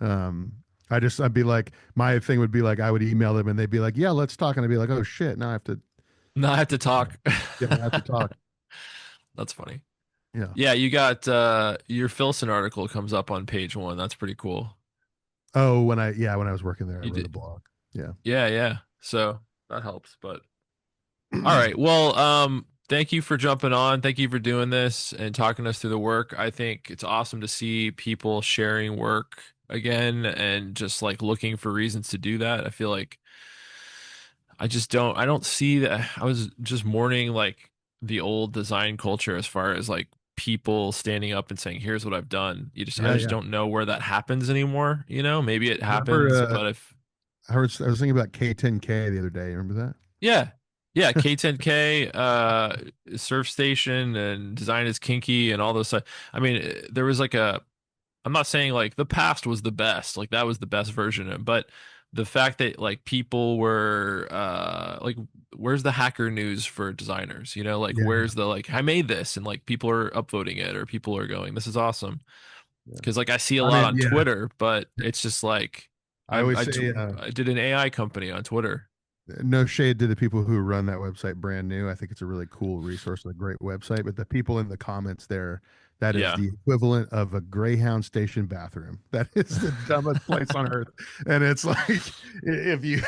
Um, I'd be like, my thing would be like, I would email them and they'd be like, yeah, let's talk. And I'd be like, oh shit, now I have to, Now I have to talk. yeah, I have to talk. That's funny. Yeah. Yeah, you got your Filson article comes up on page one. That's pretty cool. Oh, when I was working there, I You wrote a did. blog. Yeah. Yeah, yeah. So that helps. But all right. Well, thank you for jumping on. Thank you for doing this and talking us through the work. I think it's awesome to see people sharing work again and just like looking for reasons to do that. I feel like I don't see that. I was just mourning like the old design culture as far as like people standing up and saying, "Here's what I've done." I Yeah, just yeah. don't know where that happens anymore. Maybe it Remember, happens, but if I was thinking about K10K the other day. Remember that? yeah. Yeah, K10K, Surf Station and Design is Kinky and all those stuff. I mean, there was like I'm not saying like the past was the best, like that was the best version of it, but the fact that like people were like where's the hacker news for designers? Like Yeah, where's the like I made this and like people are upvoting it or people are going, this is awesome. yeah. Because like I see a I lot mean, on yeah. Twitter, but it's just like I always say, I did an AI company on Twitter. no shade to the people who run that website brand new. I think it's a really cool resource and a great website. But the people in the comments there, that is Yeah. the equivalent of a Greyhound station bathroom. That is the dumbest place on earth. And it's like, if you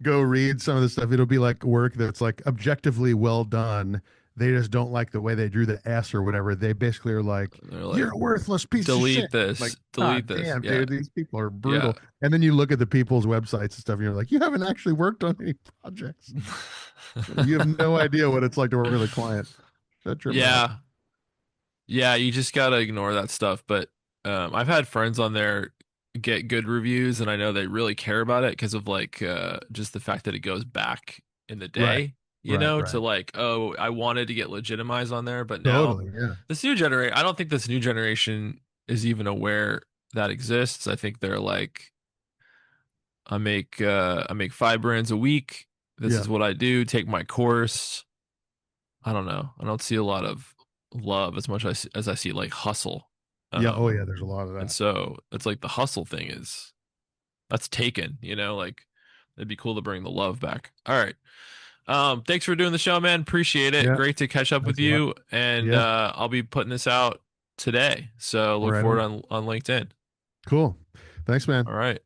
go read some of the stuff, it'll be like work that's like objectively well done. They just don't like the way they drew the S or whatever. They basically are like, They're like, you're a worthless piece of shit. delete Like, this, delete God this. damn, Yeah. dude, these people are Yeah. brutal. And then you look at the people's websites and stuff, and you're like, you haven't actually worked on any projects. You have no idea what it's like to work with a client. Shut your mouth. Yeah. Yeah, you just gotta ignore that stuff. But I've had friends on there get good reviews, and I know they really care about it because of like just the fact that it goes back in the Right, day, right. to like, oh, I wanted to get legitimized on there, but now Totally. Yeah. I don't think this new generation is even aware that exists. I think they're like, I make 5 brands a week. This Yeah. is what I do. Take my course. I don't know. I don't see a lot of love as much as I see like hustle. Yeah. Oh, yeah. Um, There's a lot of and that. so it's like the hustle thing that's taken, like it'd be cool to bring the love back. All right. Thanks for doing the show, man. Appreciate it. Yeah. Great to catch up with Thanks a lot. you. And Yeah. I'll be putting this out today. So look Right forward on. on LinkedIn. Cool. Thanks, man. All right.